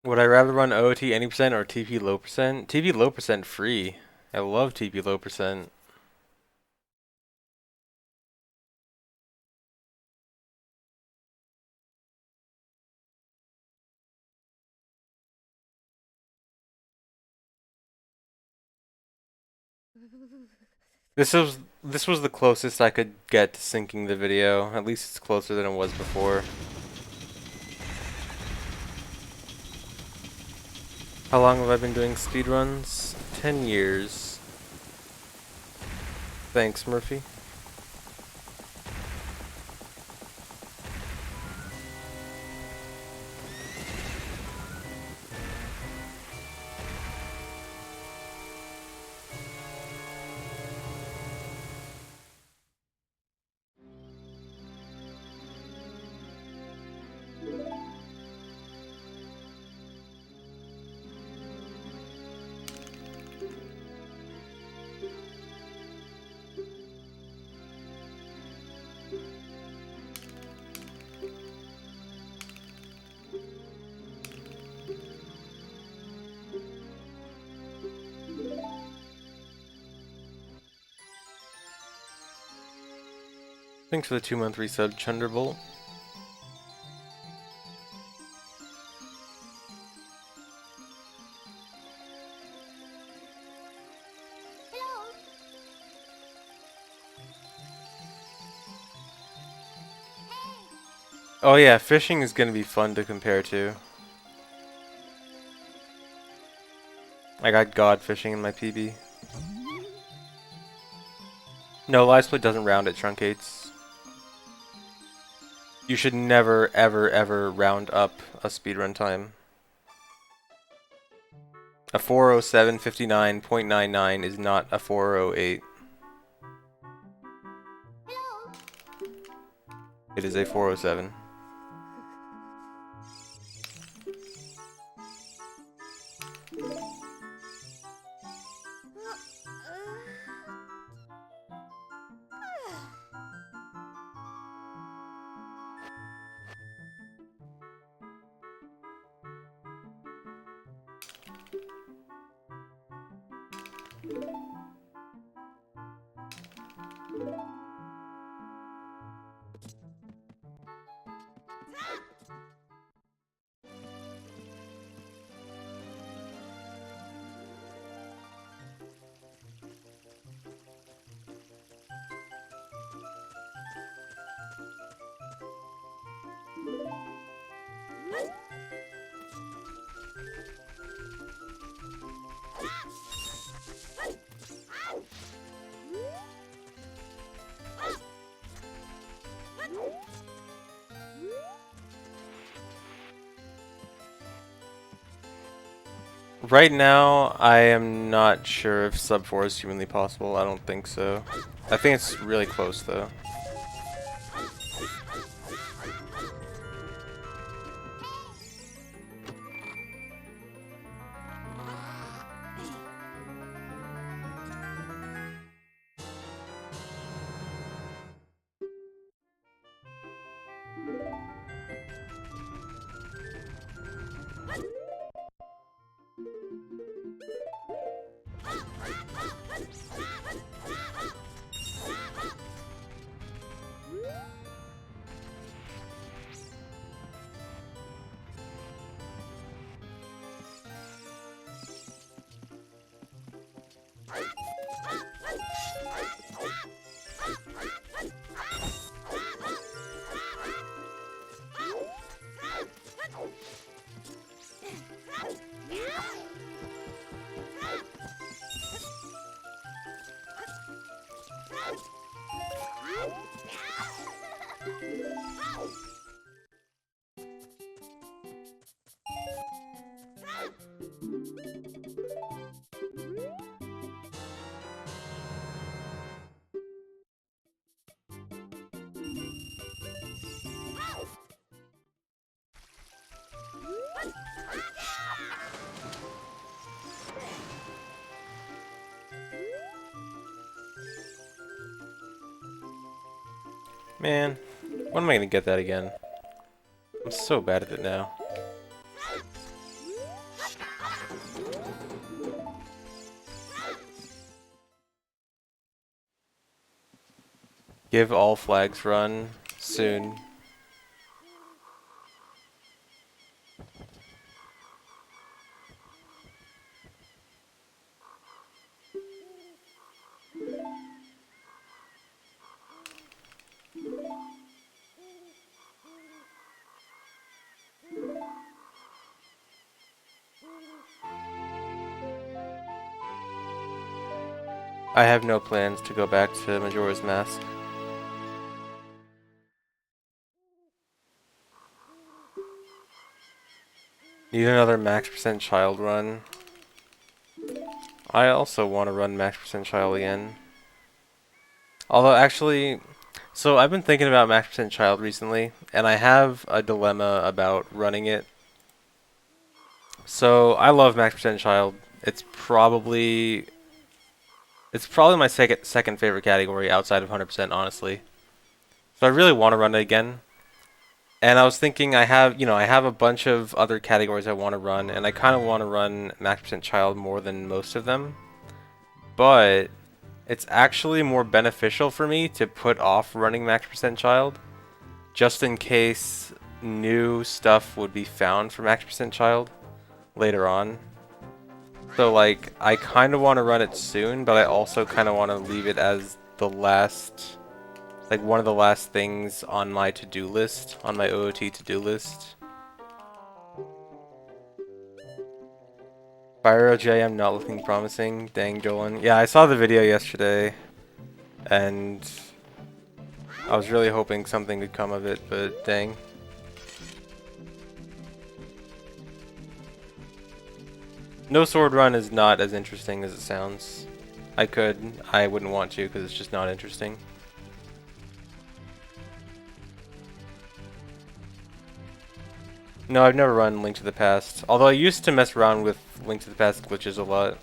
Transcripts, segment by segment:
Would I rather run OT any percent or TP low percent? TP low percent free. I love TP low percent. This was the closest I could get to syncing the video. At least it's closer than it was before. How long have I been doing speedruns? 10 years. Thanks, Murphy. Thanks for the 2-month resub, Chunderbolt. Oh yeah, fishing is gonna be fun to compare to. I got God fishing in my PB. No, live split doesn't round, it truncates. You should never, ever, ever round up a speedrun time. A 407.59.99 is not a 408. It is a 407. Right now, I am not sure if sub 4 is humanly possible. I don't think so. I think it's really close though. Man, when am I gonna get that again? I'm so bad at it now. Give all flags run soon. I have no plans to go back to Majora's Mask. Need another max percent child run. I also want to run max percent child again. Although actually, so I've been thinking about max percent child recently, and I have a dilemma about running it. So I love max percent child. It's probably my second favorite category outside of 100%, honestly. So I really want to run it again. And I was thinking I have a bunch of other categories I want to run, and I kind of want to run max percent child more than most of them. But it's actually more beneficial for me to put off running max percent child, just in case new stuff would be found for max percent child later on. So like, I kind of want to run it soon, but I also kind of want to leave it as the last, like one of the last things on my to-do list, on my OOT to-do list. Fire OGIM not looking promising. Dang, Jolan. Yeah, I saw the video yesterday, and I was really hoping something could come of it, but dang. No sword run is not as interesting as it sounds. I wouldn't want to because it's just not interesting. No, I've never run Link to the Past, although I used to mess around with Link to the Past glitches a lot.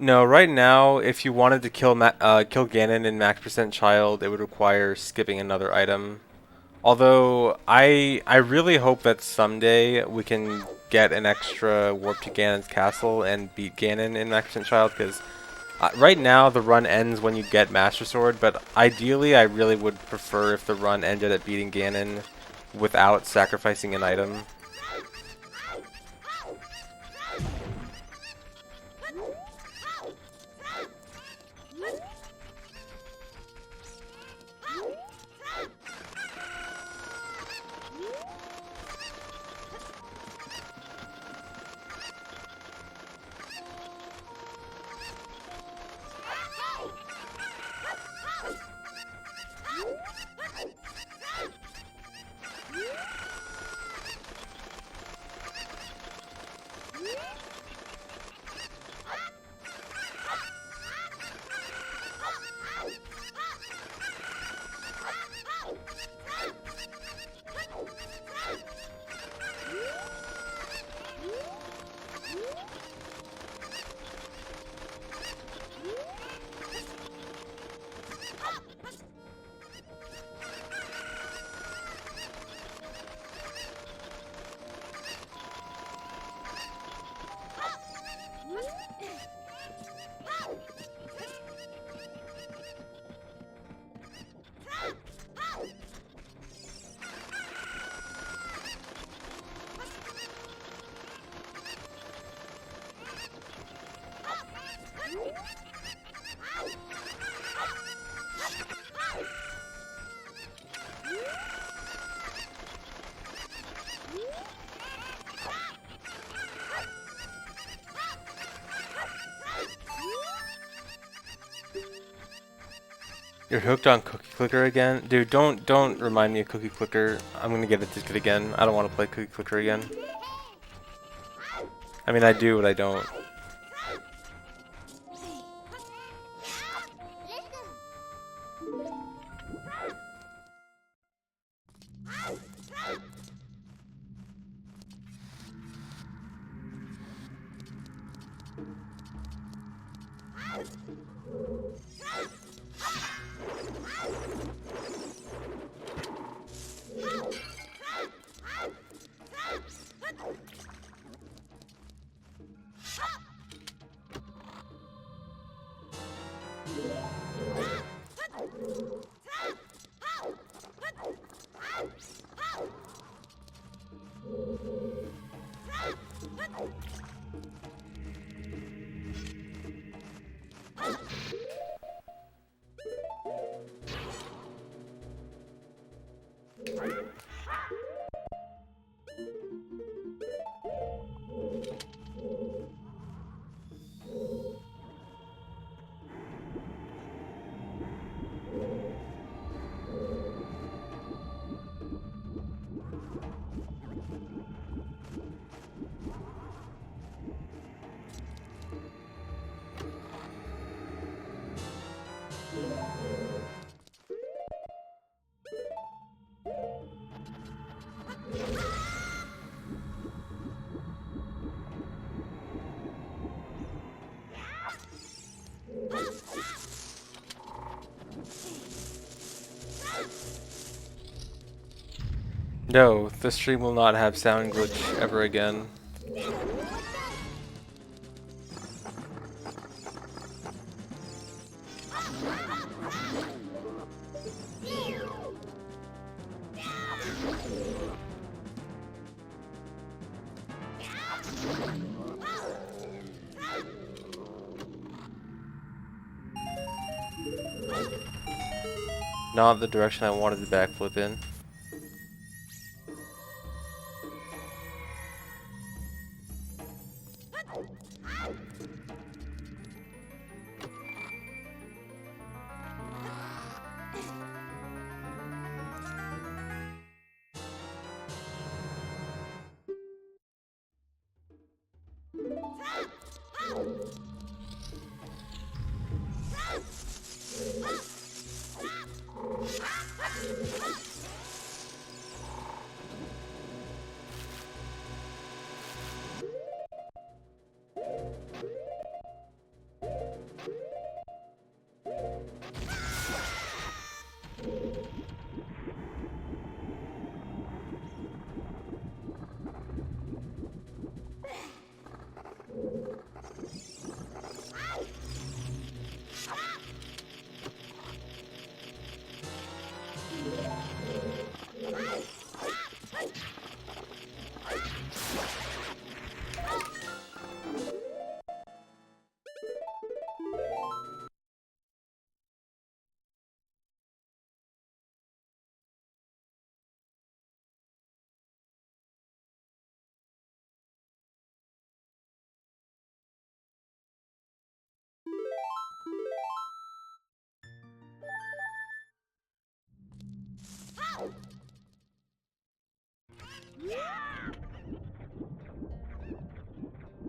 No, right now, if you wanted to kill Ganon in max percent child, it would require skipping another item. Although I really hope that someday we can get an extra warp to Ganon's castle and beat Ganon in max percent child, because right now the run ends when you get Master Sword, but ideally I really would prefer if the run ended at beating Ganon without sacrificing an item. You're hooked on Cookie Clicker again? Dude, don't remind me of Cookie Clicker. I'm gonna get addicted again. I don't want to play Cookie Clicker again. I mean, I do, but I don't. No, the stream will not have sound glitch ever again. Not the direction I wanted the backflip in.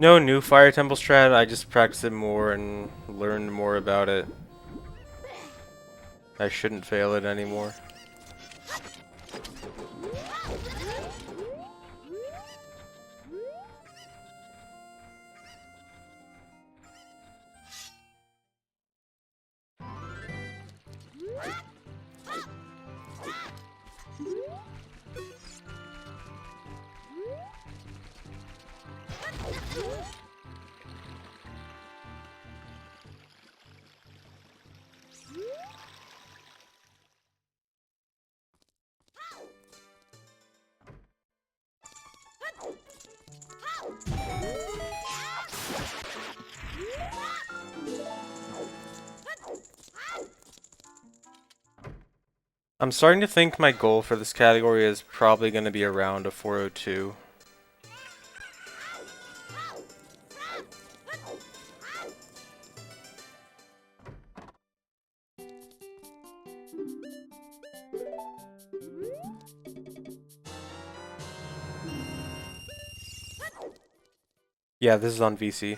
No new Fire Temple strat, I just practiced it more and learned more about it. I shouldn't fail it anymore. I'm starting to think my goal for this category is probably going to be around a 402. Yeah, this is on VC.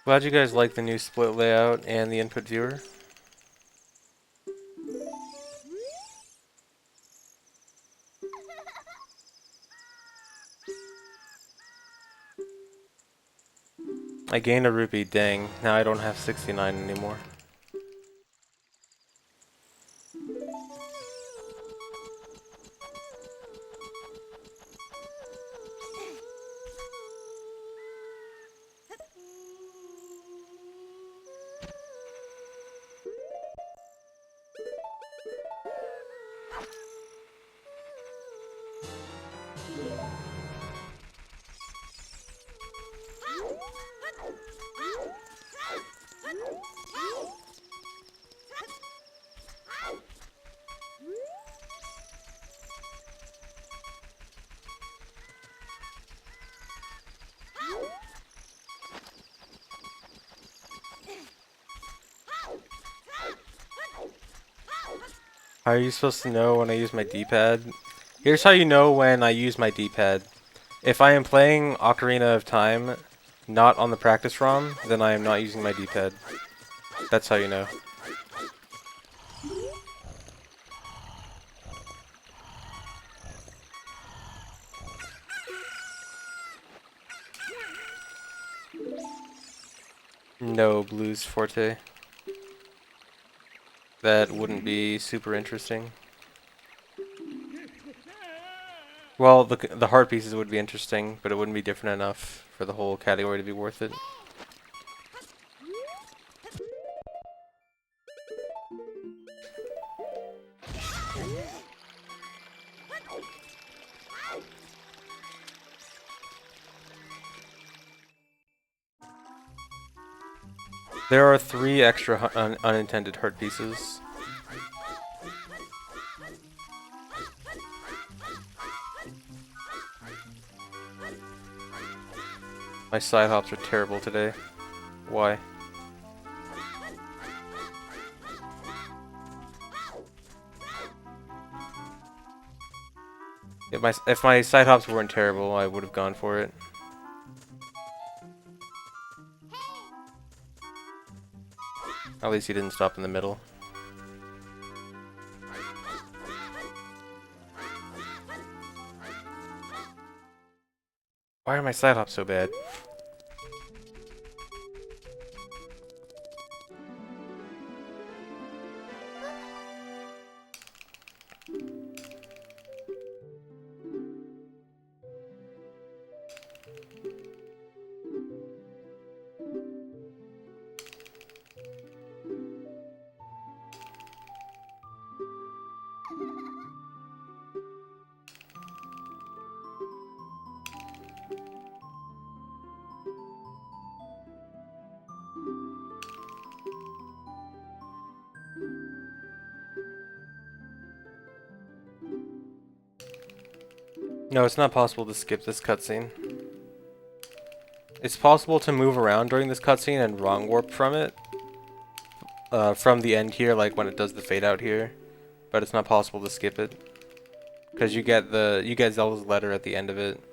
Glad you guys like the new split layout and the input viewer. I gained a rupee, dang. Now I don't have 69 anymore. How are you supposed to know when I use my D-pad? Here's how you know when I use my D-pad. If I am playing Ocarina of Time, not on the practice ROM, then I am not using my D-pad. That's how you know. No blues forte. That wouldn't be super interesting. Well, the heart pieces would be interesting, but it wouldn't be different enough for the whole category to be worth it. There are 3 extra unintended heart pieces. My side hops are terrible today. Why? If my side hops weren't terrible, I would have gone for it. At least he didn't stop in the middle. Why are my side hops so bad? No, it's not possible to skip this cutscene. It's possible to move around during this cutscene and wrong warp from it. From the end here, like when it does the fade out here. But it's not possible to skip it. Because you get Zelda's letter at the end of it.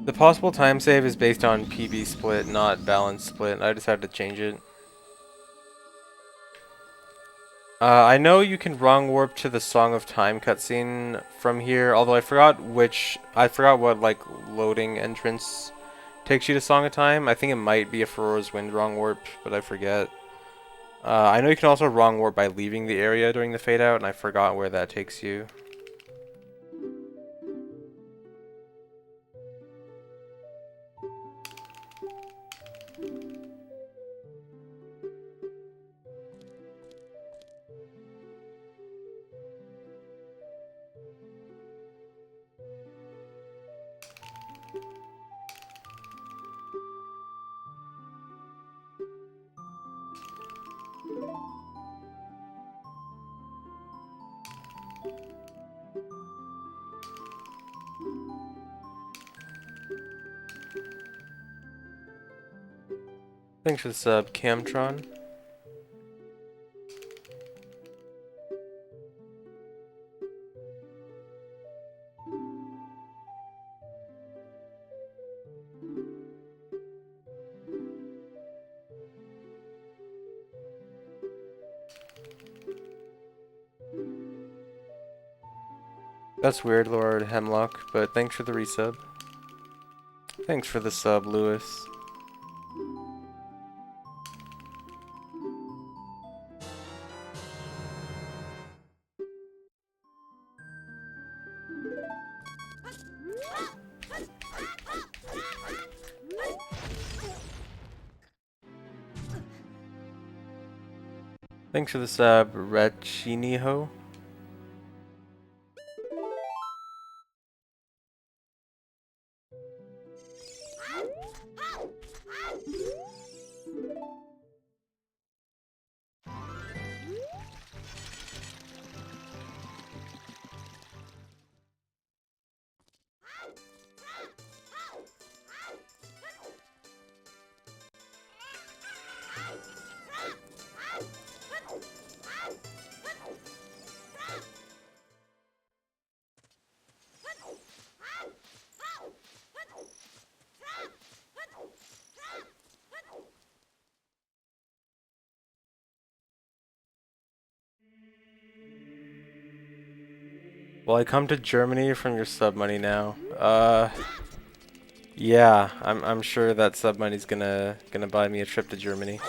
The possible time save is based on PB split, not balance split. I decided to change it. I know you can wrong warp to the Song of Time cutscene from here, although I forgot what like loading entrance takes you to Song of Time. I think it might be a Farore's Wind wrong warp, but I forget. I know you can also wrong warp by leaving the area during the fade out, and I forgot where that takes you. Thanks for the sub, Camtron. That's weird, Lord Hemlock, but thanks for the resub. Thanks for the sub, Lewis. Thanks for the sub, Rechiniho. Will I come to Germany from your sub money now? Yeah, I'm sure that sub money's gonna buy me a trip to Germany.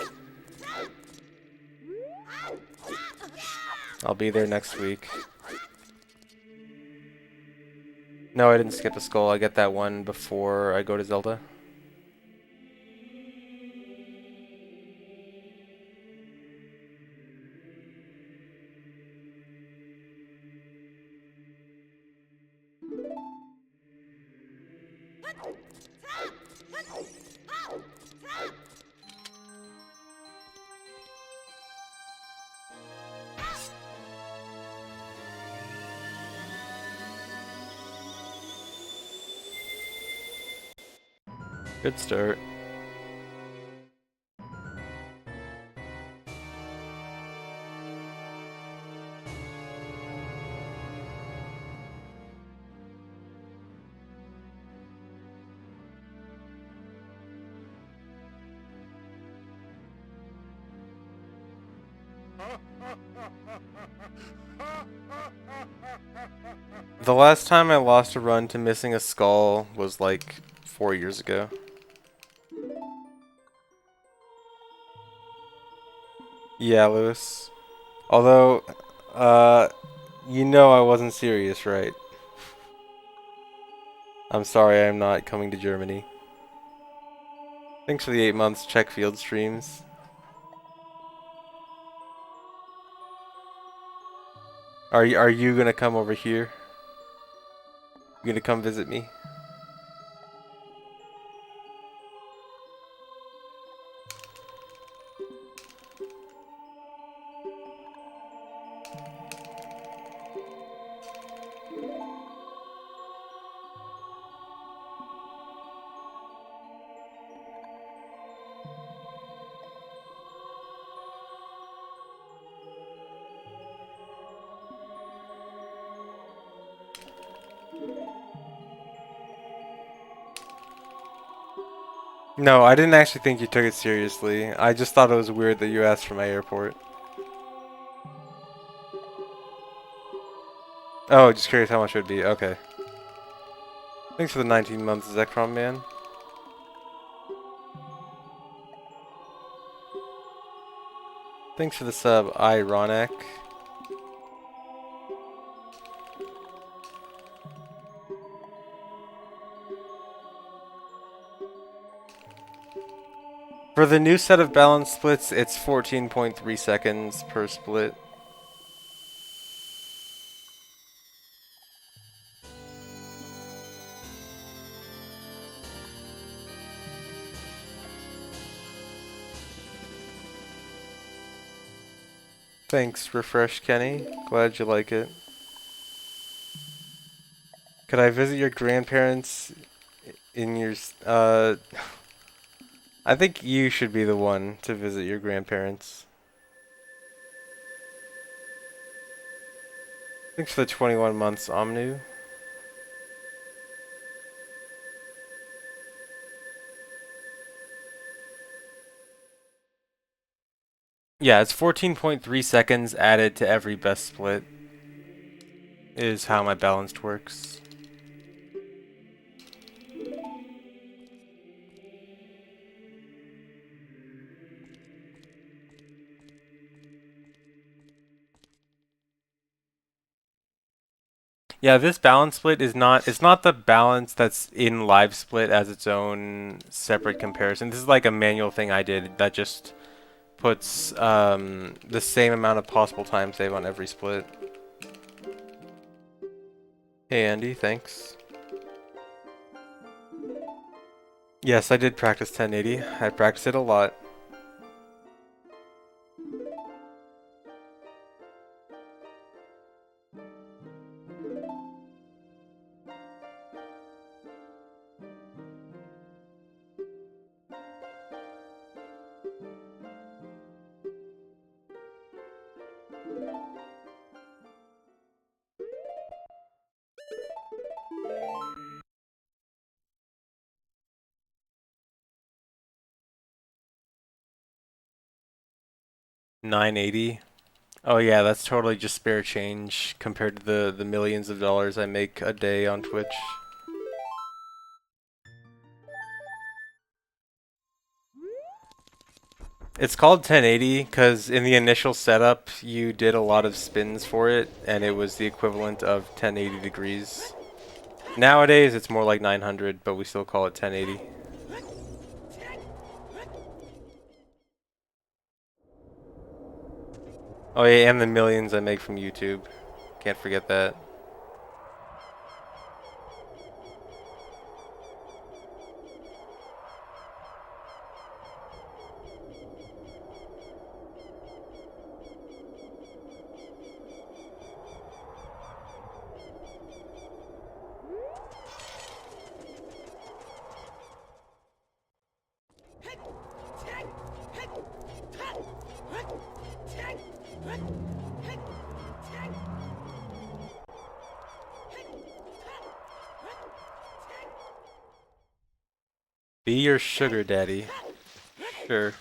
I'll be there next week. No, I didn't skip a skull. I get that one before I go to Zelda. Good start. The last time I lost a run to missing a skull was like 4 years ago. Yeah, Lewis. Although, you know I wasn't serious, right? I'm sorry I'm not coming to Germany. Thanks for the 8 months check field streams. Are you gonna come over here? You gonna come visit me? No, I didn't actually think you took it seriously. I just thought it was weird that you asked for my airport. Oh, just curious how much it would be. Okay. Thanks for the 19 months, Zekrom man. Thanks for the sub, Ironic. For the new set of balance splits, it's 14.3 seconds per split. Thanks, Refresh Kenny. Glad you like it. Could I visit your grandparents in your I think you should be the one to visit your grandparents. Thanks for the 21 months, Omnu. Yeah, it's 14.3 seconds added to every best split is how my balanced works. Yeah, this balance split is not, it's not the balance that's in live split as its own separate comparison. This is like a manual thing I did that just puts the same amount of possible time save on every split. Hey Andy, thanks. Yes, I did practice 1080. I practiced it a lot. $980. Oh yeah, that's totally just spare change compared to the millions of dollars I make a day on Twitch. It's called 1080 because in the initial setup you did a lot of spins for it and it was the equivalent of 1080 degrees. Nowadays it's more like 900, but we still call it 1080. Oh yeah, and the millions I make from YouTube. Can't forget that. Be your sugar daddy. Sure.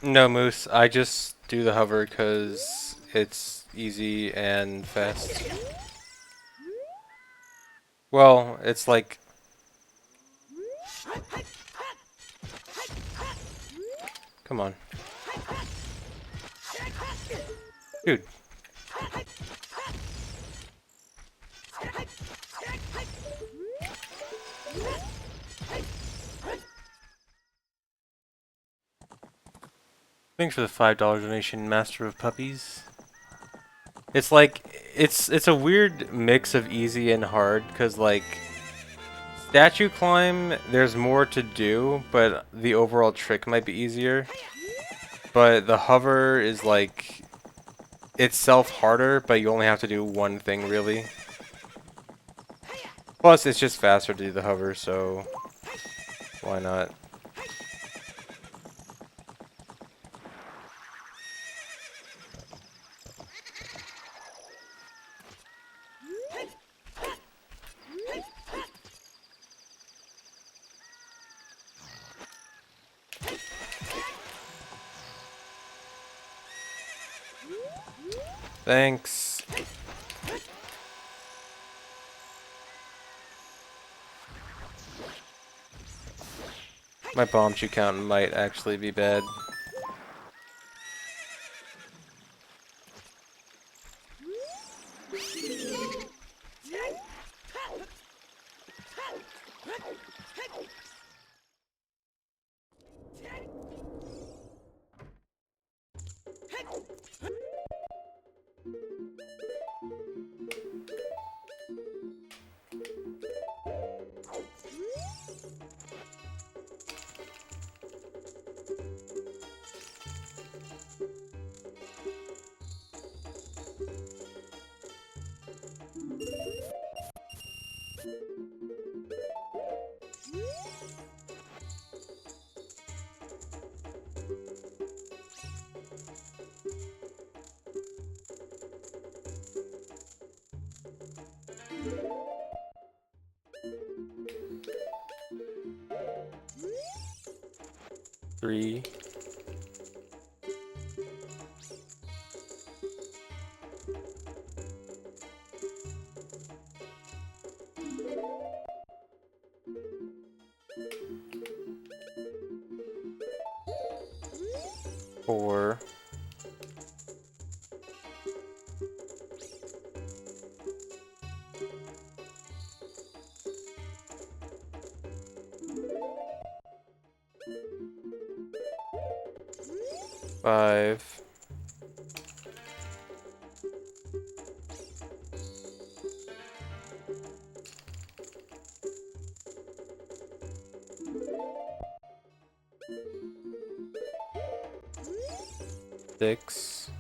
No, Moose. I just do the hover because it's easy and fast. Well, it's like... Come on. Dude. Thanks for the $5 donation, Master of Puppies. It's like... It's a weird mix of easy and hard, because like... Statue climb, there's more to do, but the overall trick might be easier. But the hover is like... itself harder, but you only have to do one thing, really. Plus, it's just faster to do the hover, so... why not? Thanks. My bomb shoot count might actually be bad. 3. 4. 5. 6.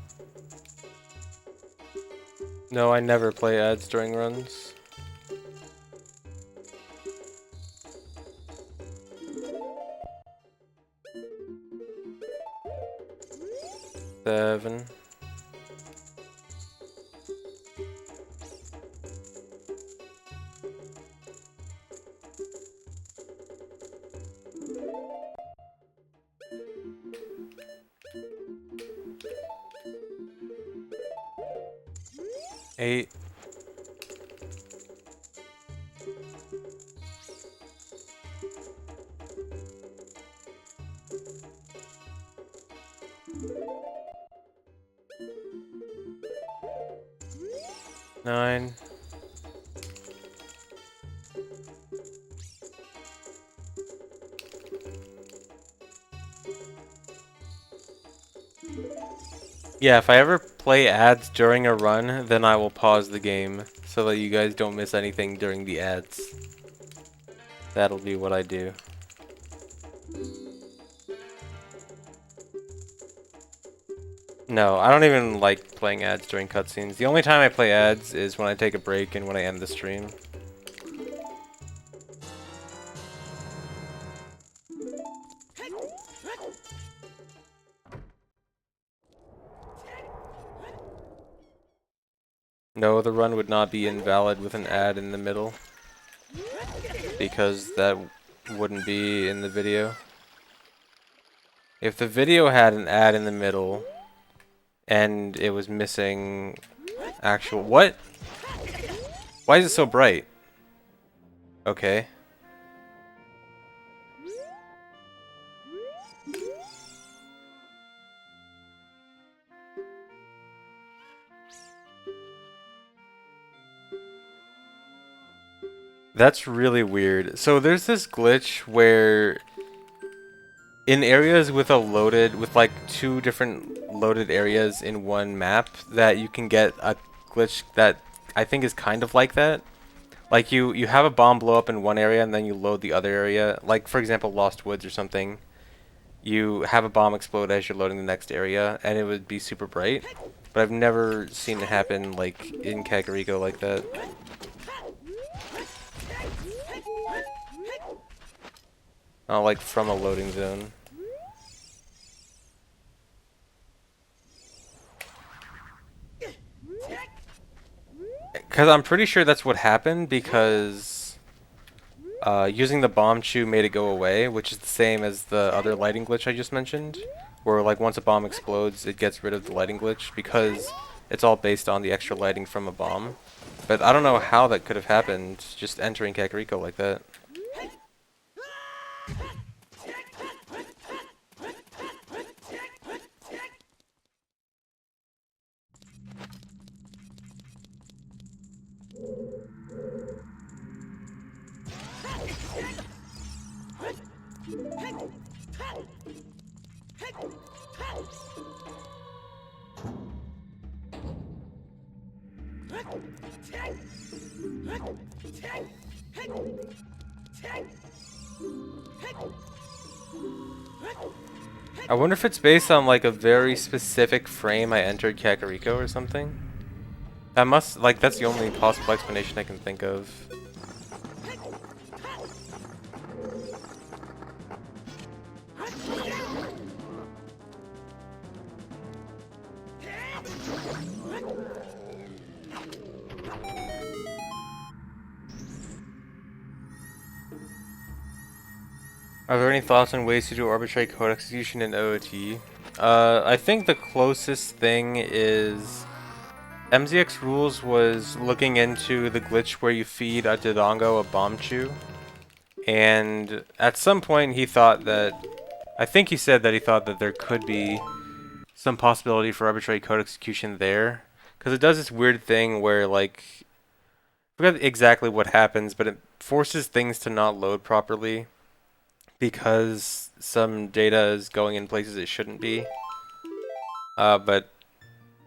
No, I never play ads during runs. 7. 8. 9. 'Yeah, if I ever play ads during a run, then I will pause the game so that you guys don't miss anything during the ads. That'll be what I do. No, I don't even like playing ads during cutscenes. The only time I play ads is when I take a break and when I end the stream. No, the run would not be invalid with an ad in the middle, because that wouldn't be in the video. If the video had an ad in the middle and it was missing actual... What? Why is it so bright? Okay. That's really weird. So there's this glitch where in areas with like 2 different loaded areas in one map, that you can get a glitch that I think is kind of like that. Like you have a bomb blow up in one area and then you load the other area. Like for example, Lost Woods or something. You have a bomb explode as you're loading the next area and it would be super bright. But I've never seen it happen like in Kakariko like that. Oh, like from a loading zone. Because I'm pretty sure that's what happened, because using the bomb chew made it go away, which is the same as the other lighting glitch I just mentioned, where like once a bomb explodes, it gets rid of the lighting glitch, because it's all based on the extra lighting from a bomb. But I don't know how that could have happened, just entering Kakariko like that. I wonder if it's based on like a very specific frame I entered Kakariko or something. That must, like, that's the only possible explanation I can think of. Are there any thoughts on ways to do arbitrary code execution in OOT? I think the closest thing is MZX Rules was looking into the glitch where you feed a Dodongo a bomb chew, and at some point he thought that, I think he said that he thought that there could be some possibility for arbitrary code execution there, because it does this weird thing where, like, I forgot exactly what happens, but it forces things to not load properly because some data is going in places it shouldn't be. But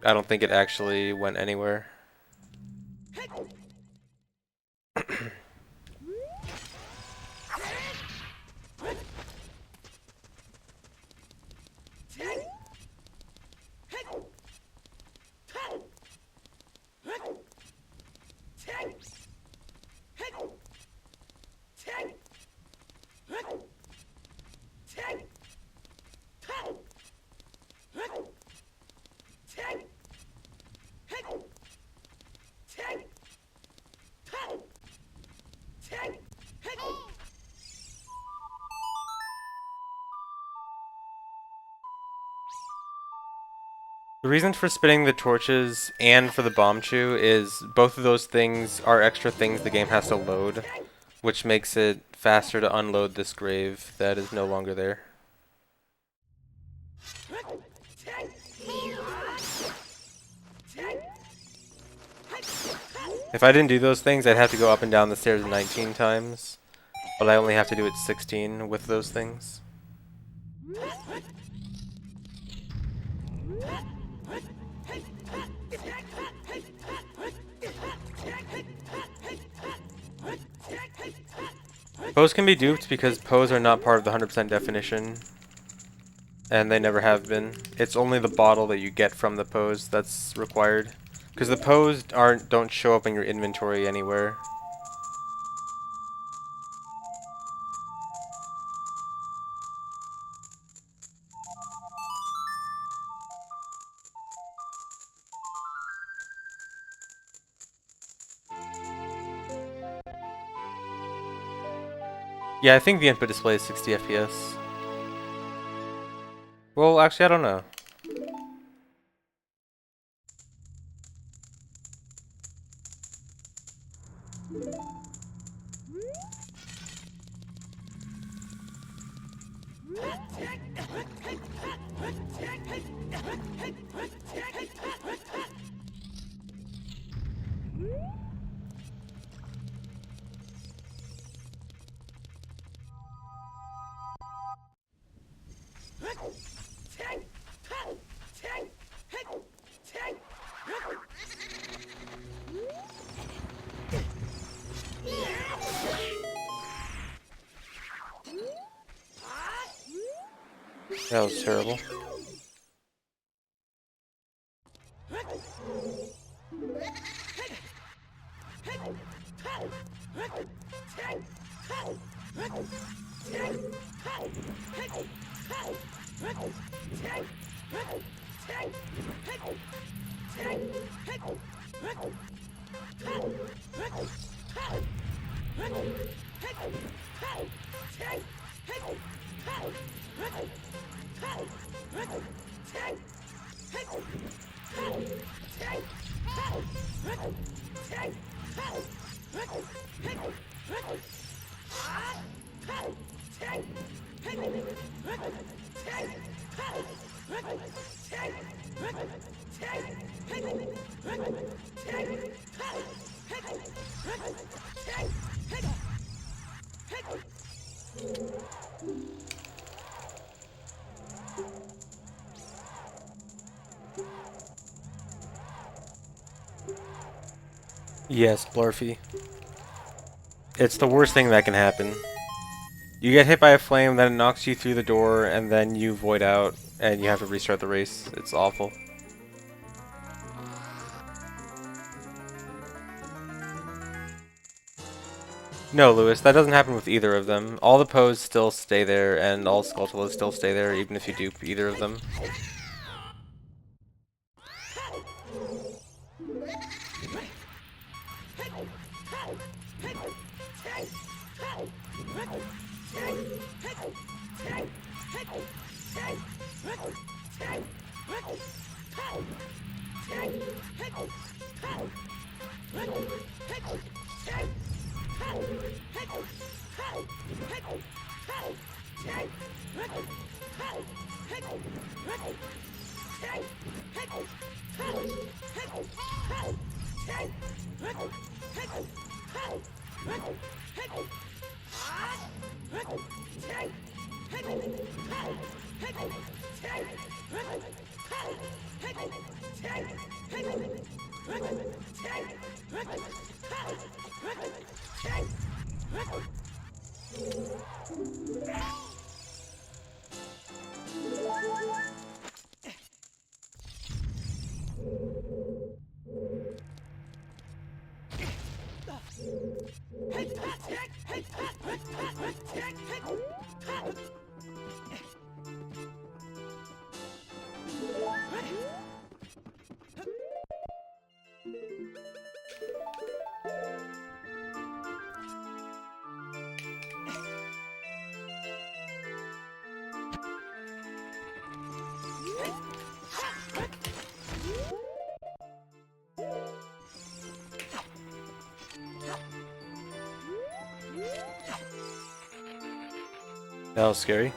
I don't think it actually went anywhere. The reason for spinning the torches and for the bomb chew is both of those things are extra things the game has to load, which makes it faster to unload this grave that is no longer there. If I didn't do those things, I'd have to go up and down the stairs 19 times, but I only have to do it 16 with those things. Pose can be duped because pose are not part of the 100% definition, and they never have been. It's only the bottle that you get from the pose that's required, because the pose don't show up in your inventory anywhere. Yeah, I think the input display is 60 FPS. Well, actually, I don't know. That was terrible. Yes, Blurfy. It's the worst thing that can happen. You get hit by a flame, then it knocks you through the door, and then you void out, and you have to restart the race. It's awful. No, Lewis, that doesn't happen with either of them. All the pose still stay there, and all Skulltulas still stay there, even if you dupe either of them. That was scary.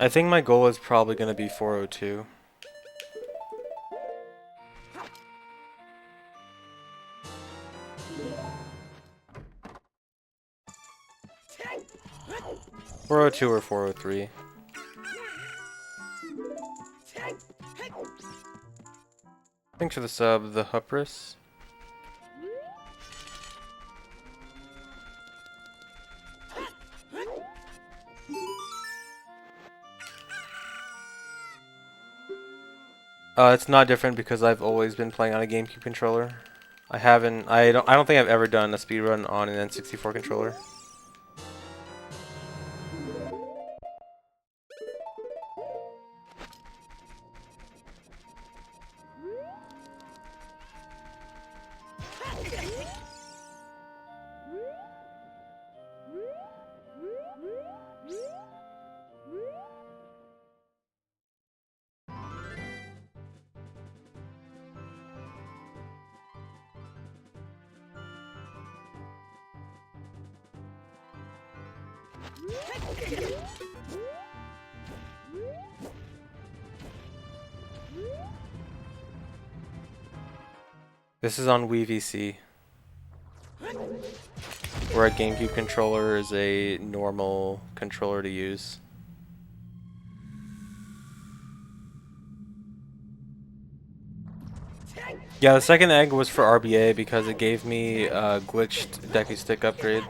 I think my goal is probably going to be 402. .402 or 403. Thanks for the sub, the Hupris. It's not different because I've always been playing on a GameCube controller. I don't think I've ever done a speedrun on an N64 controller. This is on Wii VC, where a GameCube controller is a normal controller to use. Yeah, the second egg was for RBA because it gave me a glitched Deku Stick upgrade.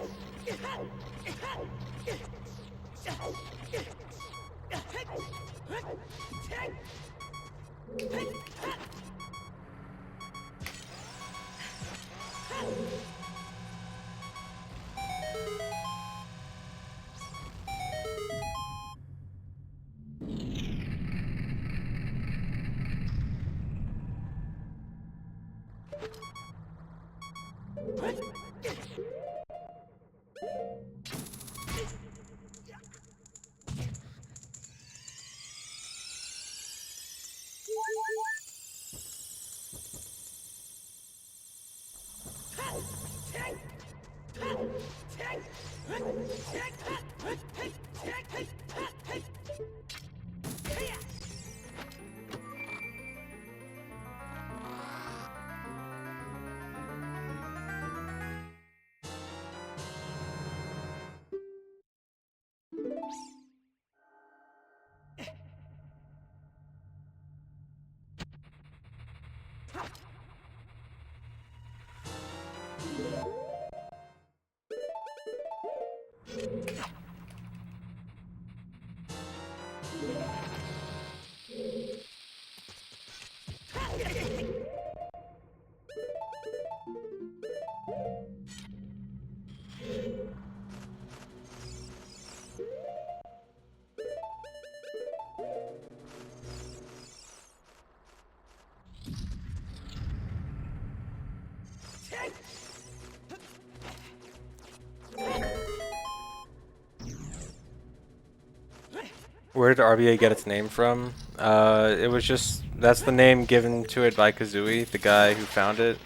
Where did RBA get its name from? It was just, that's the name given to it by Kazooie, the guy who found it,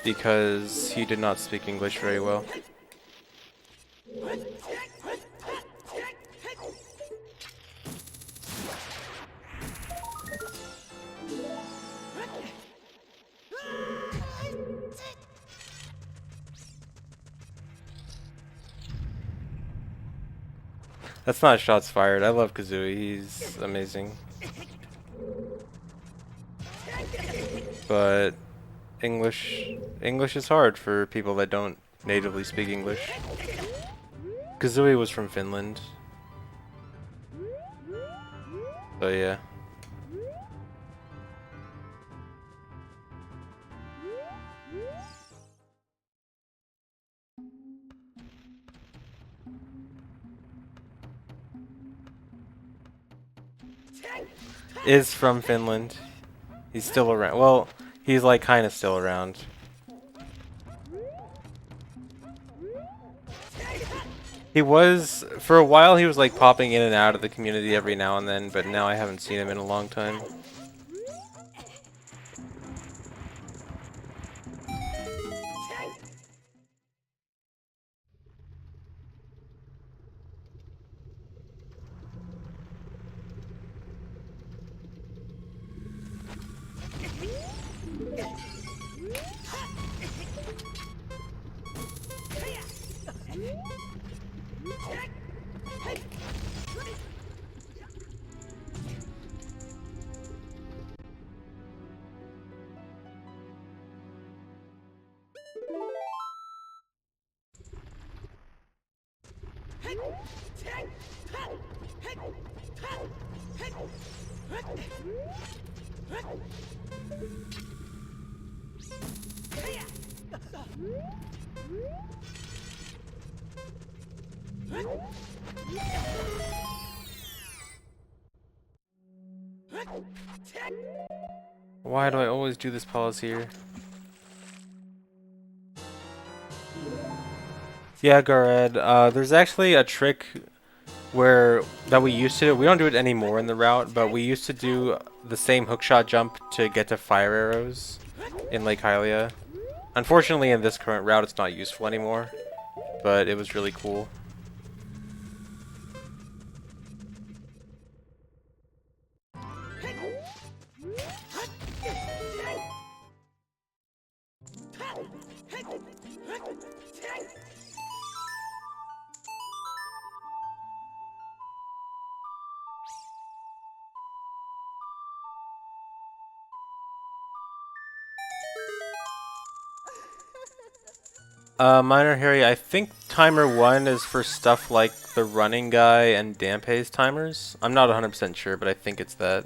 because he did not speak English very well. That's not shots fired. I love Kazooie. He's amazing. But English is hard for people that don't natively speak English. Kazooie was from Finland. So yeah. Is from Finland. He's still around. Well, he's like kind of still around. He was, for a while he was like popping in and out of the community every now and then, but now I haven't seen him in a long time. Why do I always do this pause here? Yeah, Gared, there's actually a trick that we used to do. We don't do it anymore in the route, but we used to do the same hookshot jump to get to fire arrows in Lake Hylia. Unfortunately, in this current route, it's not useful anymore, but it was really cool. Minor Harry, I think timer 1 is for stuff like the running guy and Dampe's timers. I'm not 100% sure, but I think it's that.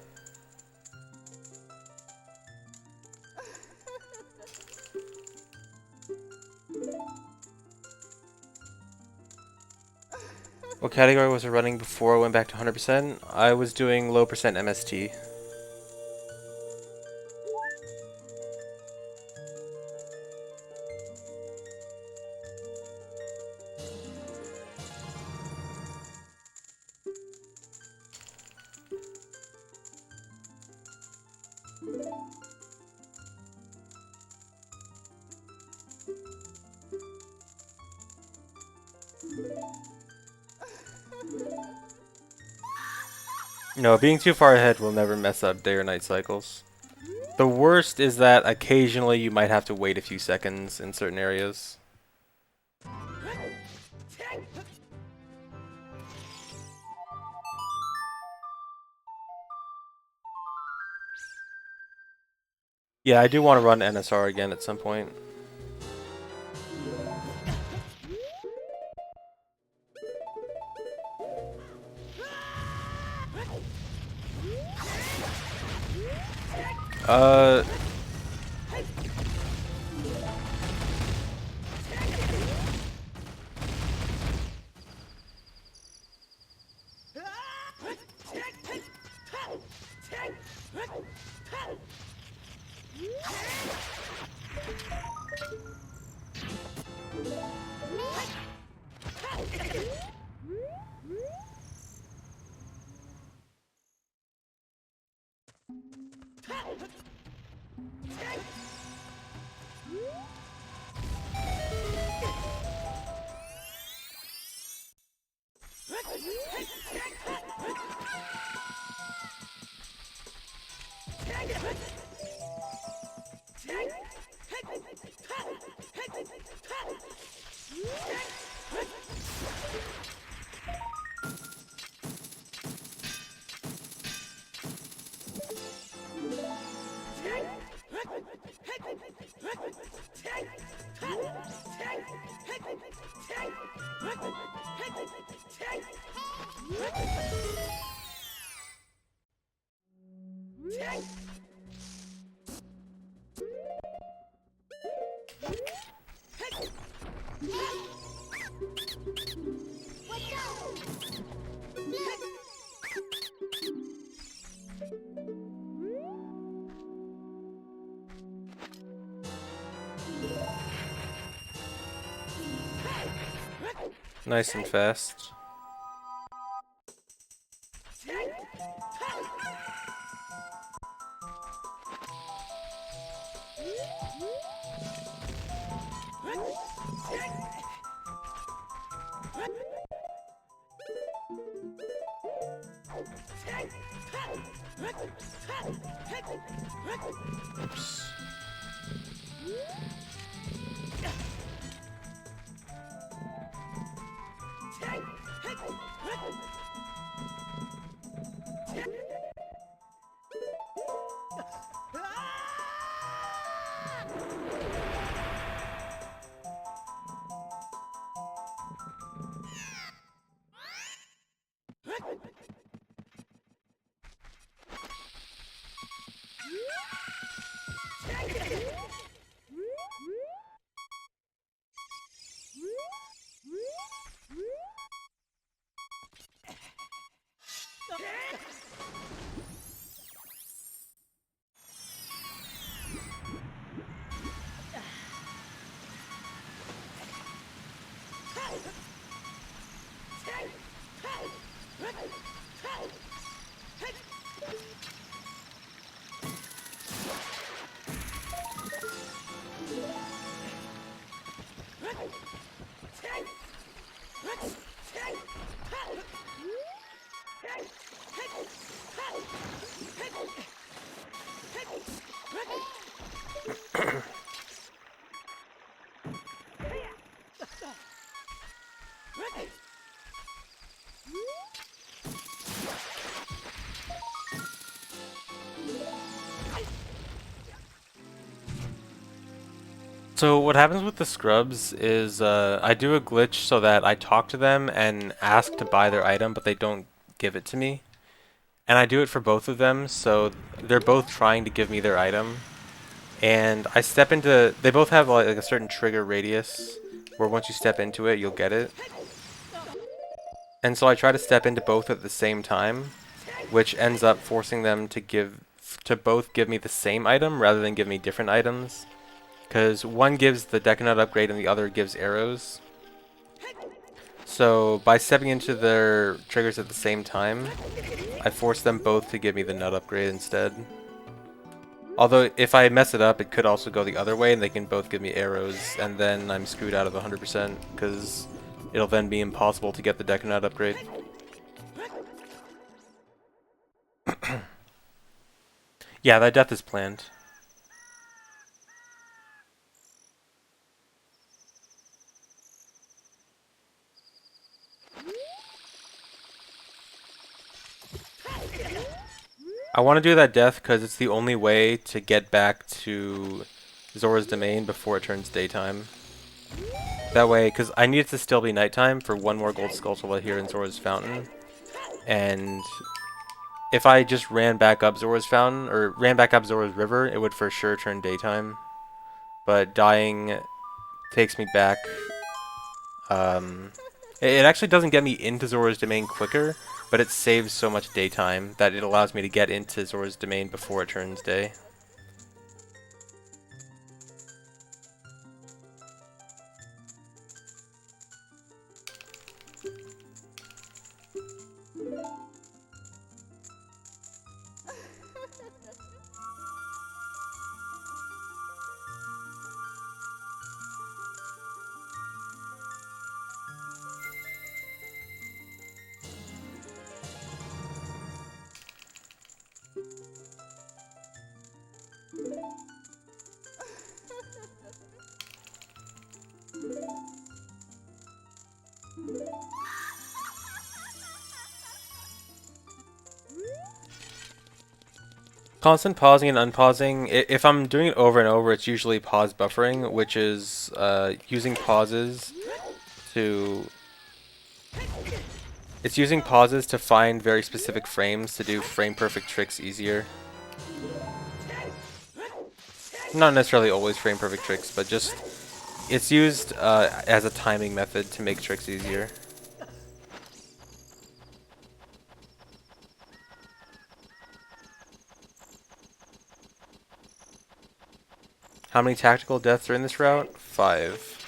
What category was I running before I went back to 100%? I was doing low percent MST. No, being too far ahead will never mess up day or night cycles. The worst is that occasionally you might have to wait a few seconds in certain areas. Yeah, I do want to run NSR again at some point. Uh... Nice and fast. Oops. So what happens with the scrubs is I do a glitch so that I talk to them and ask to buy their item, but they don't give it to me. And I do it for both of them, so they're both trying to give me their item. And I step into... They both have like a certain trigger radius, where once you step into it, you'll get it. And so I try to step into both at the same time, which ends up forcing them to both give me the same item rather than give me different items. Because one gives the Decanut upgrade and the other gives arrows. So by stepping into their triggers at the same time, I force them both to give me the nut upgrade instead. Although if I mess it up, it could also go the other way and they can both give me arrows, and then I'm screwed out of 100% because it'll then be impossible to get the Decanut upgrade. Yeah, that death is planned. I want to do that death because it's the only way to get back to Zora's Domain before it turns daytime. That way, because I need it to still be nighttime for one more gold skull here in Zora's Fountain. And if I just ran back up Zora's Fountain, or ran back up Zora's River, it would for sure turn daytime. But dying takes me back. It actually doesn't get me into Zora's Domain quicker, but it saves so much daytime that it allows me to get into Zora's Domain before it turns day. Constant pausing and unpausing. If I'm doing it over and over, it's usually pause buffering, which is using pauses to... It's using pauses to find very specific frames to do frame-perfect tricks easier. Not necessarily always frame-perfect tricks, but just... It's used as a timing method to make tricks easier. How many tactical deaths are in this route? 5.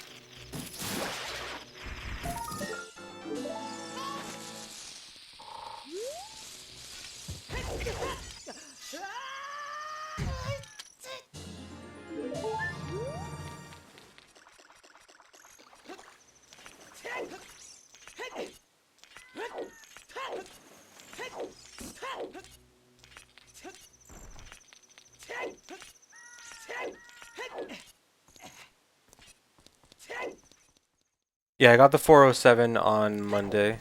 Yeah, I got the 407 on Monday.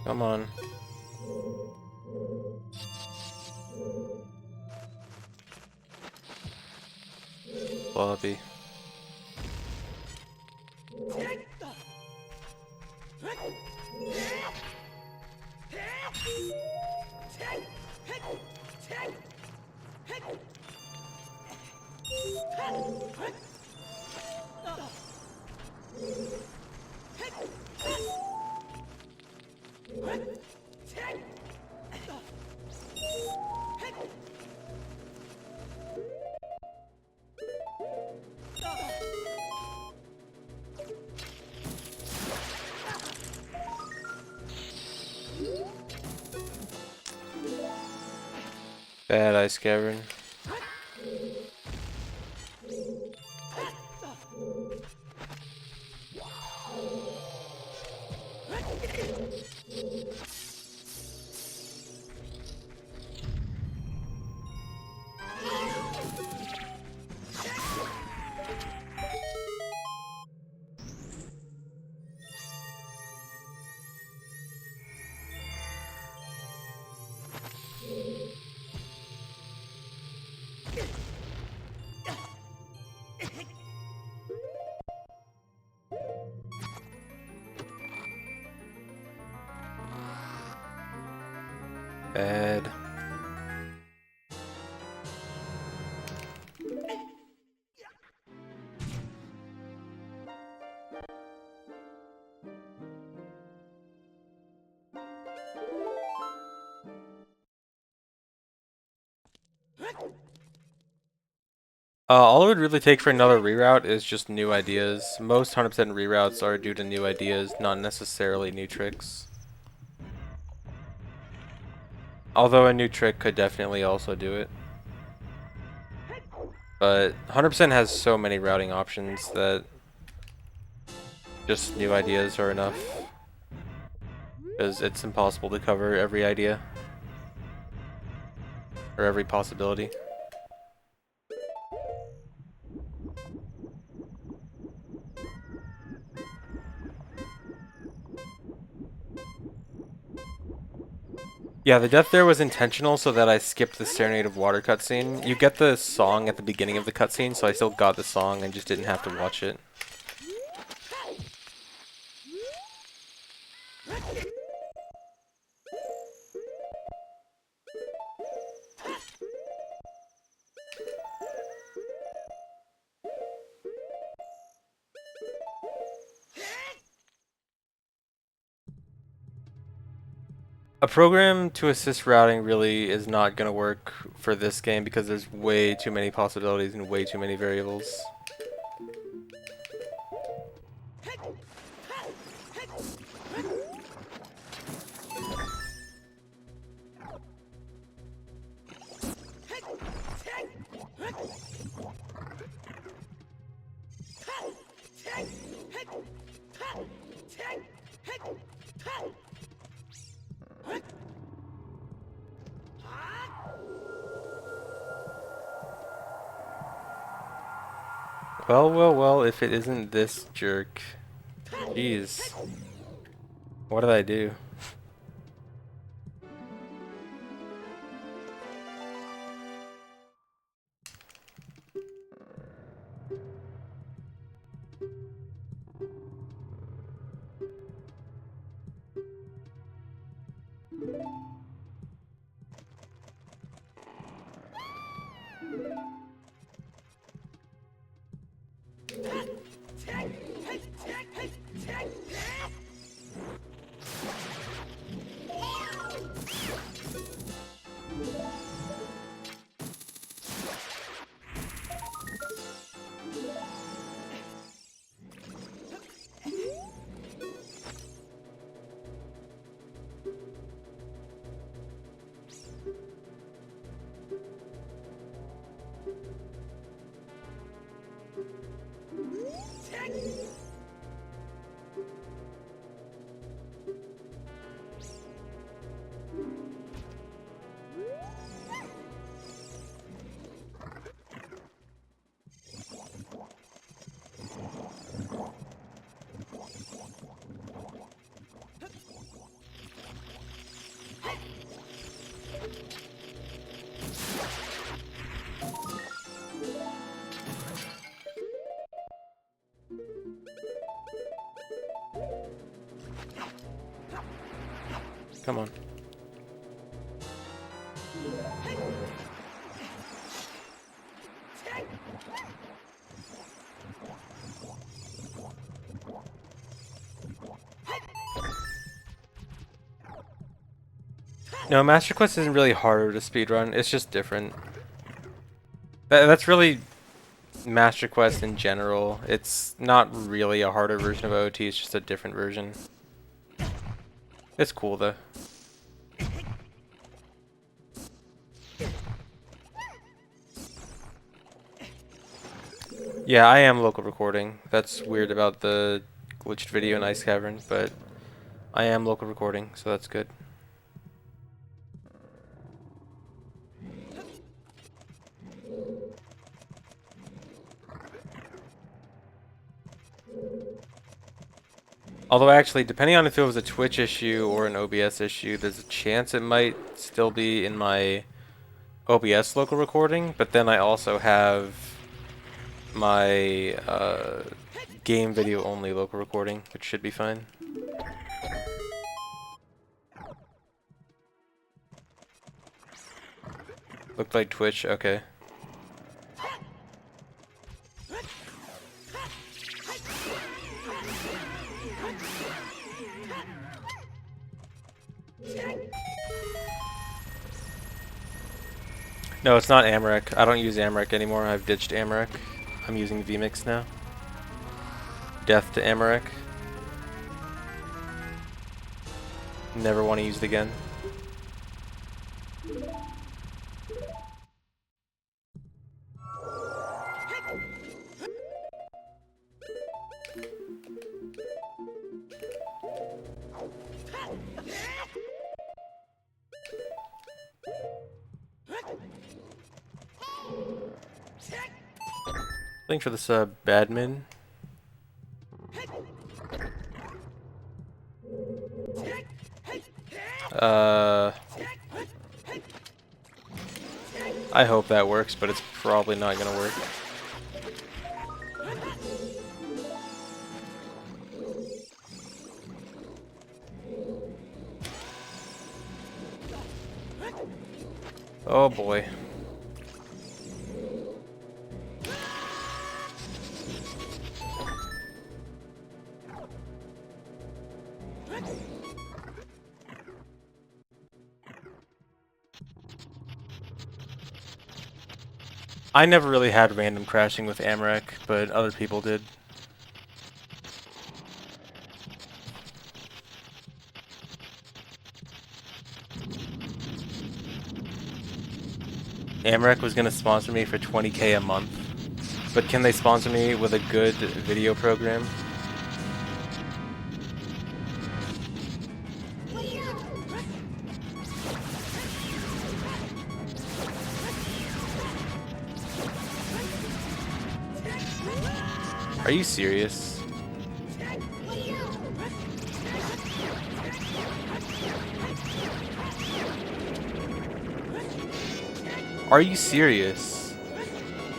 Come on. Bobby. Bad Ice Cavern. Bad. All it would really take for another reroute is just new ideas. Most 100% reroutes are due to new ideas, not necessarily new tricks. Although a new trick could definitely also do it. But 100% has so many routing options that just new ideas are enough. Because it's impossible to cover every idea. Or every possibility. Yeah, the death there was intentional so that I skipped the Serenade of Water cutscene. You get the song at the beginning of the cutscene, so I still got the song and just didn't have to watch it. A program to assist routing really is not going to work for this game because there's way too many possibilities and way too many variables. Well, well, well, if it isn't this jerk. Jeez. What did I do? Come on. No, Master Quest isn't really harder to speedrun, it's just different. That's really Master Quest in general. It's not really a harder version of OT, it's just a different version. It's cool though. Yeah, I am local recording. That's weird about the glitched video in Ice Cavern, but I am local recording, so that's good. Although actually, depending on if it was a Twitch issue or an OBS issue, there's a chance it might still be in my OBS local recording, but then I also have my game video only local recording, which should be fine. Looked like Twitch, okay. No, it's not Amarek. I don't use Amarek anymore. I've ditched Amarek. I'm using vMix now. Death to Amarek. Never want to use it again. Thanks for the sub, Badmin. I hope that works, but it's probably not gonna work. Oh boy. I never really had random crashing with Amarek, but other people did. Amarek was gonna sponsor me for 20K a month, but can they sponsor me with a good video program? Are you serious? Are you serious?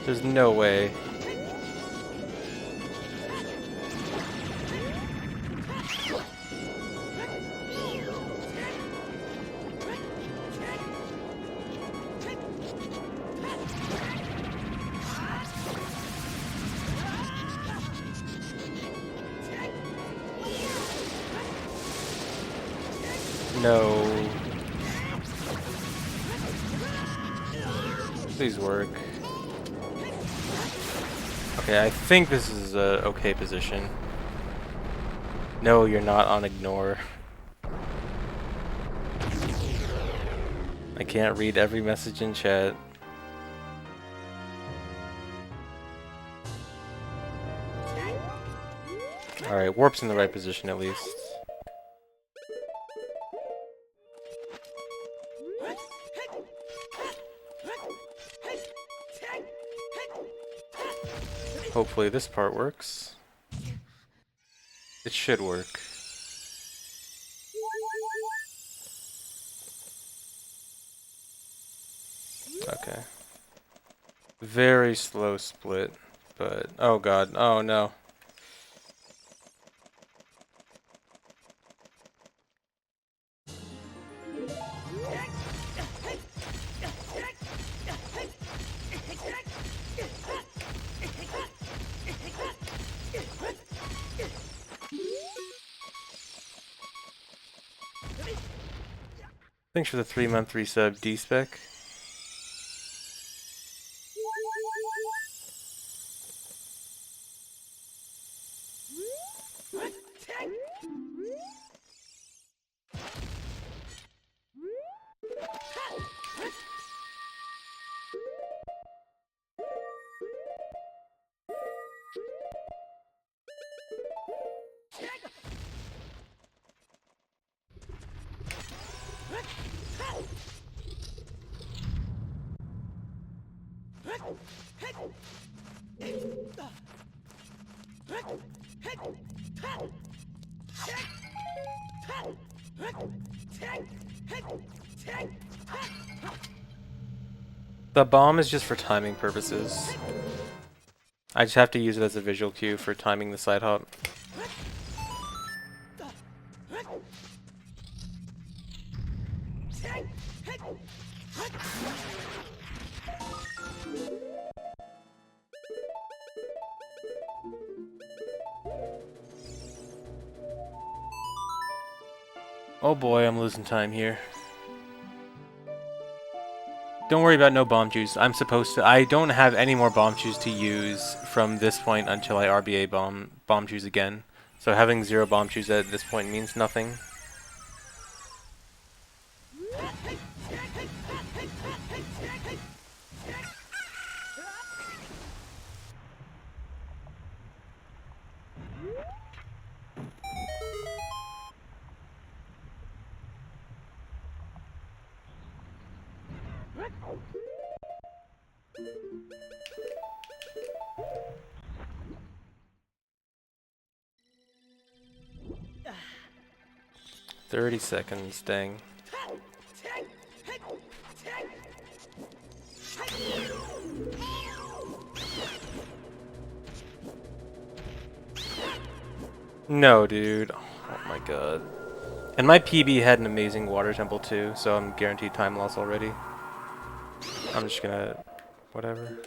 There's no way. No. Please work. Okay, I think this is a okay position. No, you're not on ignore. I can't read every message in chat. Alright, warp's in the right position at least. Hopefully this part works. It should work. Okay. Very slow split, but oh god, oh no. Thanks for the 3-month resub, D-Spec. The bomb is just for timing purposes. I just have to use it as a visual cue for timing the side hop. Oh boy, I'm losing time here. Don't worry about no bomb juice. I'm supposed to... I don't have any more bomb juice to use from this point until I RBA bomb juice again. So having 0 bomb juice at this point means nothing. "30 seconds, dang." No, dude. Oh my god. And my PB had an amazing water temple too, so I'm guaranteed time loss already. I'm just gonna... whatever.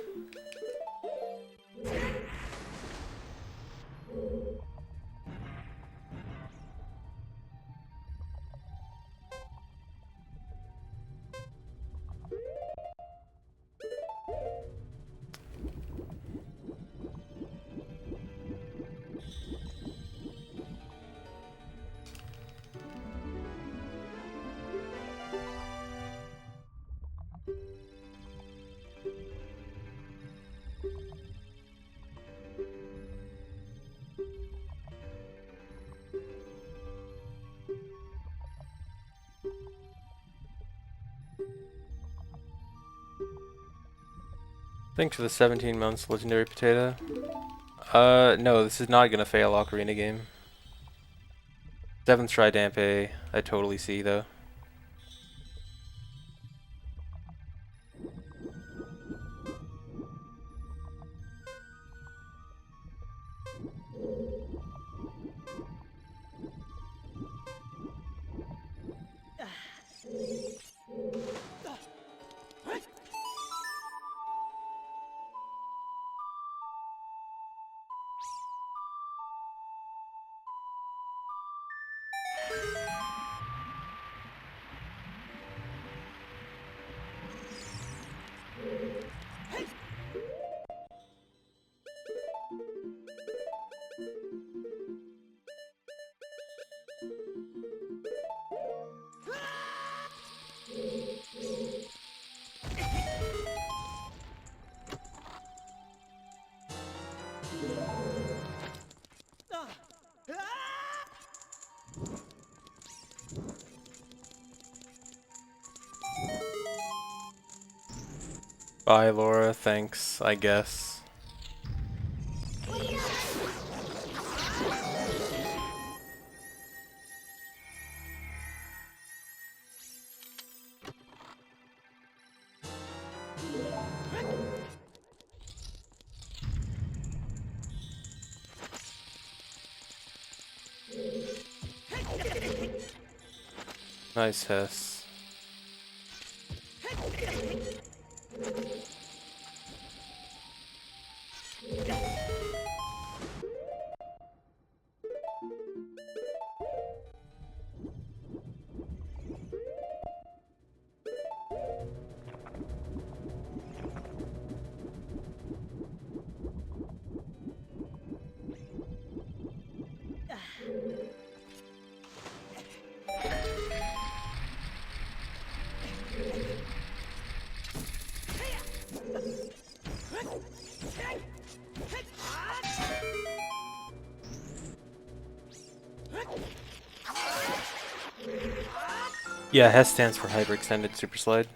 Thanks for the 17 months, Legendary Potato. No, this is not gonna fail Ocarina game. 7th try Dampe, I totally see though. Bye, Laura. Thanks, I guess. Nice Hess. Yeah, Hess stands for Hyperextended Super Slide.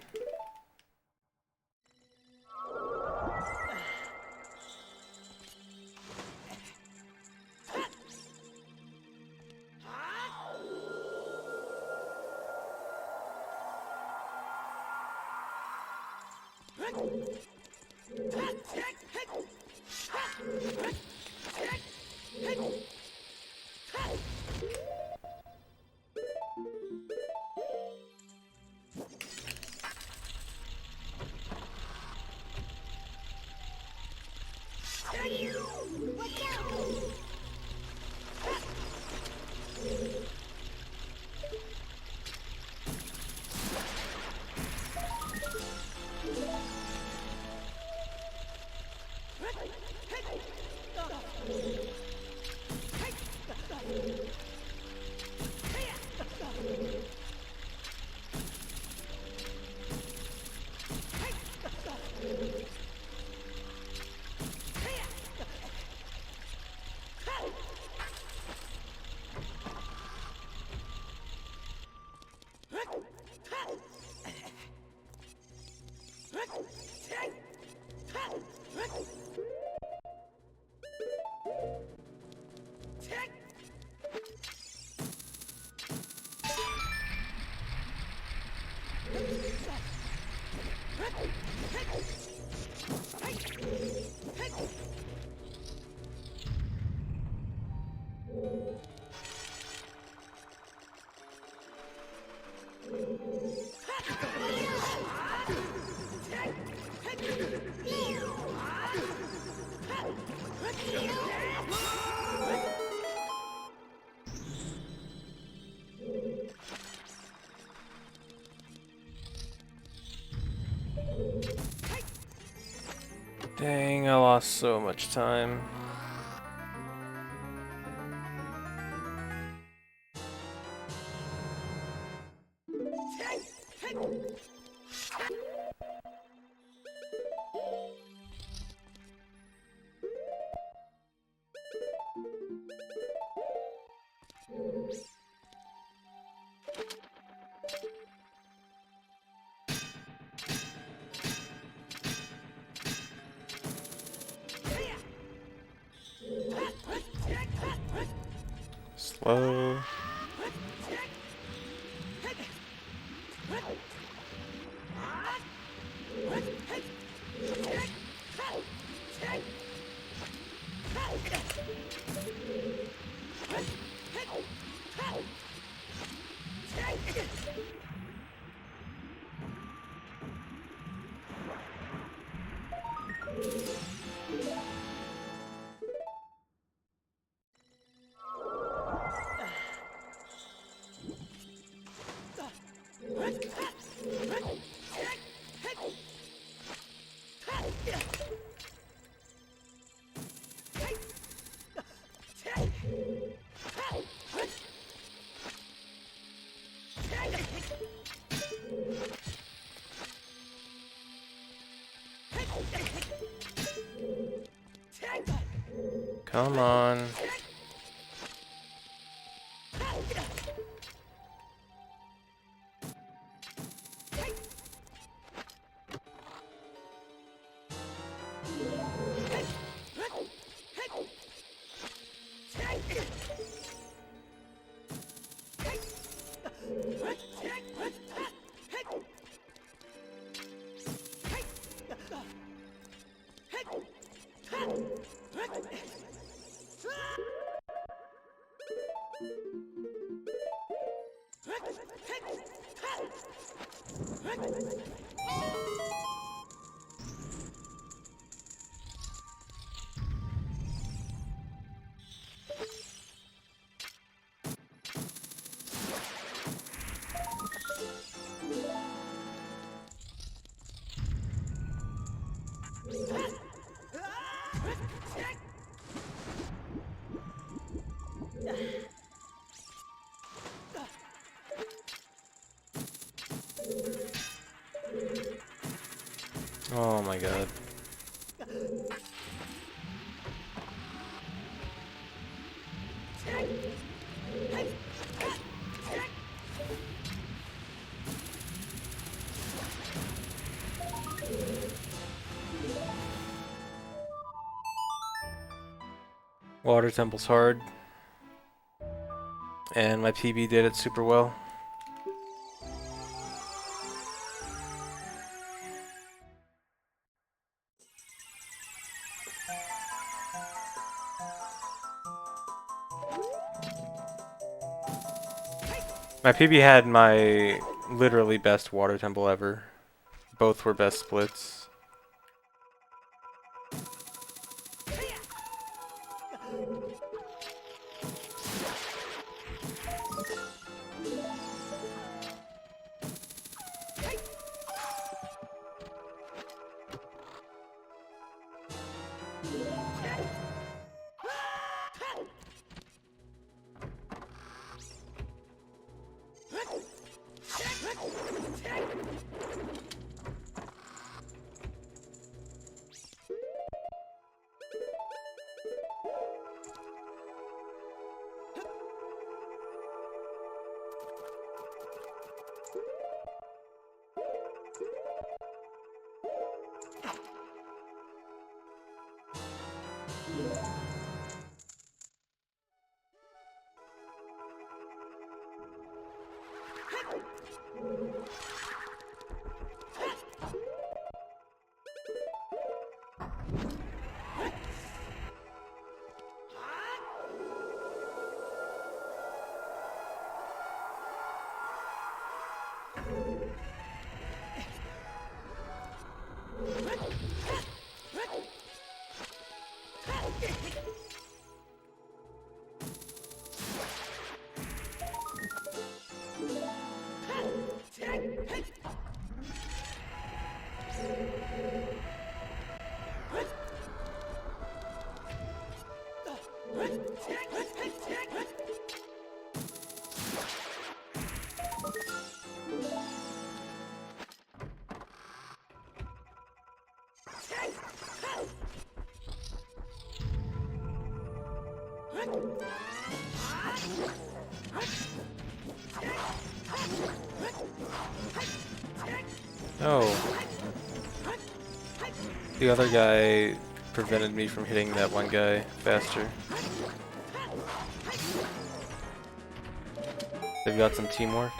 Dang, I lost so much time. Slow. Come on. Oh my god. Water temple's hard. And my PB did it super well. My PB had my literally best water temple ever. Both were best splits. Oh. The other guy prevented me from hitting that one guy faster. They've got some teamwork.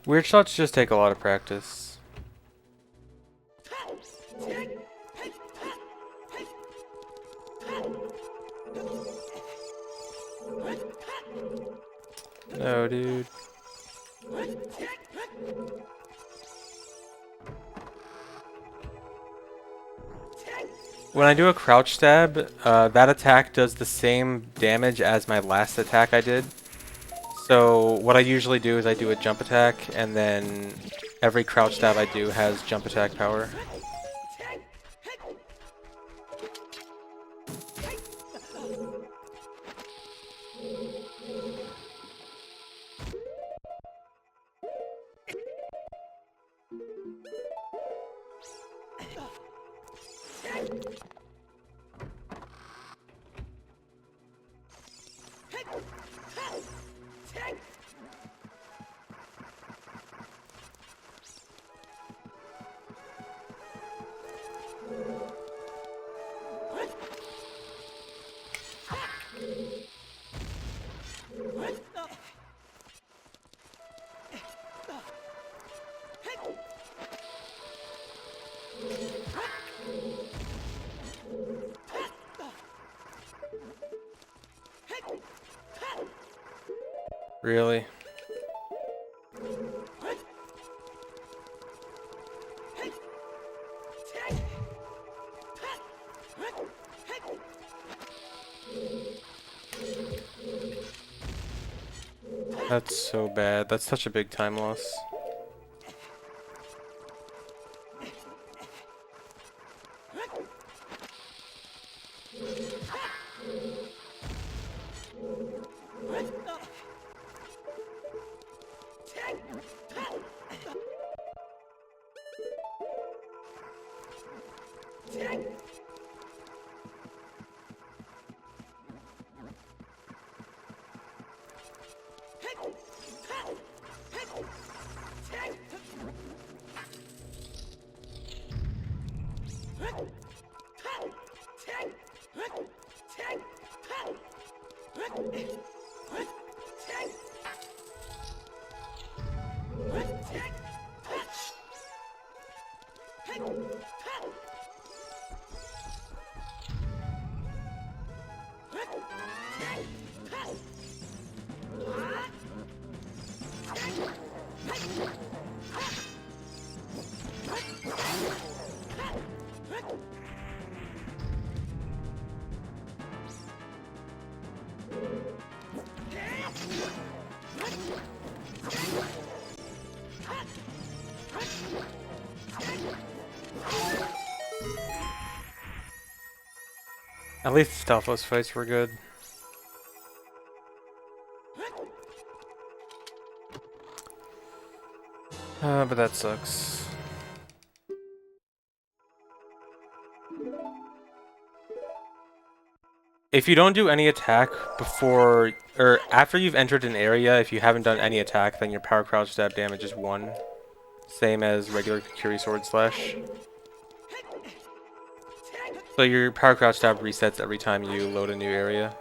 Weird shots just take a lot of practice. No, dude. When I do a crouch stab, that attack does the same damage as my last attack I did. So what I usually do is I do a jump attack, and then every crouch stab I do has jump attack power. Really? That's so bad. That's such a big time loss. At least the stealthless fights were good. But that sucks. If you don't do any attack before or after you've entered an area, if you haven't done any attack, then your power crouch stab damage is 1. Same as regular Kukuri sword slash. So your power crouch stab resets every time you load a new area.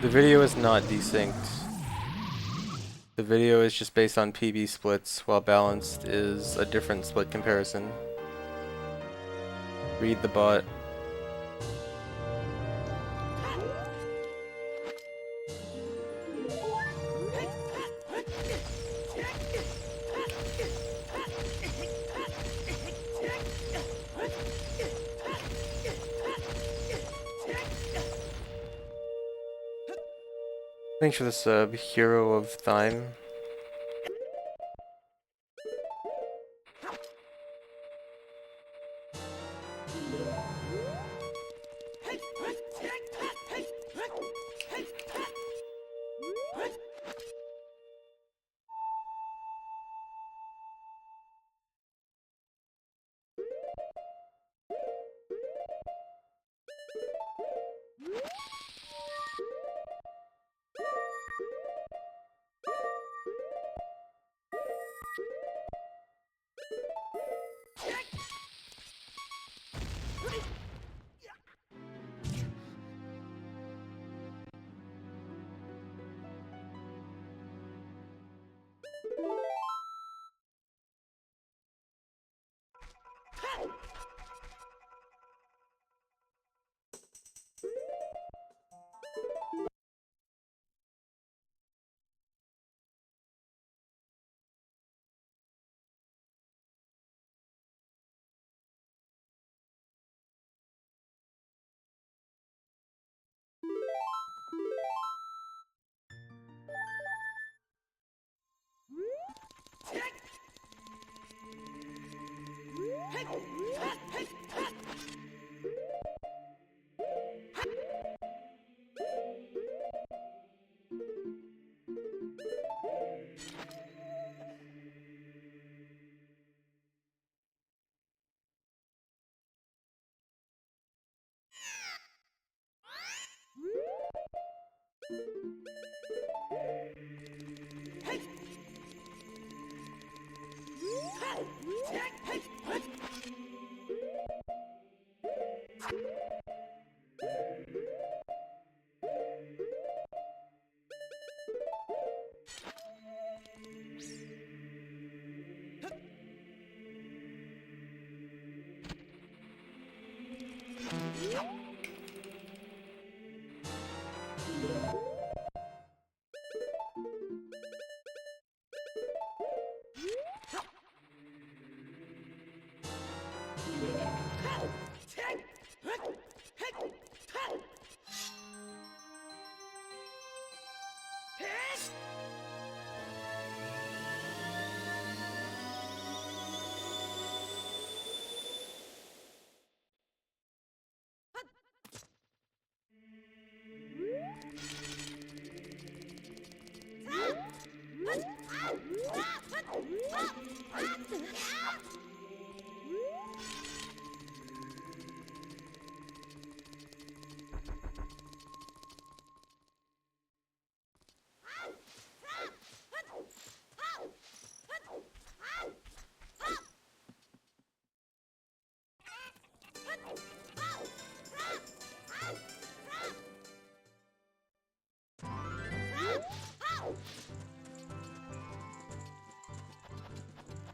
The video is not desynced. The video is just based on PB splits, while balanced is a different split comparison. Read the bot. Thanks for the sub, Hero of Thyme.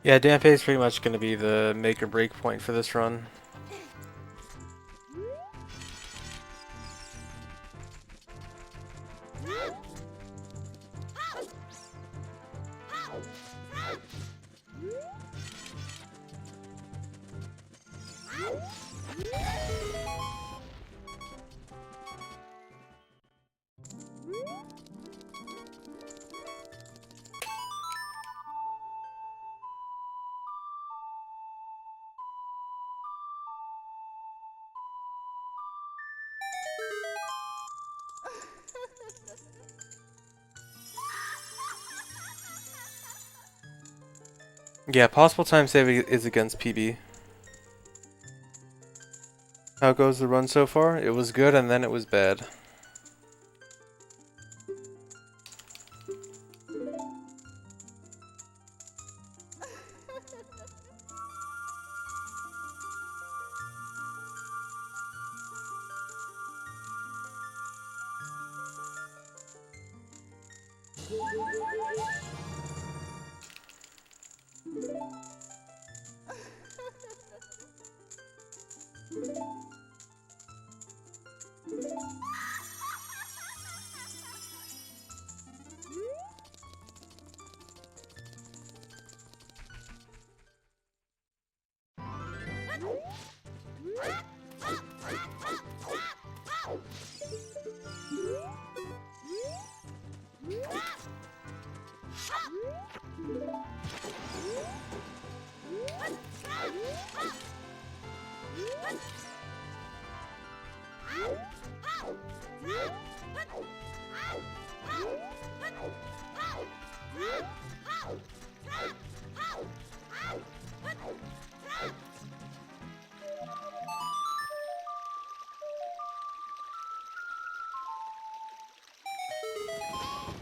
Yeah, Dampe is pretty much going to be the make or break point for this run. Yeah, possible time save is against PB. How goes the run so far? It was good and then it was bad.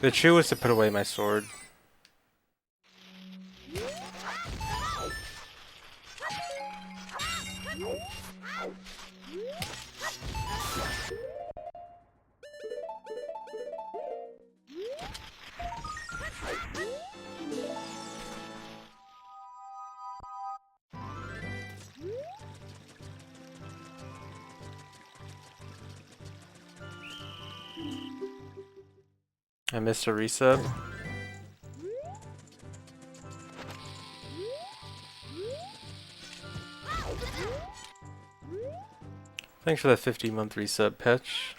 The chew was to put away my sword. I missed a resub. Thanks for that 50-month resub, Petch.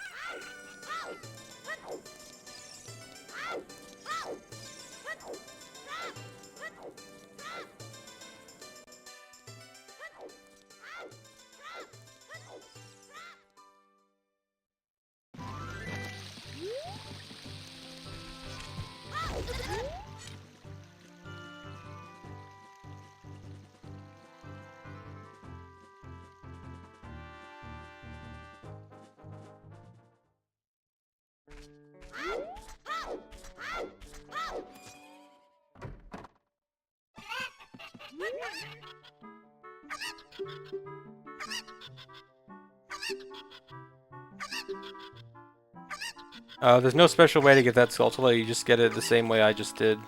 There's no special way to get that Skulltula, you just get it the same way I just did.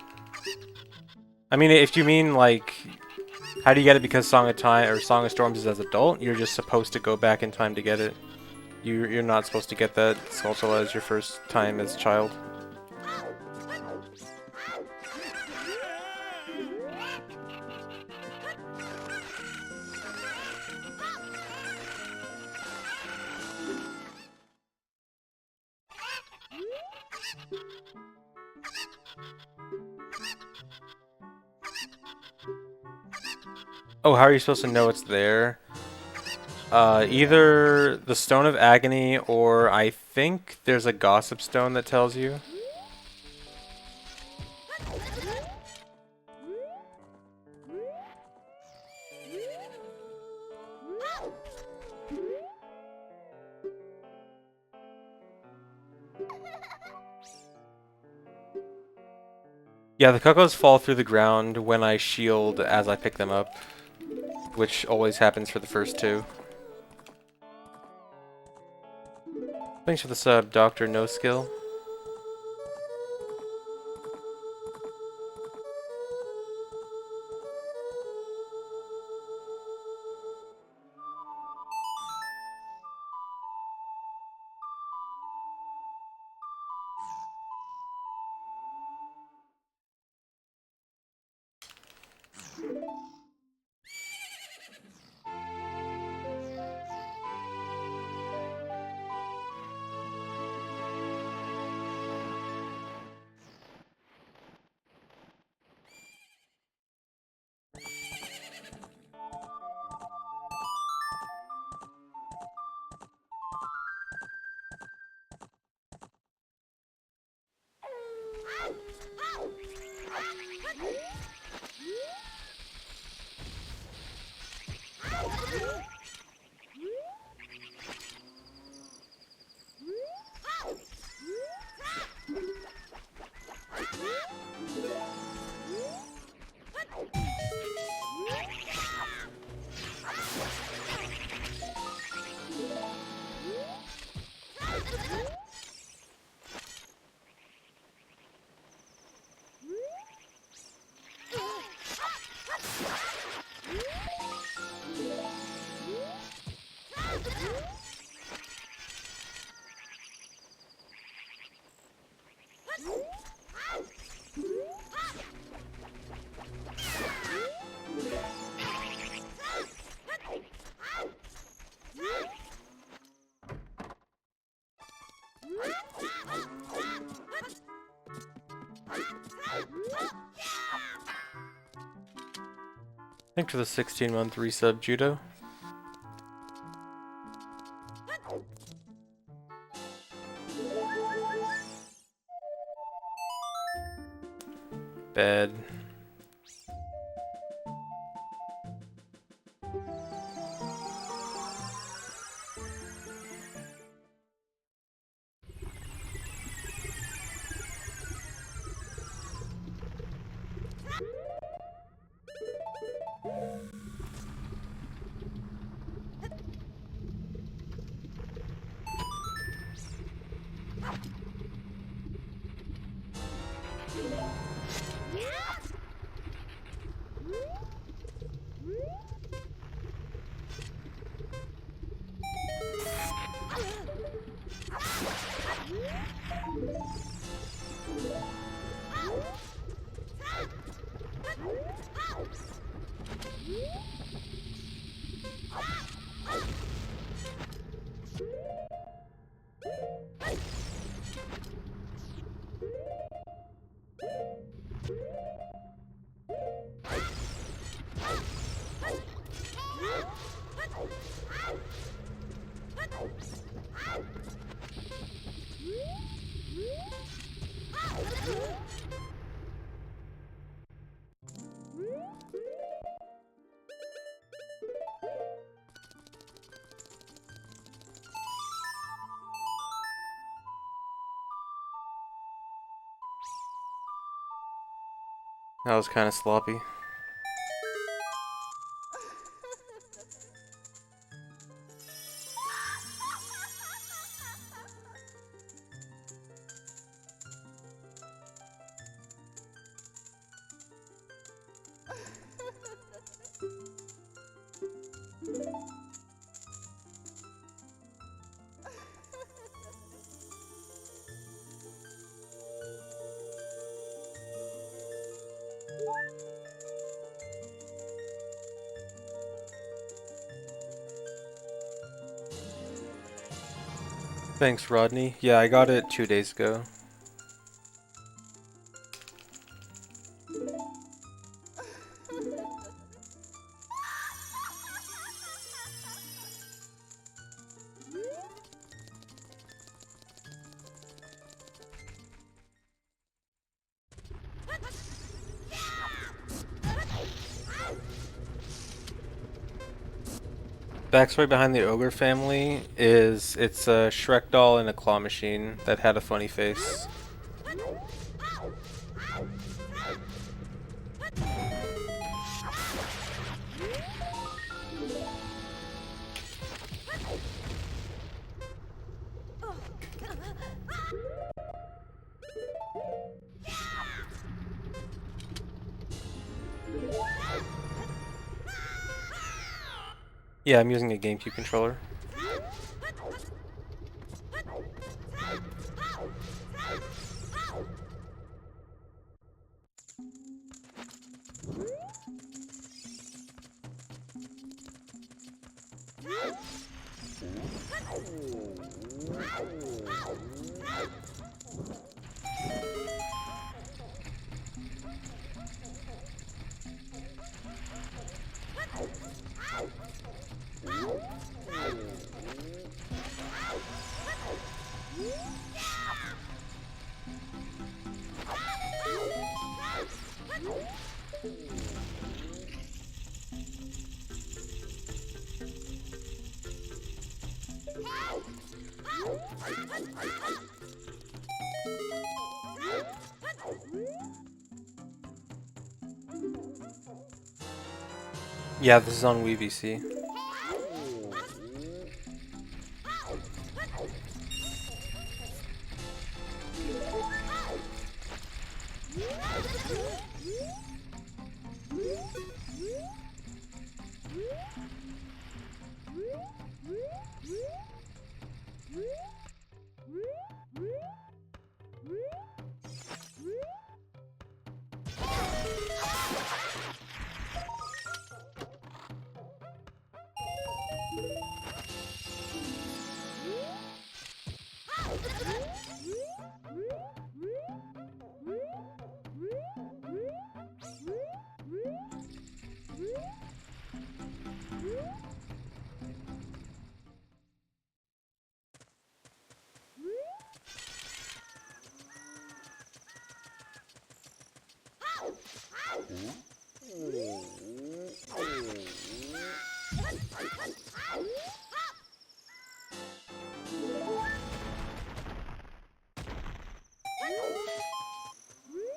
I mean, if you mean, like, how do you get it because Song of Time or Song of Storms is as adult, you're just supposed to go back in time to get it. You're not supposed to get that Skulltula as your first time as a child. Oh, how are you supposed to know it's there? Either the Stone of Agony or I think there's a Gossip Stone that tells you. Yeah, the cocos fall through the ground when I shield as I pick them up, which always happens for the first two. Thanks for the sub, Dr. No Skill. Thanks for the 16-month resub, Judo. Bed. That was kind of sloppy. Thanks, Rodney. Yeah, I got it 2 days ago. Backstory behind the ogre family is it's a Shrek doll and a claw machine that had a funny face. Yeah, I'm using a GameCube controller. Yeah, this is on Wii VC.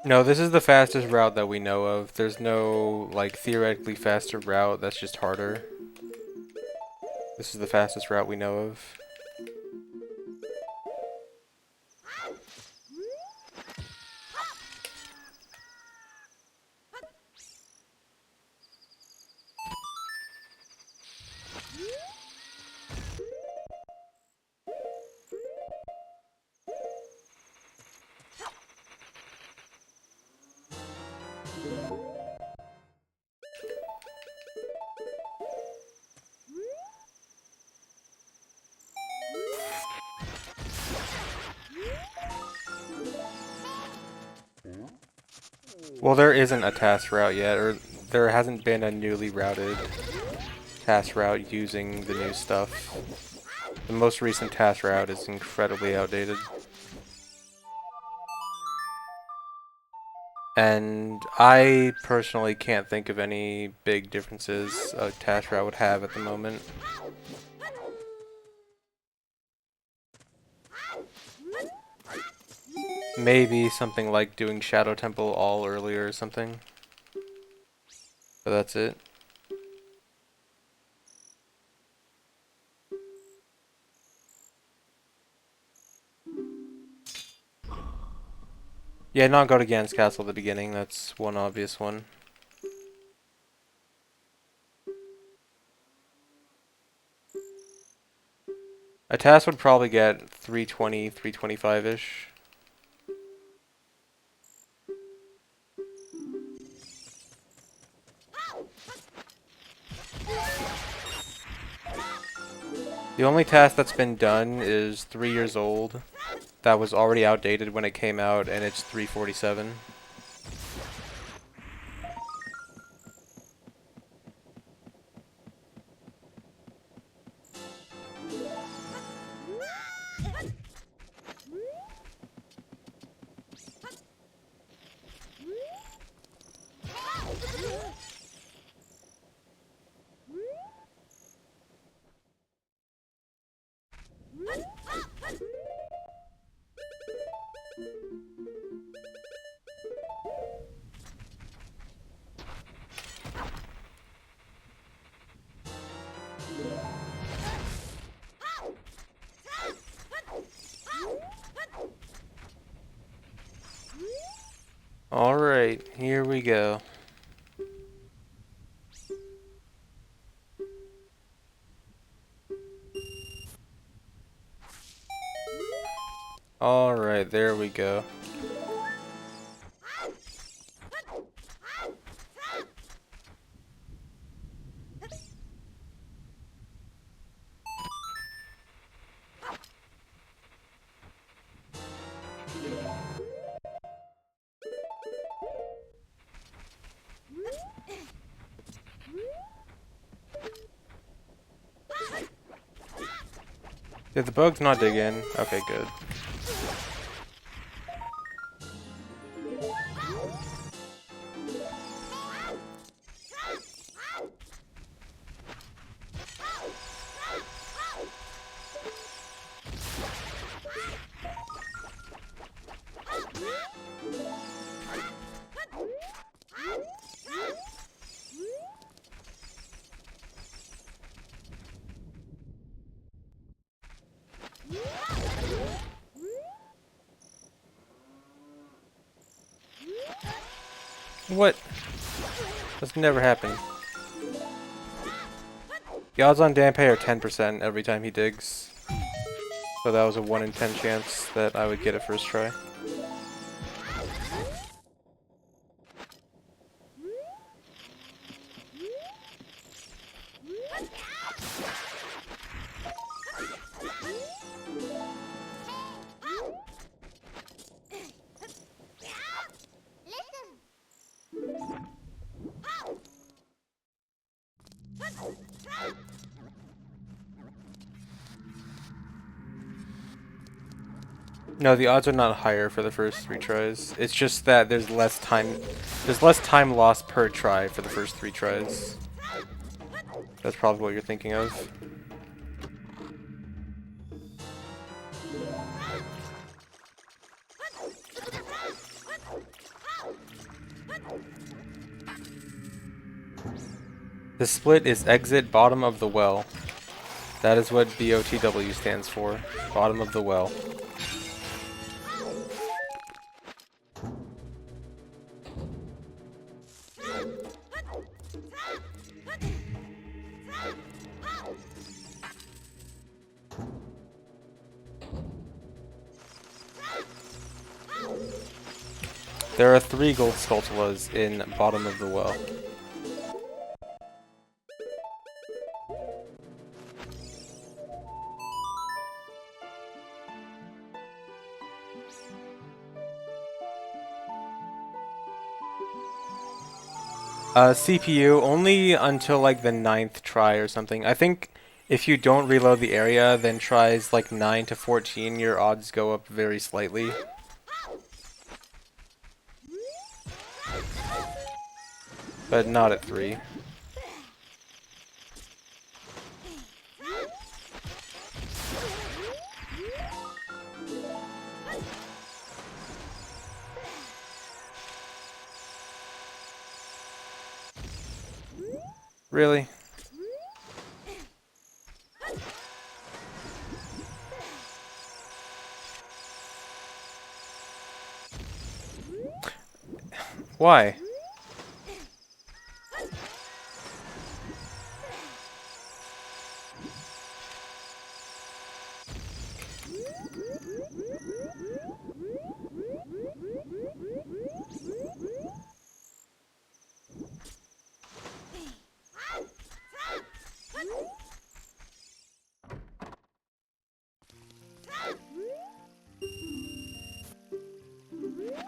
No, this is the fastest route that we know of. There's no, like, theoretically faster route that's just harder. This is the fastest route we know of. Well, there isn't a task route yet, or there hasn't been a newly routed task route using the new stuff. The most recent task route is incredibly outdated. And I personally can't think of any big differences a task route would have at the moment. Maybe something like doing Shadow Temple all earlier or something. But that's it. Yeah, not go to Gan's Castle at the beginning, that's one obvious one. A task would probably get 320, 325-ish. The only task that's been done is 3 years old. That was already outdated when it came out, and it's 347. Alright, here we go. Alright, there we go. Did the bugs not dig in? Okay, good. What? That's never happened. The odds on Danpei are 10% every time he digs. So that was a 1 in 10 chance that I would get it first try. No, the odds are not higher for the first 3 tries. It's just that there's less time lost per try for the first 3 tries. That's probably what you're thinking of. The split is exit bottom of the well. That is what BOTW stands for. Bottom of the well. There are 3 gold Skulltulas in bottom of the well. CPU only until like the 9th try or something. I think if you don't reload the area, then tries like 9 to 14, your odds go up very slightly. But not at 3. Really? Why?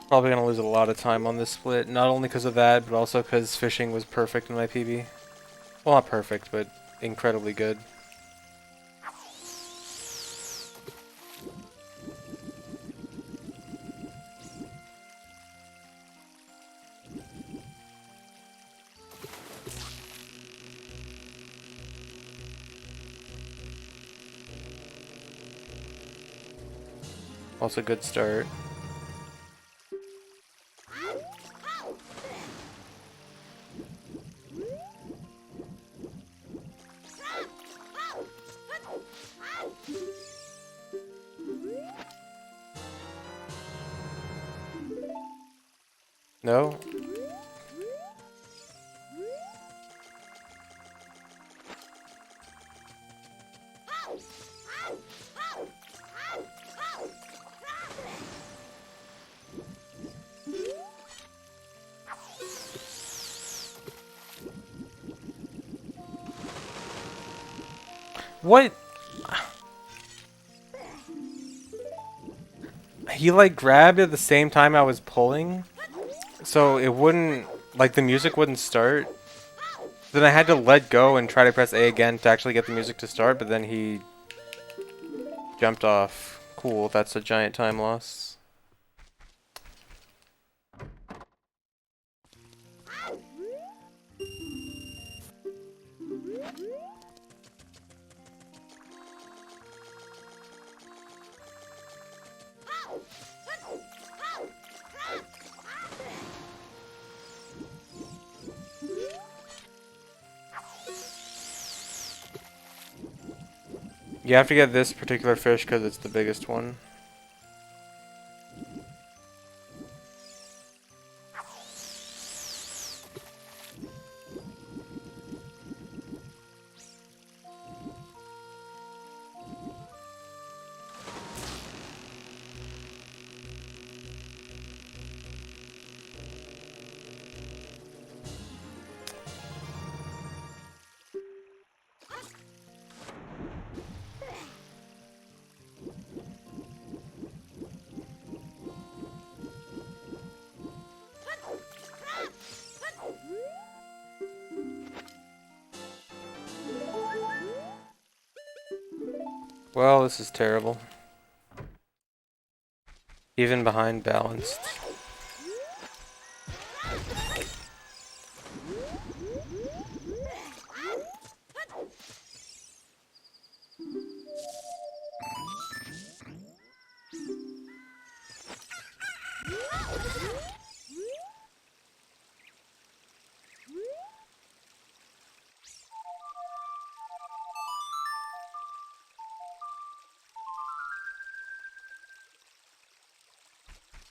Probably gonna lose a lot of time on this split, not only because of that, but also because fishing was perfect in my PB. Well, not perfect, but incredibly good. Also good start. No? What? He like grabbed at the same time I was pulling, so it wouldn't, like the music wouldn't start. Then I had to let go and try to press A again to actually get the music to start, but then he jumped off. Cool, that's a giant time loss. You have to get this particular fish because it's the biggest one. Well, this is terrible. Even behind balanced.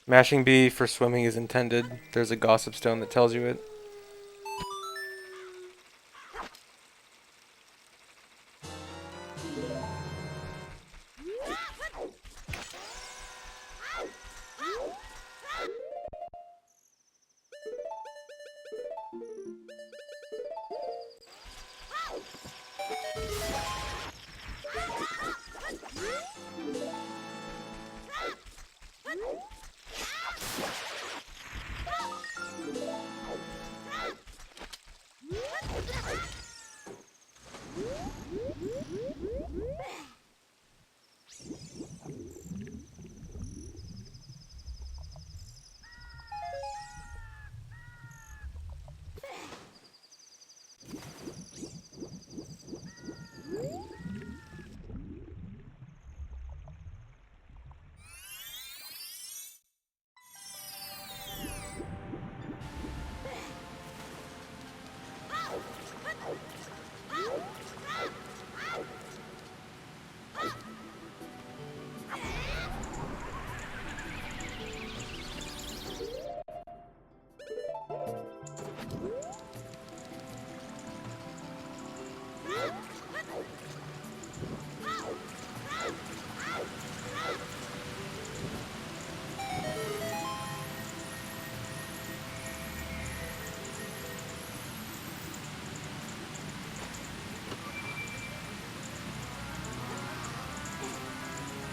Mashing B for swimming is intended. There's a gossip stone that tells you it.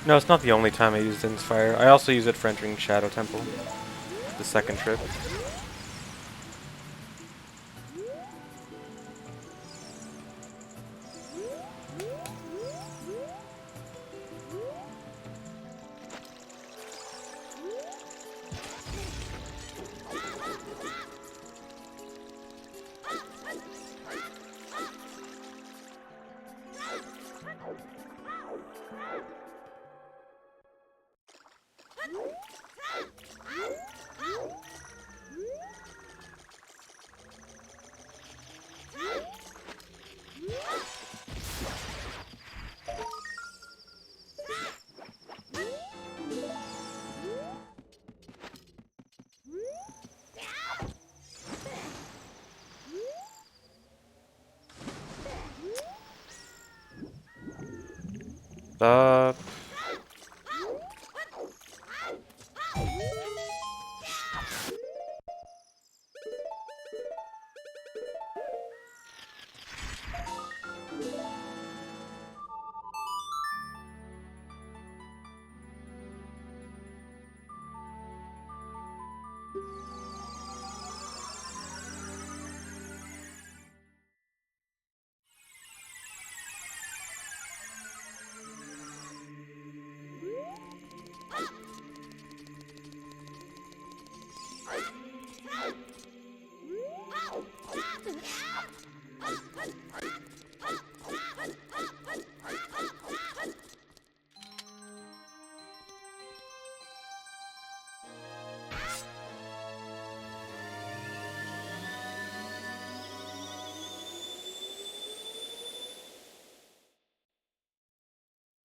No, it's not the only time I used Inspire. I also use it for entering Shadow Temple. The second trip. Stop.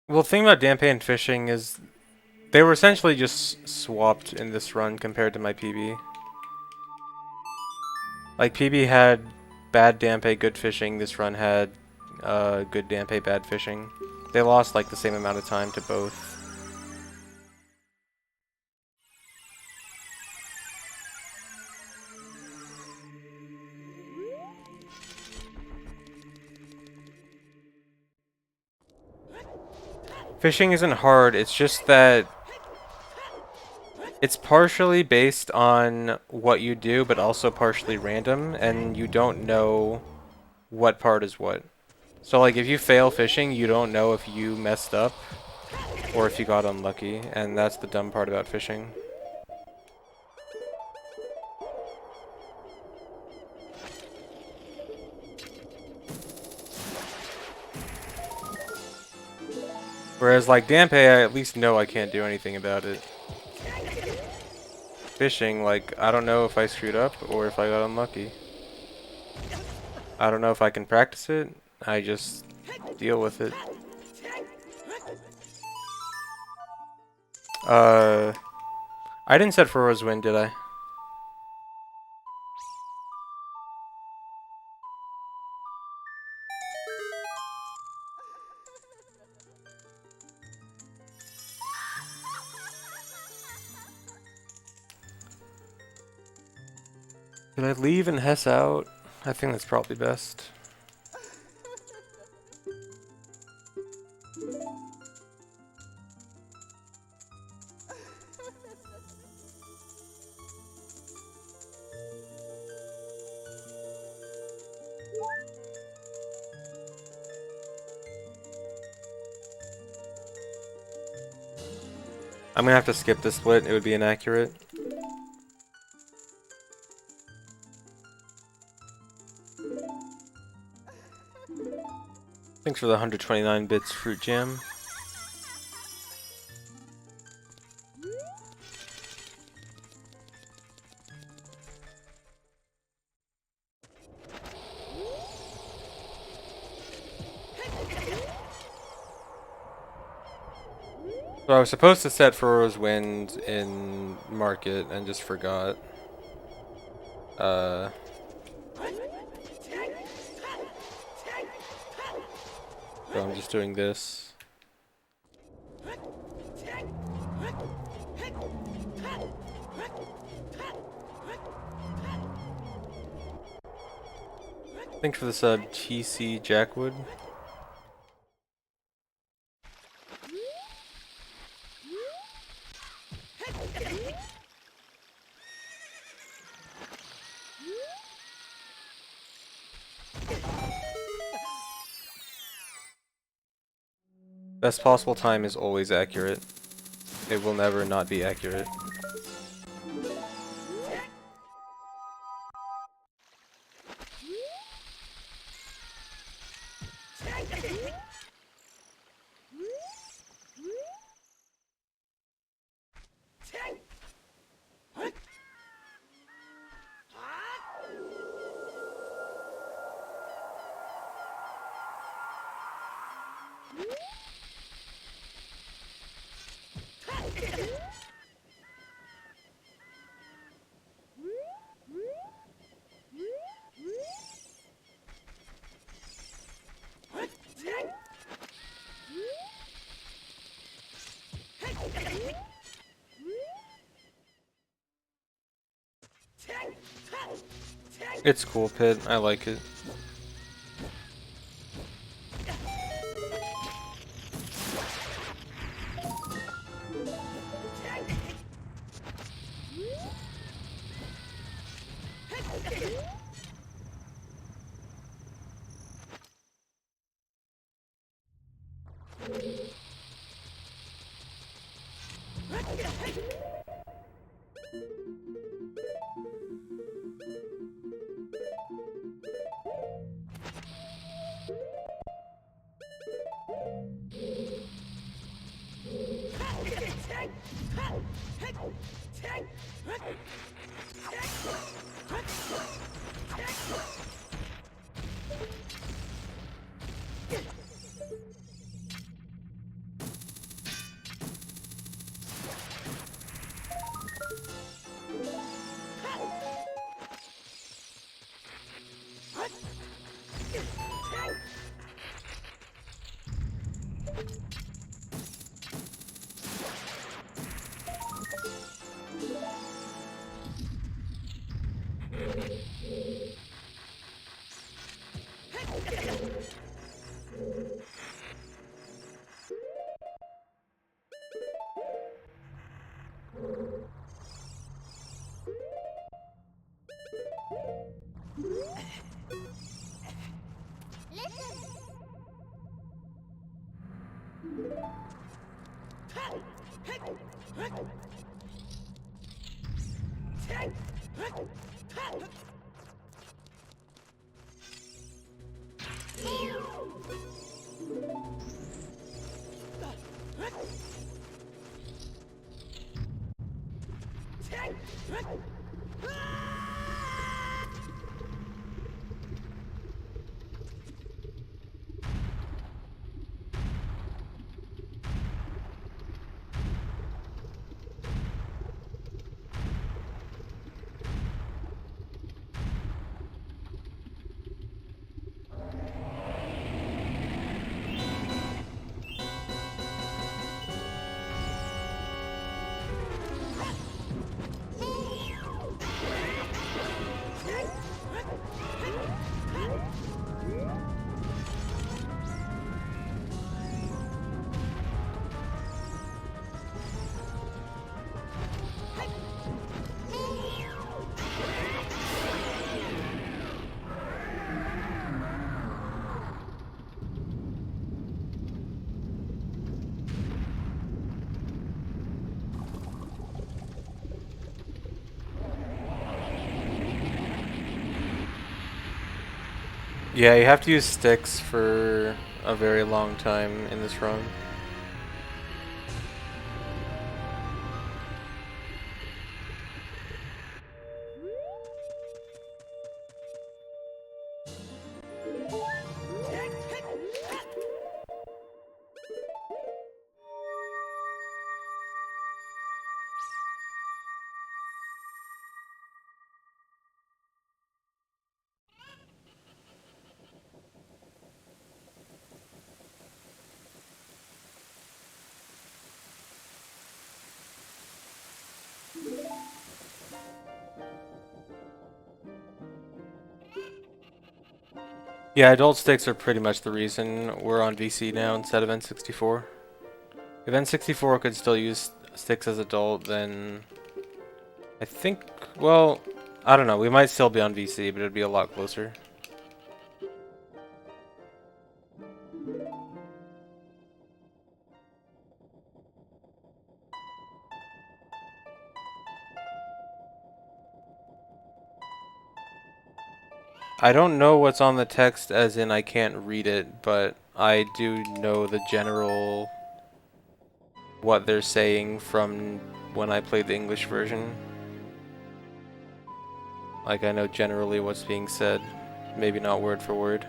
Well, the thing about Dampe and fishing is they were essentially just swapped in this run compared to my PB. Like, PB had bad Dampe, good fishing. This run had good Dampe, bad fishing. They lost like the same amount of time to both. Fishing isn't hard, it's just that it's partially based on what you do, but also partially random, and you don't know what part is what. So like if you fail fishing, you don't know if you messed up or if you got unlucky, and that's the dumb part about fishing. Whereas like Dampe, I at least know I can't do anything about it. Fishing, like, I don't know if I screwed up or if I got unlucky. I don't know if I can practice it, I just deal with it. I didn't set Furrow's win, did I? Did I leave and Hess out? I think that's probably best. I'm gonna have to skip this split, it would be inaccurate. Thanks for the 129 bits, Fruit Jam. So I was supposed to set Furrow's wind in market and just forgot. So I'm just doing this. Thanks for the sub, TC Jackwood. Best possible time is always accurate. It will never not be accurate. It's cool, Pit. I like it. Yeah, you have to use sticks for a very long time in this run. Yeah, adult sticks are pretty much the reason we're on VC now instead of N64. If N64 could still use sticks as adult, then I think, well, I don't know, we might still be on VC, but it'd be a lot closer. I don't know what's on the text as in I can't read it, but I do know the general what they're saying from when I played the English version. Like, I know generally what's being said, maybe not word for word.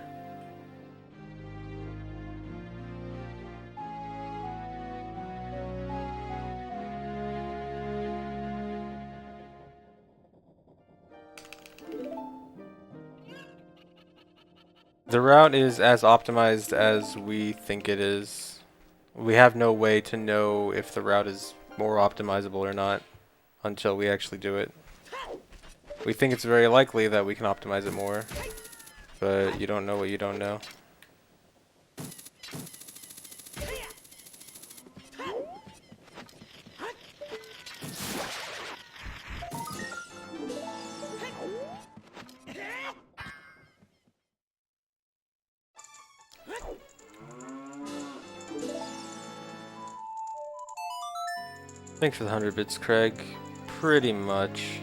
The route is as optimized as we think it is. We have no way to know if the route is more optimizable or not until we actually do it. We think it's very likely that we can optimize it more, but you don't know what you don't know. Thanks for the 100 bits, Craig. Pretty much.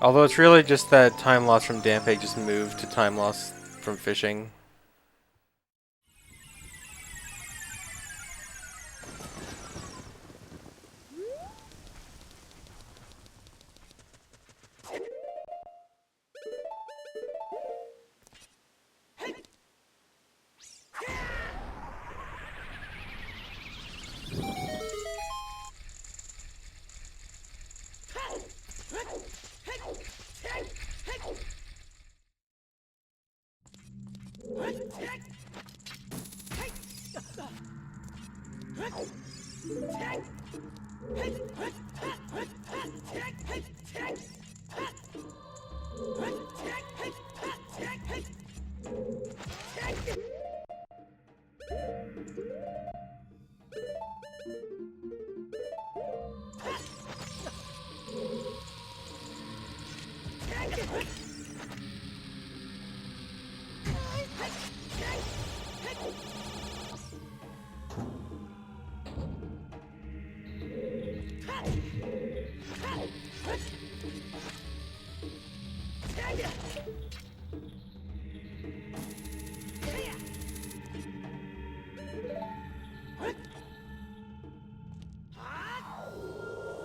Although it's really just that time loss from Dampé just moved to time loss from fishing.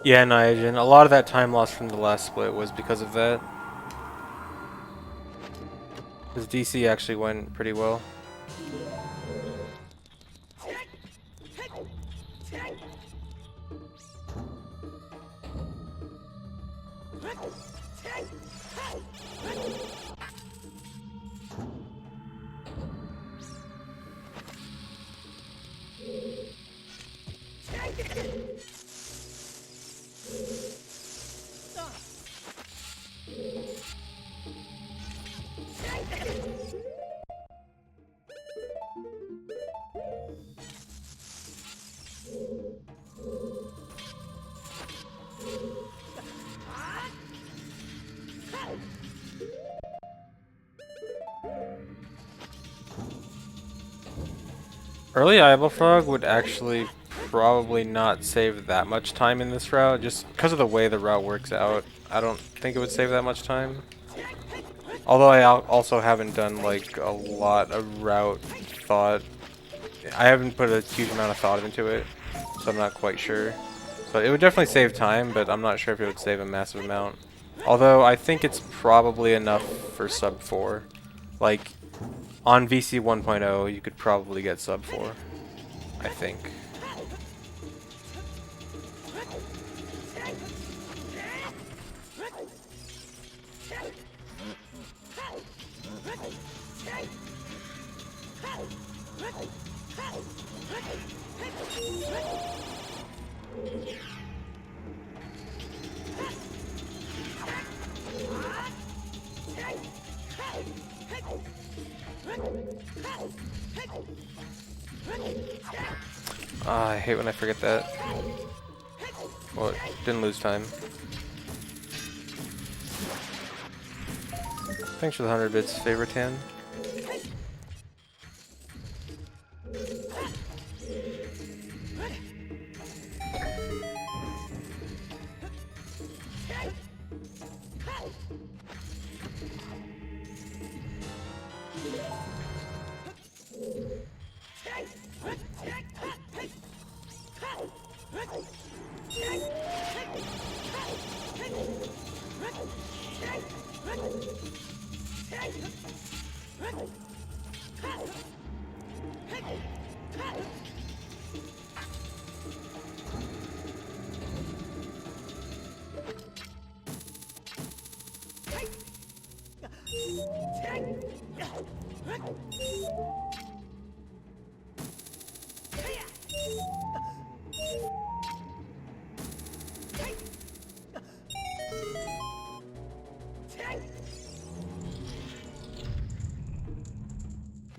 Yeah, Niagen. A lot of that time lost from the last split was because of that. His DC actually went pretty well. Early Eyeball Frog would actually probably not save that much time in this route, just because of the way the route works out. I don't think it would save that much time. Although I also haven't done like a lot of route thought. I haven't put a huge amount of thought into it, so I'm not quite sure. So it would definitely save time, but I'm not sure if it would save a massive amount. Although I think it's probably enough for sub 4. Like, on VC 1.0, you could probably get sub 4, I think. I hate when I forget that. Well, didn't lose time. Thanks for the 100 bits, favorite tan.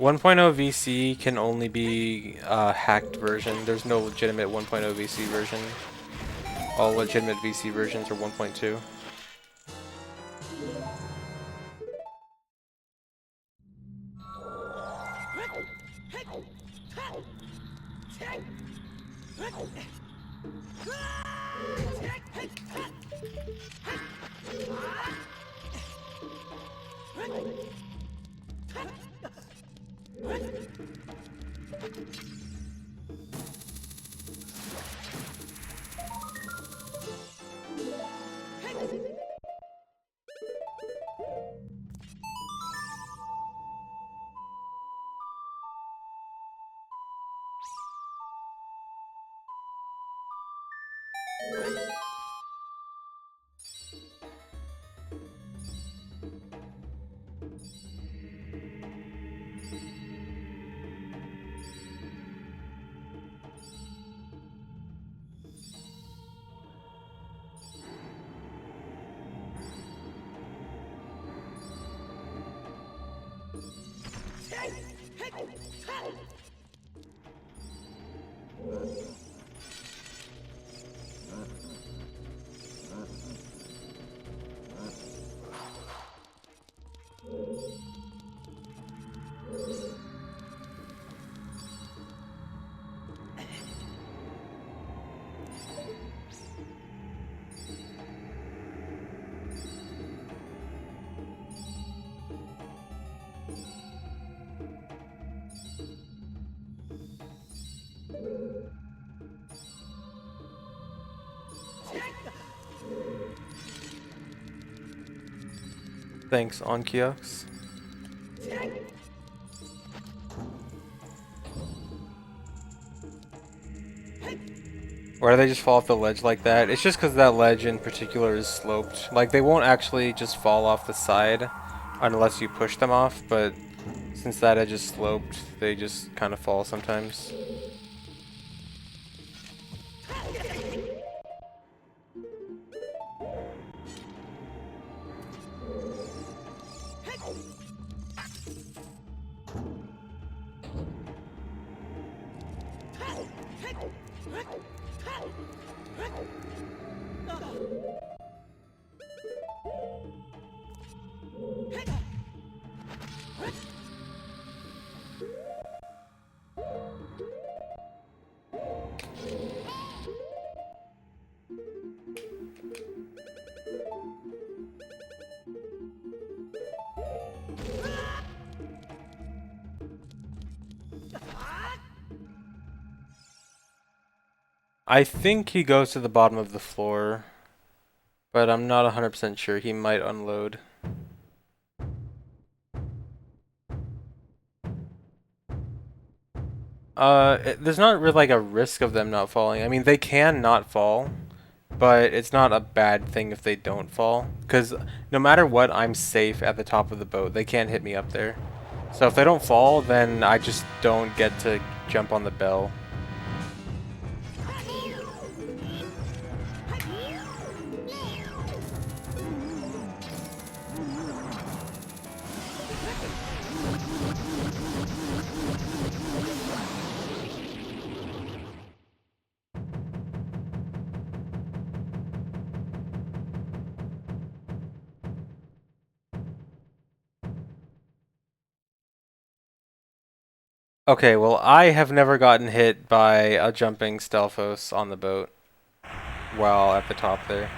One 1.0 VC can only be a hacked version. There's no legitimate 1.0 VC version. All legitimate VC versions are 1.2. Thanks, Onkyox. Why do they just fall off the ledge like that? It's just because that ledge in particular is sloped. Like, they won't actually just fall off the side unless you push them off, but since that edge is sloped, they just kind of fall sometimes. I think he goes to the bottom of the floor, but I'm not 100% sure. He might unload. There's not really like a risk of them not falling. I mean, they can not fall, but it's not a bad thing if they don't fall. Because no matter what, I'm safe at the top of the boat. They can't hit me up there. So if they don't fall, then I just don't get to jump on the bell. Okay, well, I have never gotten hit by a jumping Stelphos on the boat while at the top there.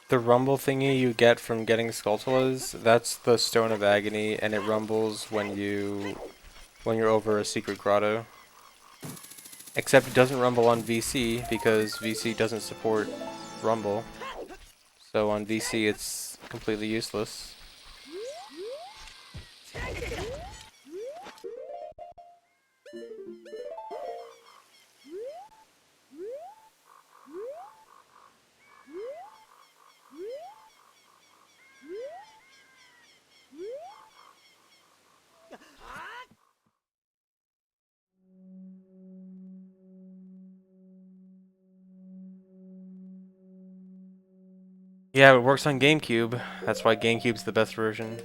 The rumble thingy you get from getting Skulltulas, that's the Stone of Agony, and it rumbles when you're over a secret grotto. Except it doesn't rumble on VC because VC doesn't support rumble. So on VC it's completely useless. Yeah, it works on GameCube. That's why GameCube's the best version.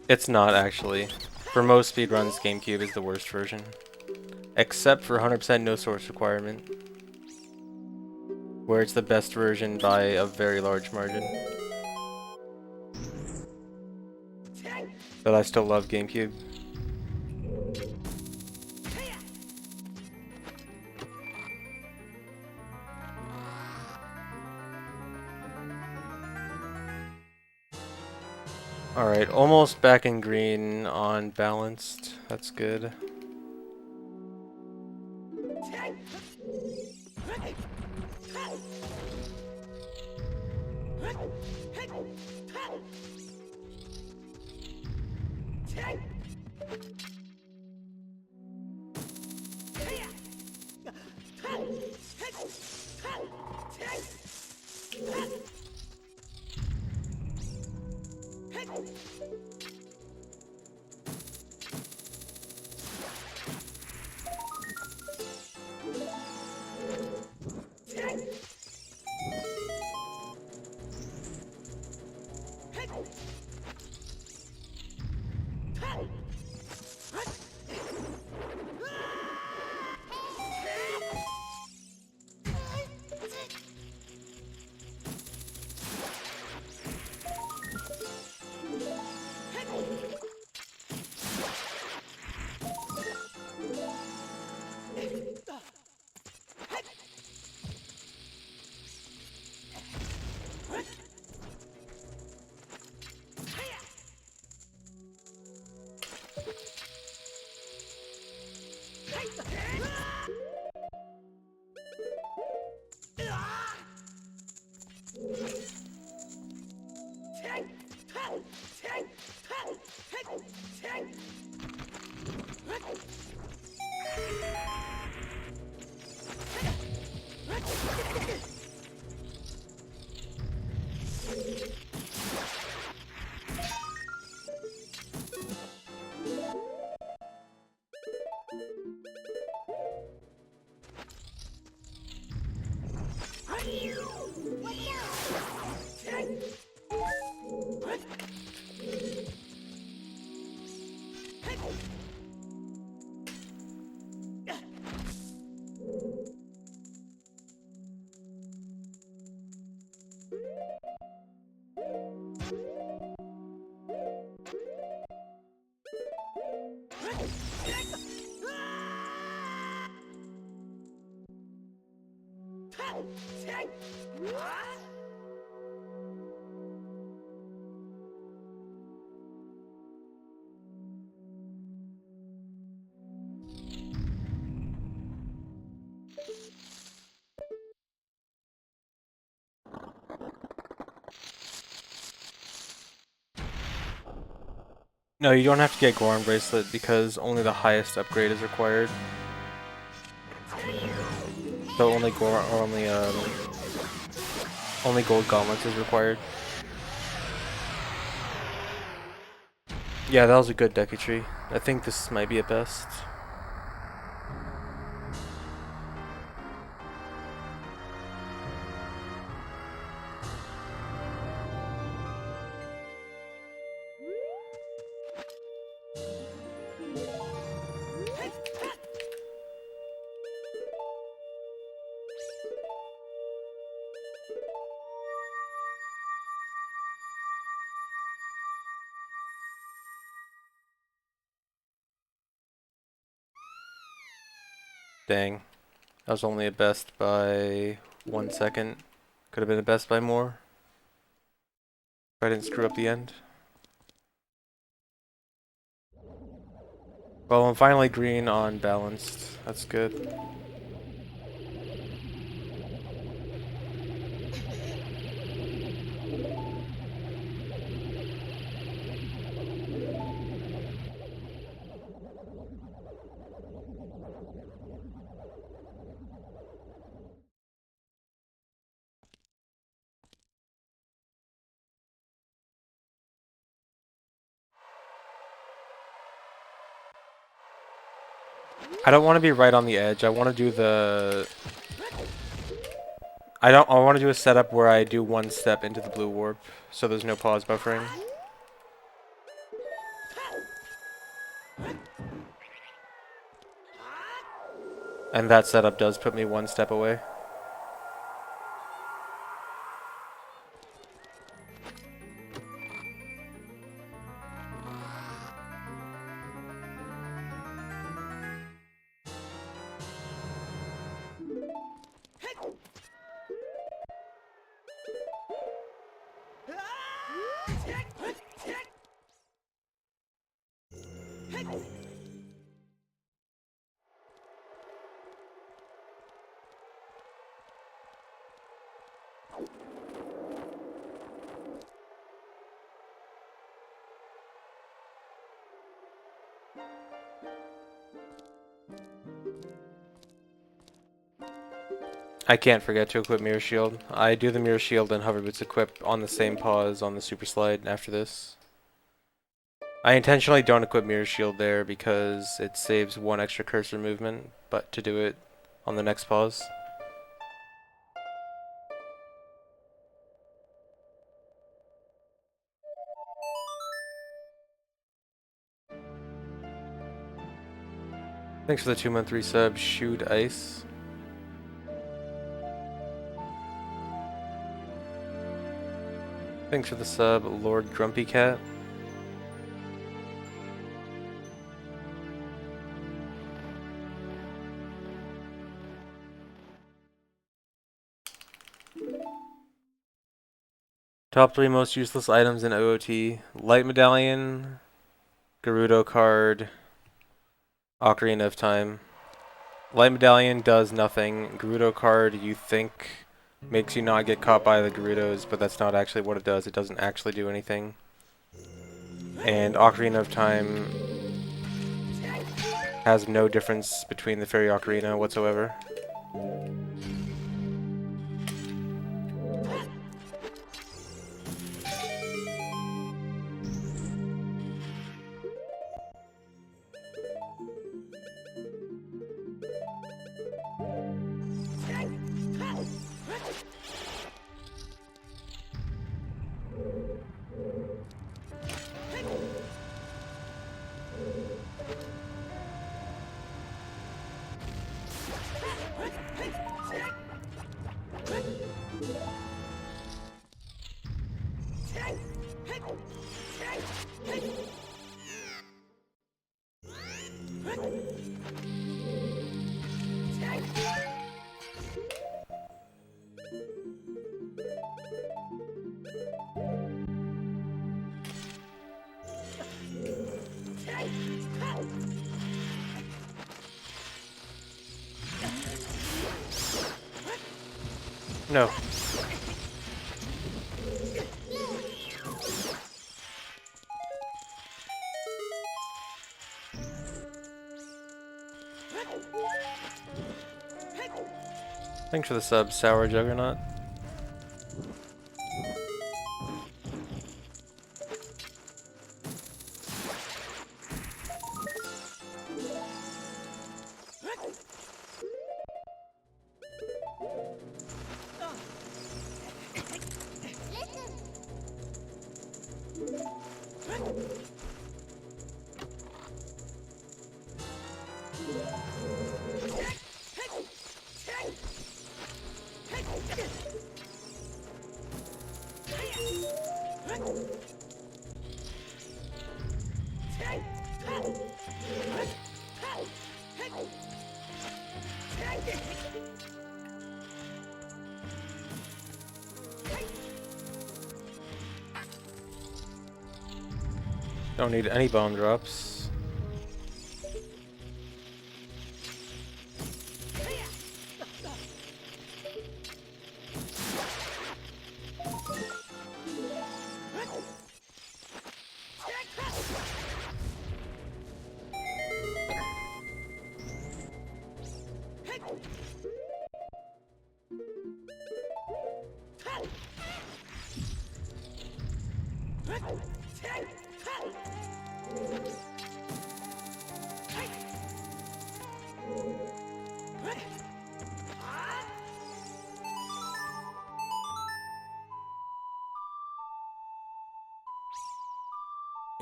It's not actually. For most speedruns, GameCube is the worst version. Except for 100% no source requirement, where it's the best version by a very large margin. But I still love GameCube. Alright, almost back in green on balanced. That's good. No, you don't have to get Goron Bracelet because only the highest upgrade is required. So only Goron, or only Gold Gauntlets is required. Yeah, that was a good Deku Tree. I think this might be a best. Dang. That was only a best by 1 second. Could have been a best by more. If I didn't screw up the end. Well, I'm finally green on balanced. That's good. I don't want to be right on the edge. I want to do the... I want to do a setup where I do one step into the blue warp, so there's no pause buffering. And that setup does put me one step away. I can't forget to equip Mirror Shield. I do the Mirror Shield and Hover Boots equip on the same pause on the Super Slide after this. I intentionally don't equip Mirror Shield there because it saves one extra cursor movement, but to do it on the next pause. Thanks for the 2-month resub, Shoot Ice. Thanks for the sub, Lord Grumpy Cat. Top 3 most useless items in OOT. Light Medallion, Gerudo card, Ocarina of Time. Light Medallion does nothing. Gerudo card, you think, makes you not get caught by the Gerudos, but that's not actually what it does. It doesn't actually do anything. And Ocarina of Time has no difference between the Fairy Ocarina whatsoever. No. Thanks for the sub, Sour Juggernaut. Don't need any bomb drops.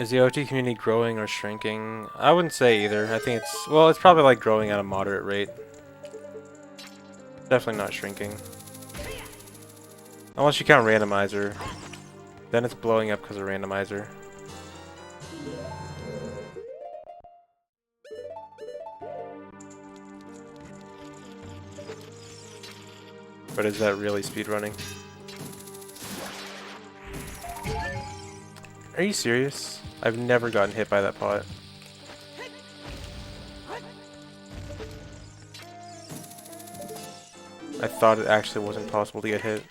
Is the OT community growing or shrinking? I wouldn't say either. I think it's, well, it's probably like growing at a moderate rate. Definitely not shrinking. Unless you count randomizer. Then it's blowing up because of randomizer. But is that really speedrunning? Are you serious? I've never gotten hit by that pot. I thought it actually wasn't possible to get hit.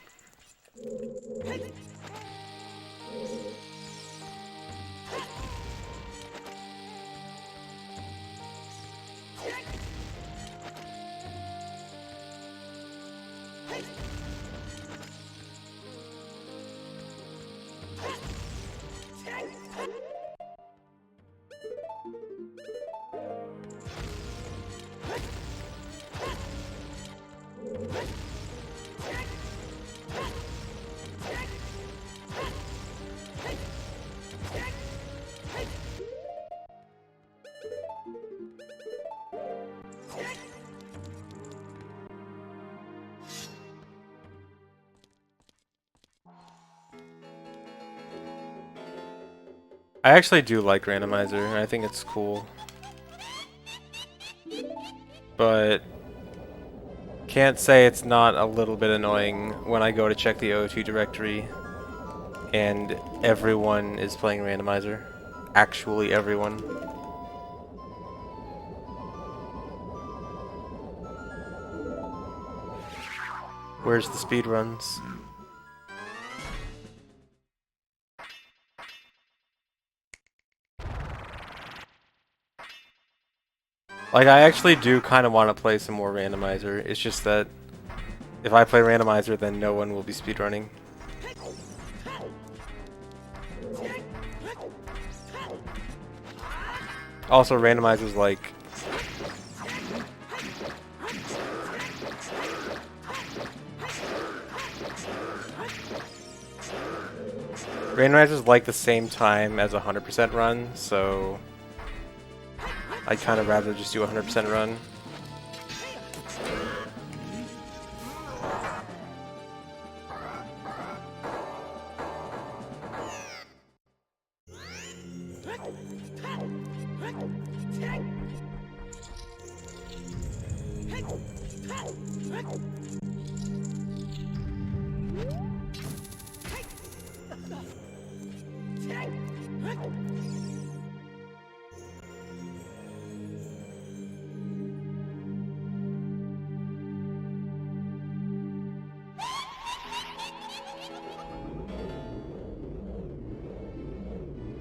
I actually do like randomizer, and I think it's cool. But can't say it's not a little bit annoying when I go to check the O2 directory and everyone is playing randomizer. Actually everyone. Where's the speedruns? Like, I actually do kind of want to play some more randomizer. It's just that if I play randomizer, then no one will be speedrunning. Also, randomizer's like... Randomizer's like the same time as a 100% run, so... I'd kind of rather just do a 100% run.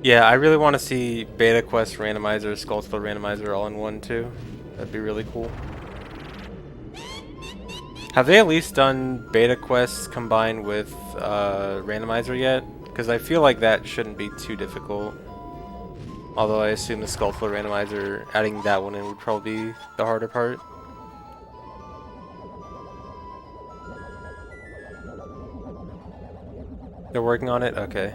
Yeah, I really want to see Beta Quest Randomizer, Skulltular Randomizer all in one too. That'd be really cool. Have they at least done Beta Quests combined with Randomizer yet? Because I feel like that shouldn't be too difficult. Although I assume the Skulltular Randomizer, adding that one in would probably be the harder part. They're working on it? Okay.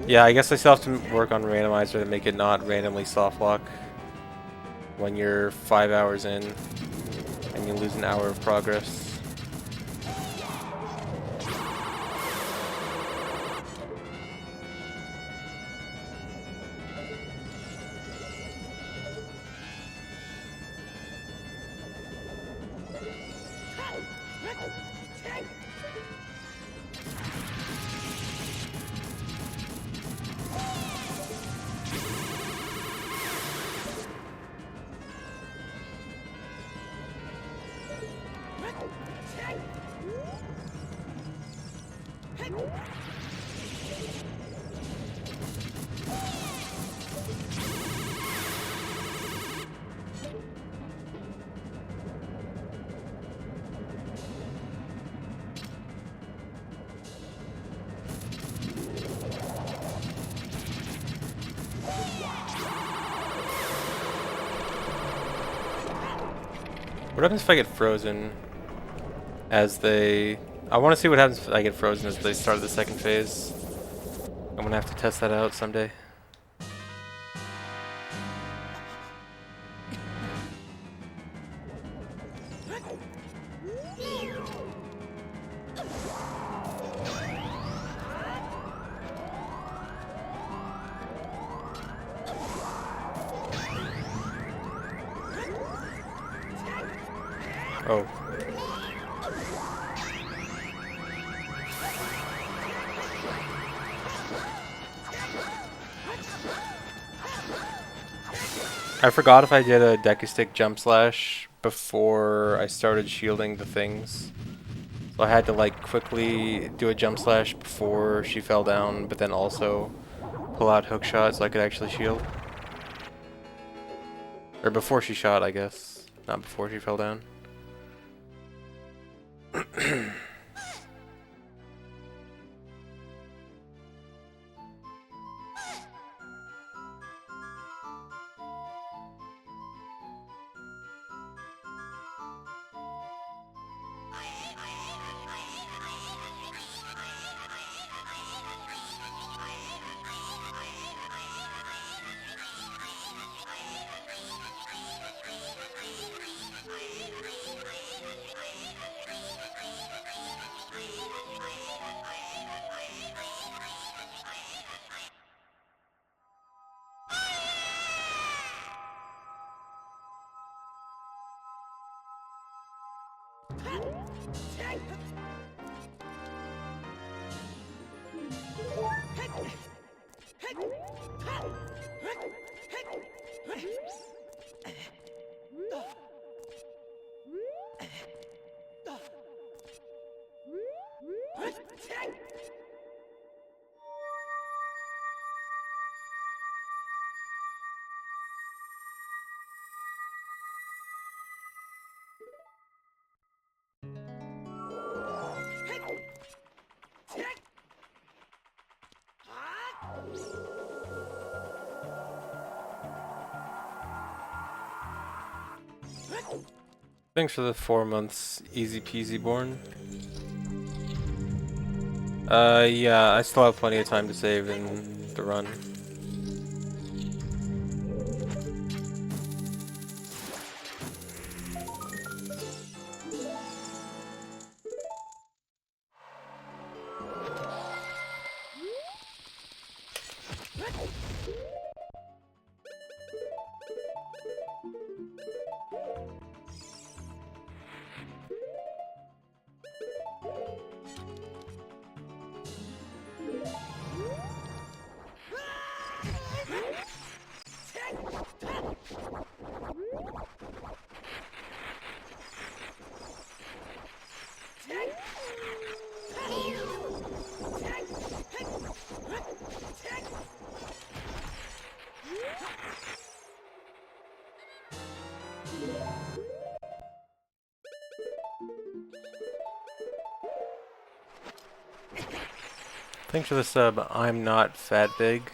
Yeah, I guess I still have to work on randomizer to make it not randomly soft lock when you're 5 hours in and you lose an hour of progress. What happens if I get frozen as they... I want to see what happens if I get frozen as they start the second phase. I'm gonna have to test that out someday. Oh. I forgot if I did a decky stick jump slash before I started shielding the things. So I had to like quickly do a jump slash before she fell down, but then also pull out hook shot so I could actually shield. Or before she shot, I guess. Not before she fell down. Thanks for the 4 months, easy peasy born. Yeah, I still have plenty of time to save in the run. Thanks for the sub, I'm not fat big.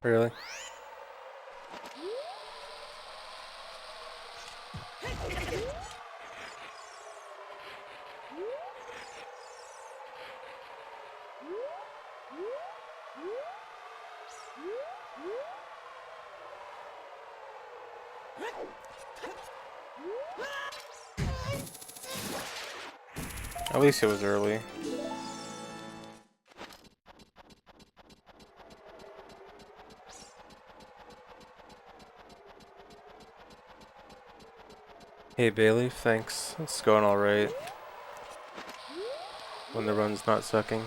Really? At least it was early. Hey Bailey, thanks. It's going alright. When the run's not sucking.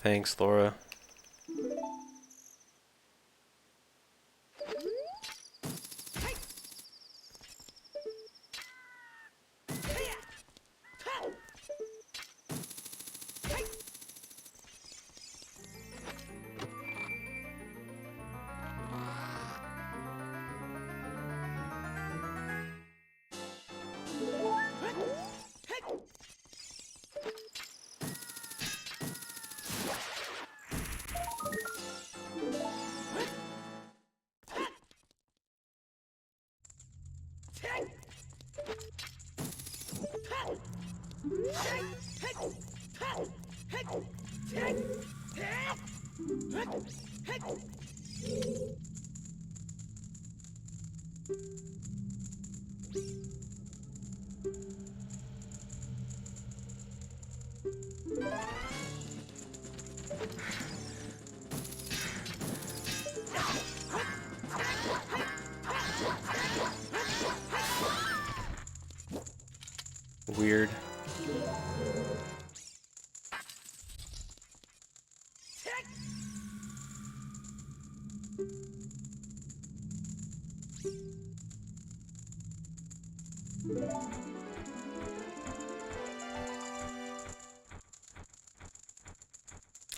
Thanks, Laura. Weird.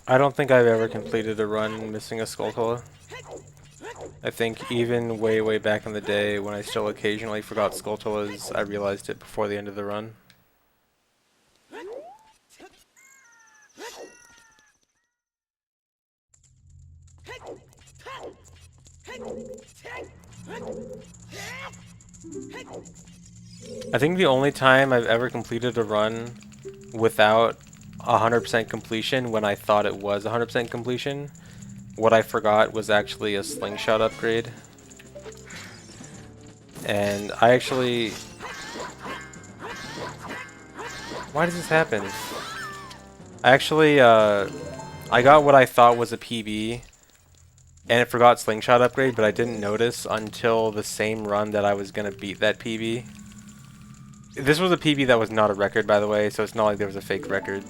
I don't think I've ever completed a run missing a Skulltula. I think even way, way back in the day when I still occasionally forgot Skulltulas, I realized it before the end of the run. I think the only time I've ever completed a run without 100% completion when I thought it was 100% completion, what I forgot was actually a slingshot upgrade. And I actually... Why does this happen? I got what I thought was a PB, and it forgot slingshot upgrade, but I didn't notice until the same run that I was gonna beat that PB. This was a PB that was not a record, by the way, so it's not like there was a fake record.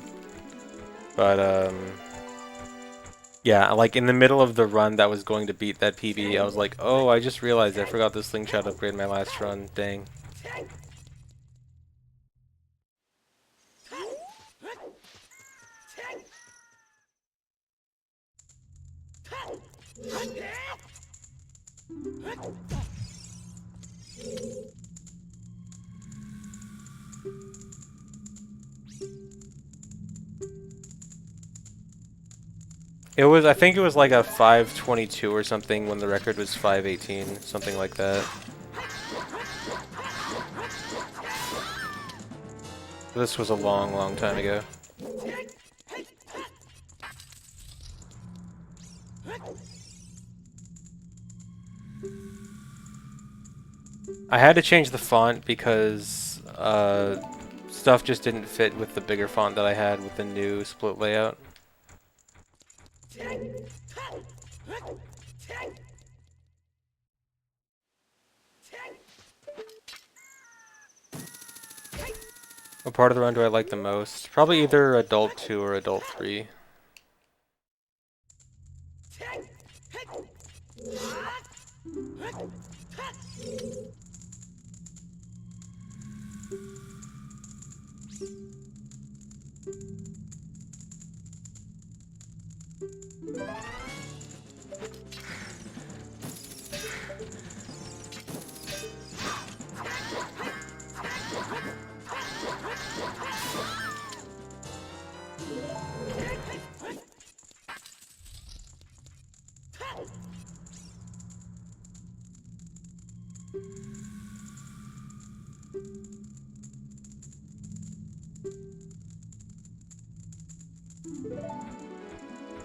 But, yeah, like in the middle of the run that was going to beat that PB, I was like, oh, I just realized I forgot the slingshot upgrade in my last run. Dang. It was, I think it was like a 5:22 or something when the record was 5:18, something like that. This was a long, long time ago. I had to change the font because stuff just didn't fit with the bigger font that I had with the new split layout. What part of the run do I like the most? Probably either Adult 2 or Adult 3.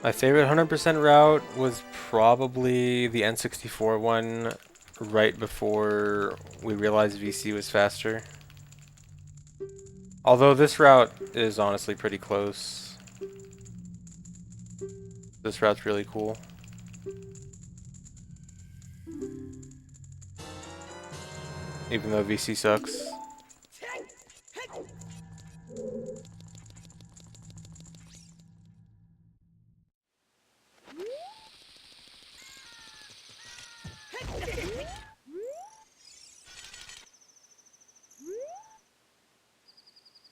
My favorite 100% route was probably the N64 one right before we realized VC was faster. Although this route is honestly pretty close. This route's really cool. Even though VC sucks.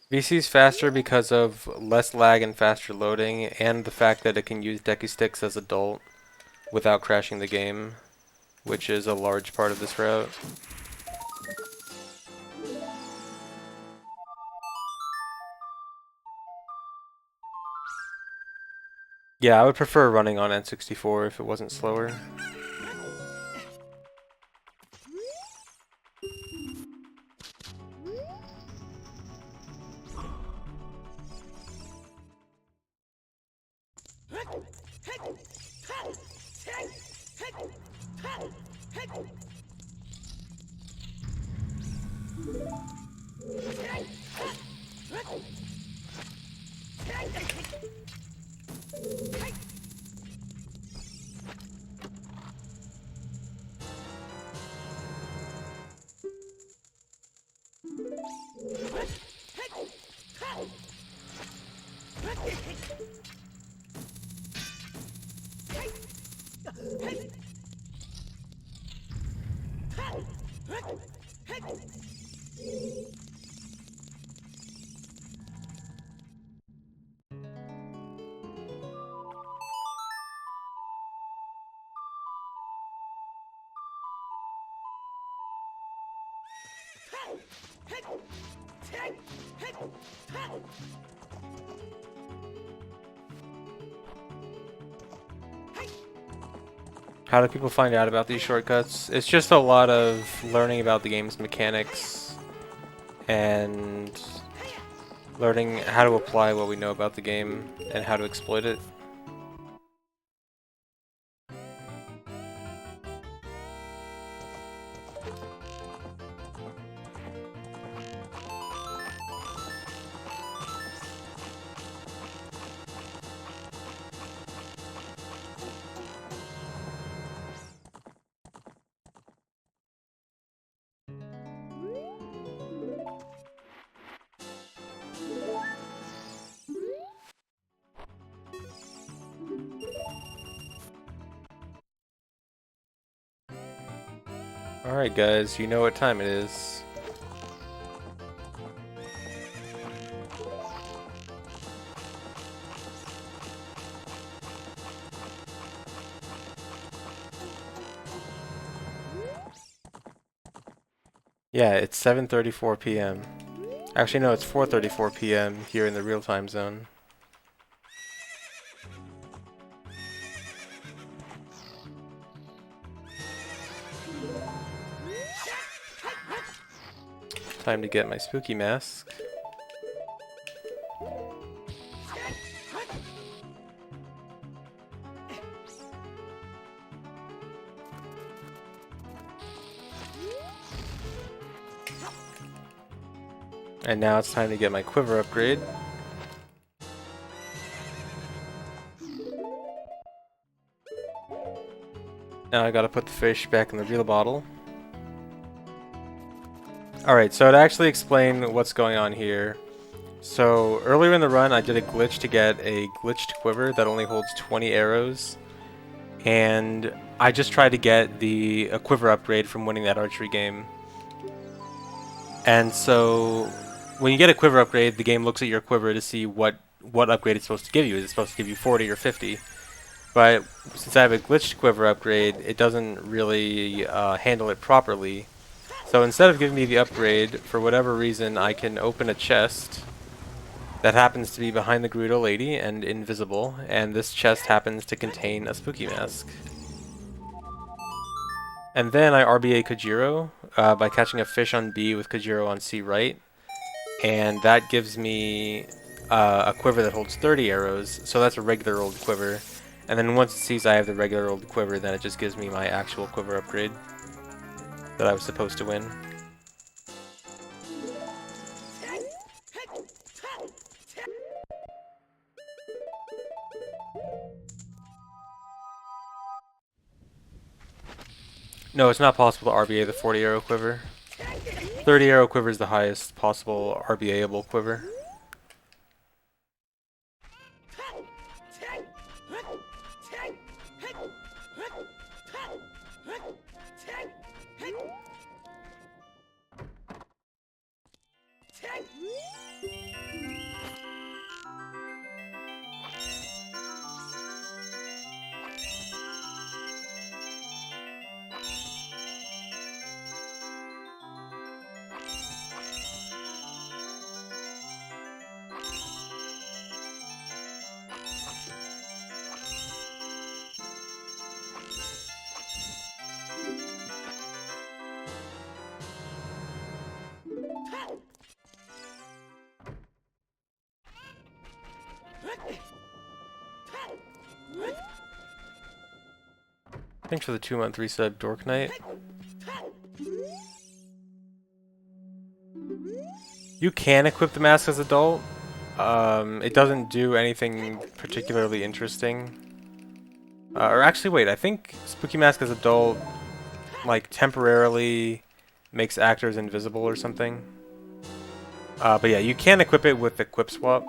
VC's faster because of less lag and faster loading, and the fact that it can use decky sticks as adult without crashing the game, which is a large part of this route. Yeah, I would prefer running on N64 if it wasn't slower. How do people find out about these shortcuts? It's just a lot of learning about the game's mechanics and learning how to apply what we know about the game and how to exploit it. Alright guys, you know what time it is. Yeah, it's 7:34 p.m. Actually no, it's 4:34 p.m. here in the real time zone. Time to get my spooky mask. And now it's time to get my quiver upgrade. Now I gotta put the fish back in the real bottle. Alright, so to actually explain what's going on here, So earlier in the run, I did a glitch to get a glitched quiver that only holds 20 arrows, and I just tried to get a quiver upgrade from winning that archery game. And so when you get a quiver upgrade, the game looks at your quiver to see what upgrade it's supposed to give you. Is it supposed to give you 40 or 50? But since I have a glitched quiver upgrade, it doesn't really handle it properly. So instead of giving me the upgrade, for whatever reason, I can open a chest that happens to be behind the Gerudo lady and invisible, and this chest happens to contain a spooky mask. And then I RBA Kojiro by catching a fish on B with Kojiro on C right, and that gives me a quiver that holds 30 arrows, so that's a regular old quiver. And then once it sees I have the regular old quiver, then it just gives me my actual quiver upgrade that I was supposed to win. No, it's not possible to RBA the 40 arrow quiver. 30 arrow quiver is the highest possible RBA-able quiver. Thanks for the 2-month resub, Dork Knight. You can equip the mask as adult. It doesn't do anything particularly interesting. Or actually, wait, I think Spooky Mask as adult, like, temporarily makes actors invisible or something. But yeah, you can equip it with the Equip Swap.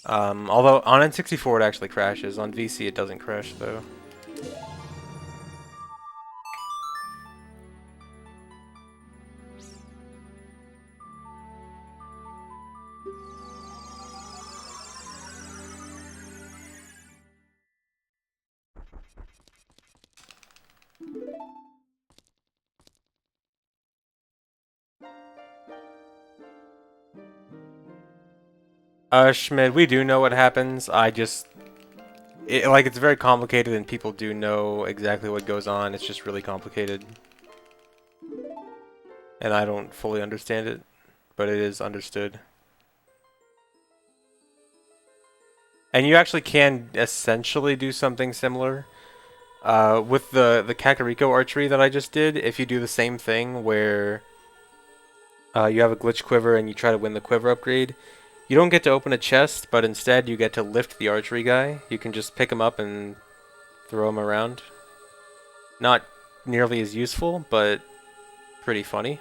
Although on N64 it actually crashes. On VC it doesn't crash, though. Schmid, we do know what happens. It's very complicated and people do know exactly what goes on. It's just really complicated. And I don't fully understand it, but it is understood. And you actually can essentially do something similar. With the Kakariko archery that I just did, if you do the same thing where you have a glitch quiver and you try to win the quiver upgrade, you don't get to open a chest, but instead you get to lift the archery guy. You can just pick him up and throw him around. Not nearly as useful, but pretty funny.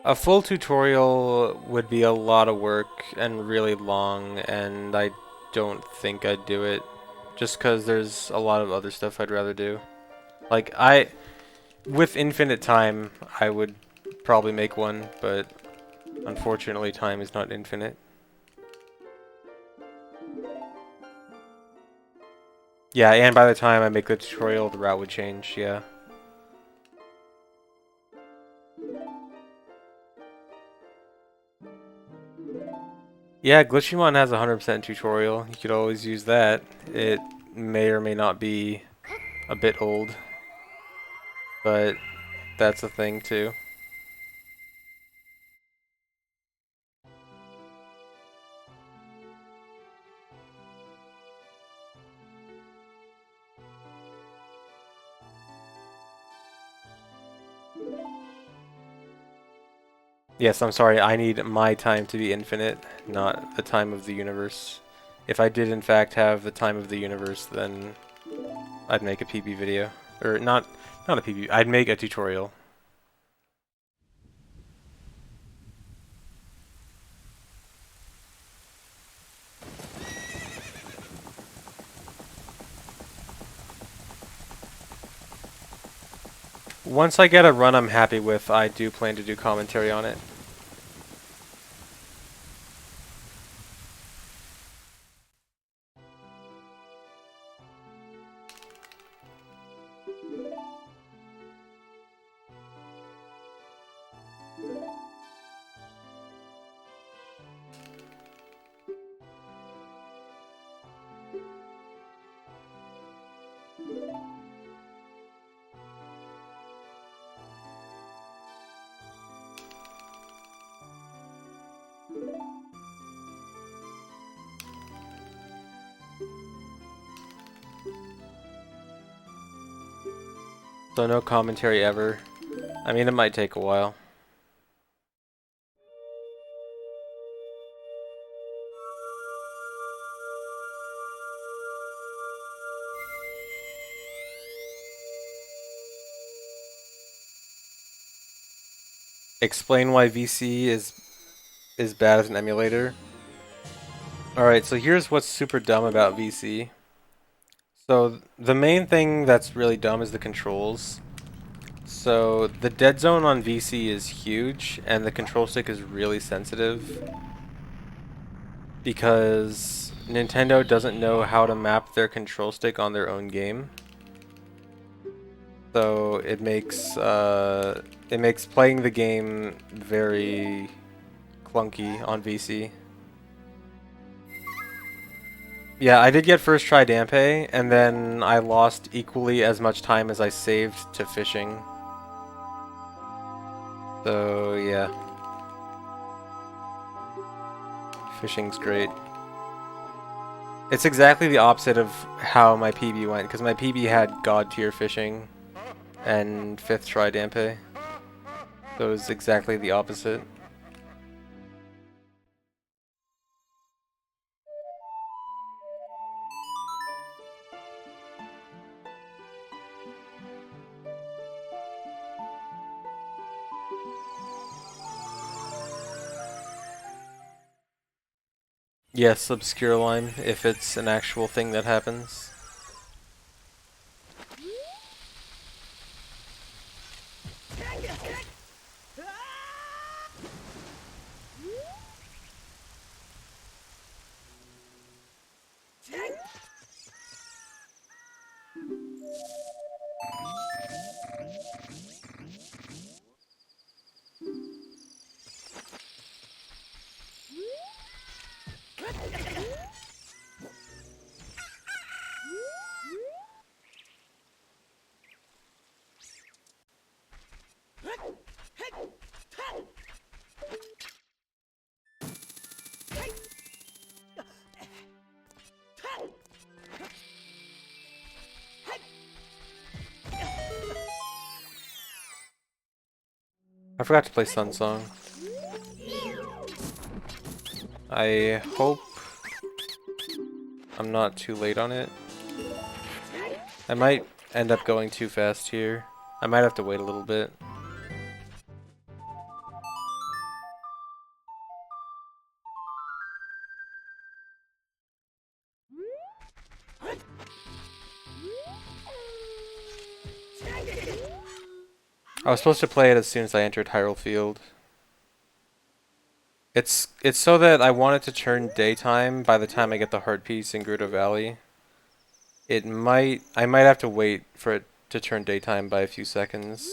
A full tutorial would be a lot of work and really long, and I don't think I'd do it. Just because there's a lot of other stuff I'd rather do. Like, with infinite time, I would probably make one, but unfortunately time is not infinite. Yeah, and by the time I make the tutorial, the route would change, yeah. Yeah, Glitchymon has a 100% tutorial. You could always use that. It may or may not be a bit old, but that's a thing too. Yes, I'm sorry, I need my time to be infinite, not the time of the universe. If I did in fact have the time of the universe, then I'd make a PB video. Or not a PB, I'd make a tutorial. Once I get a run I'm happy with, I do plan to do commentary on it. So no commentary ever. I mean, it might take a while. Explain why VC is bad as an emulator. Alright, so here's what's super dumb about VC. So the main thing that's really dumb is the controls. So the dead zone on VC is huge, and the control stick is really sensitive because Nintendo doesn't know how to map their control stick on their own game. So it makes playing the game very clunky on VC. Yeah, I did get first try Dampe, and then I lost equally as much time as I saved to fishing. So yeah, fishing's great. It's exactly the opposite of how my PB went, because my PB had god tier fishing and 5th try Dampe. So it was exactly the opposite. Yes, obscure line, if it's an actual thing that happens. I forgot to play Sun Song. I hope I'm not too late on it. I might end up going too fast here. I might have to wait a little bit. I was supposed to play it as soon as I entered Hyrule Field. It's so that I want it to turn daytime by the time I get the heart piece in Gerudo Valley. I might have to wait for it to turn daytime by a few seconds.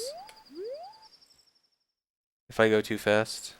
If I go too fast.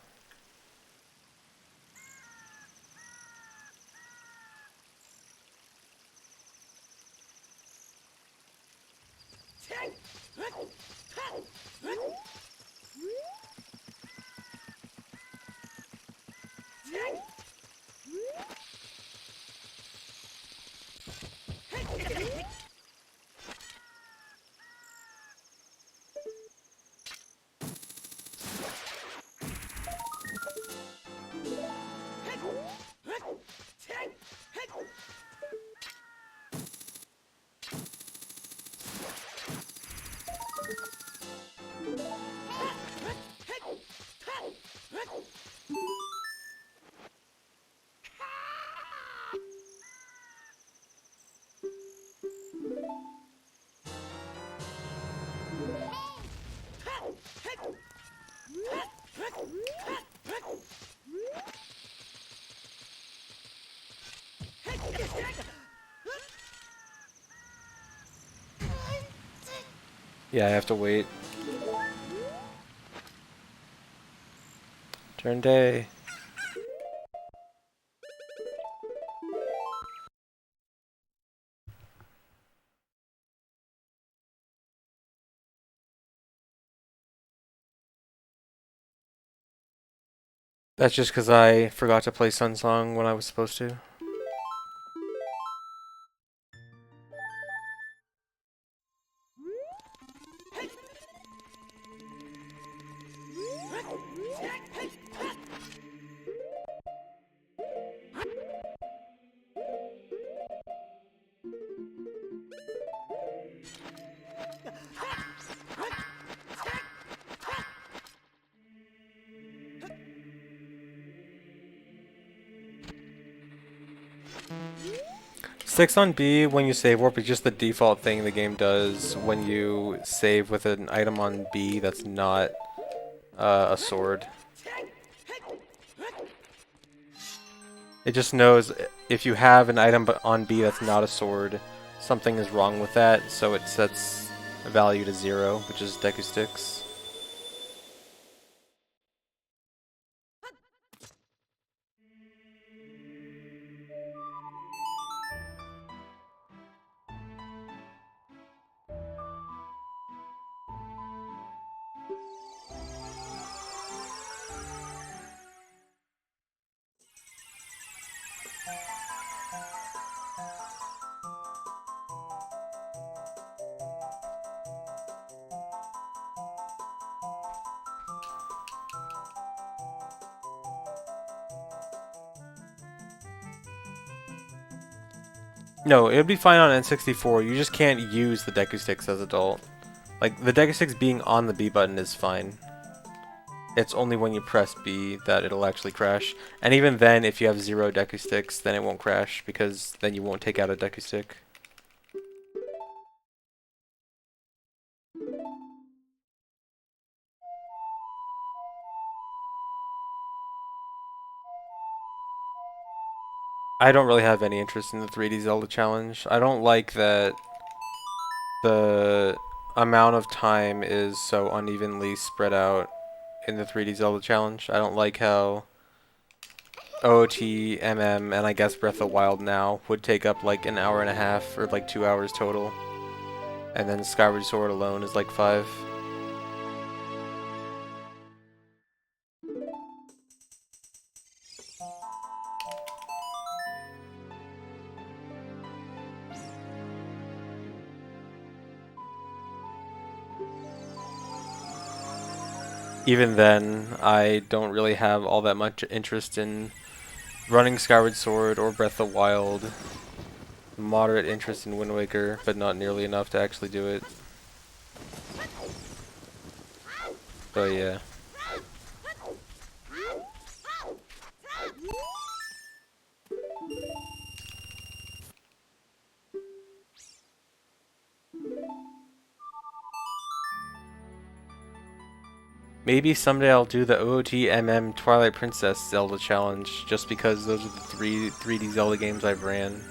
Yeah, I have to wait. Turn day. That's just because I forgot to play Sun Song when I was supposed to. Six on B when you save warp is just the default thing the game does when you save with an item on B that's not a sword. It just knows if you have an item on B that's not a sword, something is wrong with that, so it sets a value to 0, which is Deku Sticks. No, it would be fine on N64, you just can't use the Deku Sticks as adult. Like, the Deku Sticks being on the B button is fine. It's only when you press B that it'll actually crash. And even then, if you have 0 Deku Sticks, then it won't crash, because then you won't take out a Deku Stick. I don't really have any interest in the 3D Zelda challenge. I don't like that the amount of time is so unevenly spread out in the 3D Zelda challenge. I don't like how OOT, MM, and I guess Breath of the Wild now would take up like an hour and a half or like 2 hours total. And then Skyward Sword alone is like 5. Even then, I don't really have all that much interest in running Skyward Sword or Breath of the Wild. Moderate interest in Wind Waker, but not nearly enough to actually do it. So yeah. Maybe someday I'll do the OOT MM Twilight Princess Zelda challenge, just because those are the 3D Zelda games I've ran.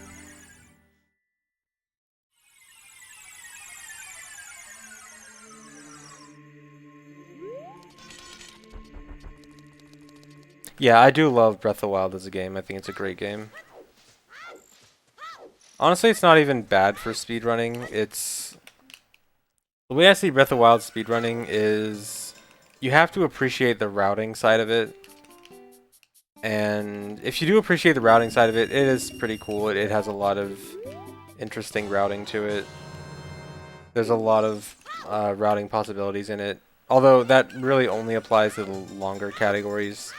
Yeah, I do love Breath of the Wild as a game. I think it's a great game. Honestly, it's not even bad for speedrunning. It's... The way I see Breath of the Wild speedrunning is... You have to appreciate the routing side of it. And if you do appreciate the routing side of it, it is pretty cool. It has a lot of interesting routing to it. There's a lot of routing possibilities in it. Although that really only applies to the longer categories.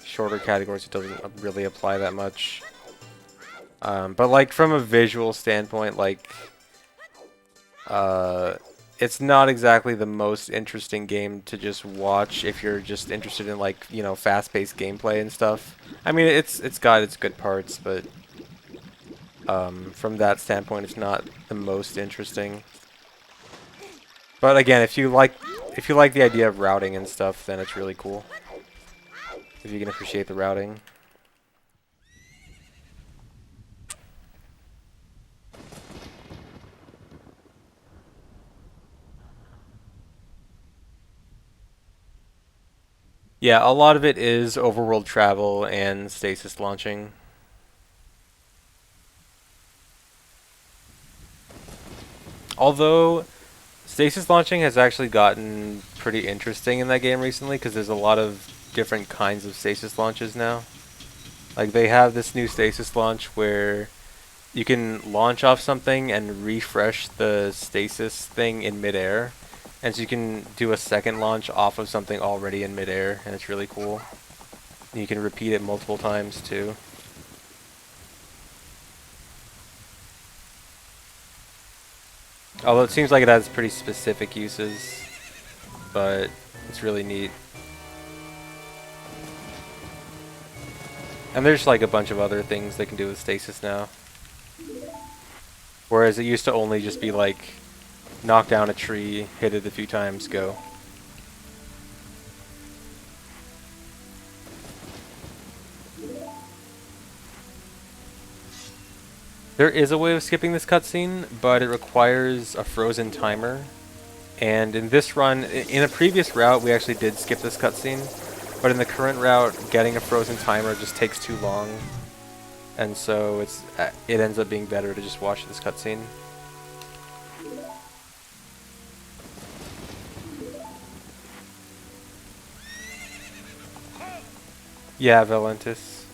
Shorter categories, it doesn't really apply that much. But like from a visual standpoint, like it's not exactly the most interesting game to just watch if you're just interested in like, you know, fast-paced gameplay and stuff. I mean, it's got its good parts, but from that standpoint, it's not the most interesting. But again, if you like the idea of routing and stuff, then it's really cool. If you can appreciate the routing. Yeah, a lot of it is overworld travel and stasis launching. Although stasis launching has actually gotten pretty interesting in that game recently because there's a lot of different kinds of stasis launches now. Like they have this new stasis launch where you can launch off something and refresh the stasis thing in midair. And so you can do a second launch off of something already in midair, and it's really cool. And you can repeat it multiple times too. Although it seems like it has pretty specific uses, but it's really neat. And there's like a bunch of other things they can do with stasis now. Whereas it used to only just be like, knock down a tree, hit it a few times, go. There is a way of skipping this cutscene, but it requires a frozen timer. And in this run, in a previous route, we actually did skip this cutscene. But in the current route, getting a frozen timer just takes too long. And so it ends up being better to just watch this cutscene. Yeah, Valentis.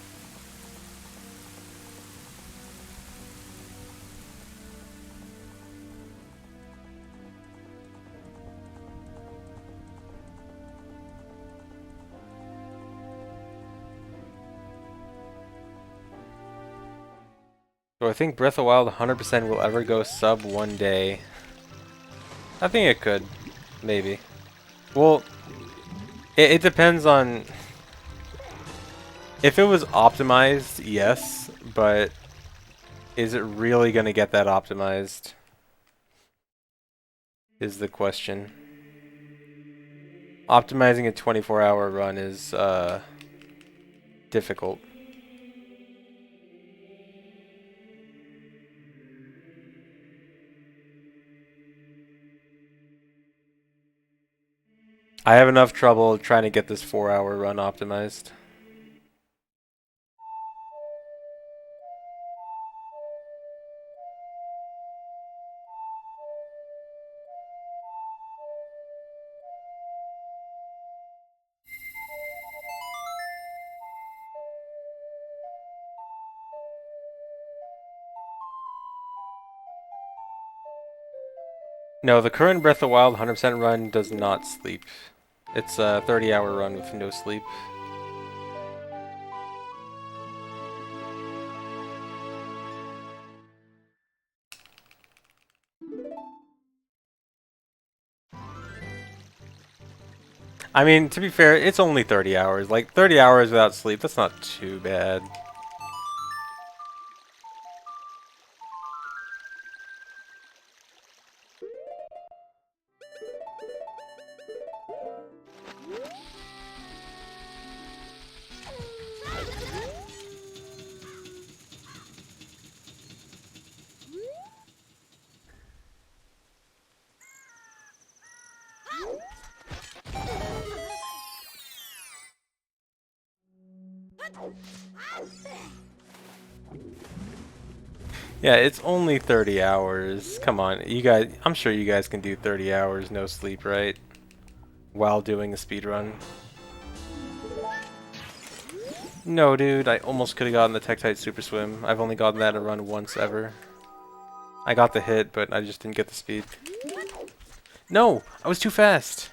So I think Breath of the Wild 100% will ever go sub 1 day. I think it could. Maybe. Well, it depends on... If it was optimized, yes, but is it really going to get that optimized? Is the question. Optimizing a 24-hour run is difficult. I have enough trouble trying to get this 4-hour run optimized. No, the current Breath of the Wild 100% run does not sleep. It's a 30-hour run with no sleep. I mean, to be fair, it's only 30 hours. Like, 30 hours without sleep, that's not too bad. Yeah, it's only 30 hours. Come on, you guys, I'm sure you guys can do 30 hours no sleep, right? While doing a speedrun. No, dude, I almost could have gotten the Tektite Super Swim. I've only gotten that in a run once ever. I got the hit, but I just didn't get the speed. No! I was too fast!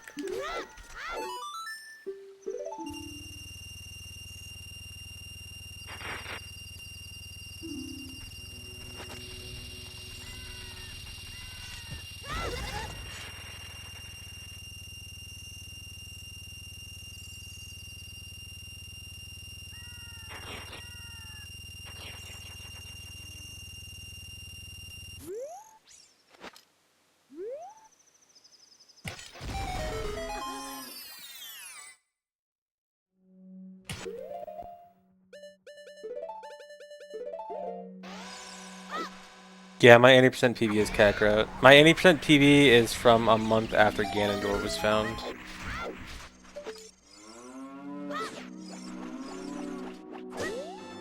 Yeah, my 80% PB is Kakarot. My 80% PB is from a month after Ganondorf was found.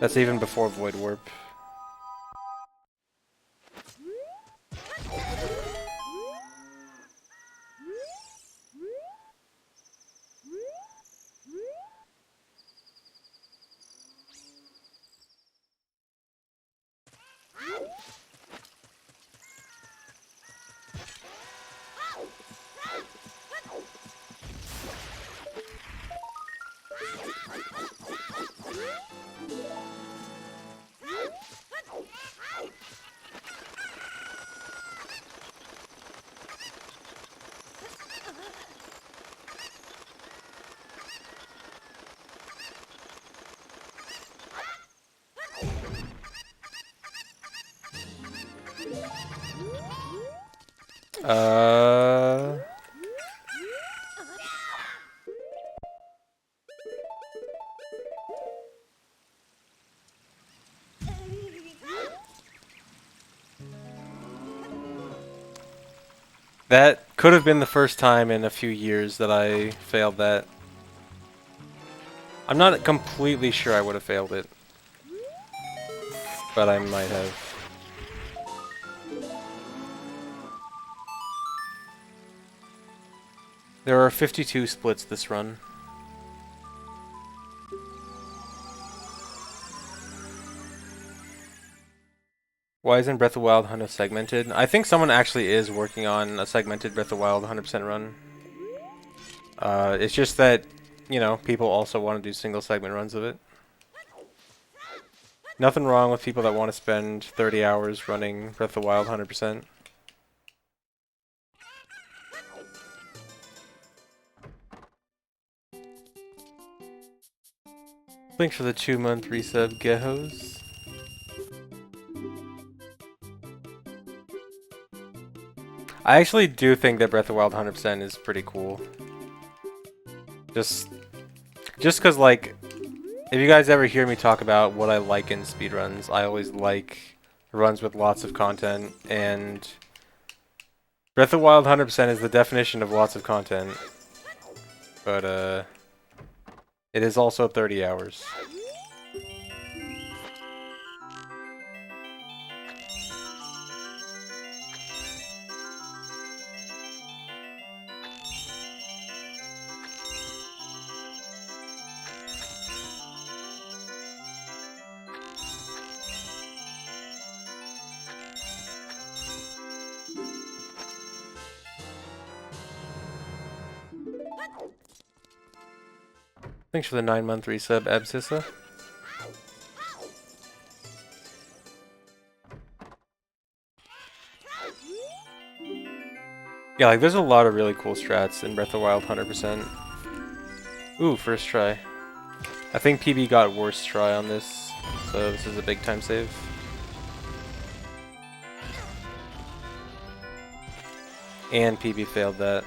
That's even before Void Warp. Uh... That could have been the first time in a few years that I failed that. I'm not completely sure I would have failed it, but I might have. There are 52 splits this run. Why isn't Breath of the Wild 100 segmented? I think someone actually is working on a segmented Breath of the Wild 100% run. It's just that, you know, people also want to do single segment runs of it. Nothing wrong with people that want to spend 30 hours running Breath of the Wild 100%. Thanks for the 2-month resub, Gehos. I actually do think that Breath of the Wild 100% is pretty cool. Just because, like, if you guys ever hear me talk about what I like in speedruns, I always like runs with lots of content, and Breath of the Wild 100% is the definition of lots of content. But, it is also 30 hours. Thanks for the 9-month resub, Absissa. Yeah, like, there's a lot of really cool strats in Breath of the Wild 100%. Ooh, first try. I think PB got worst try on this, so this is a big time save. And PB failed that.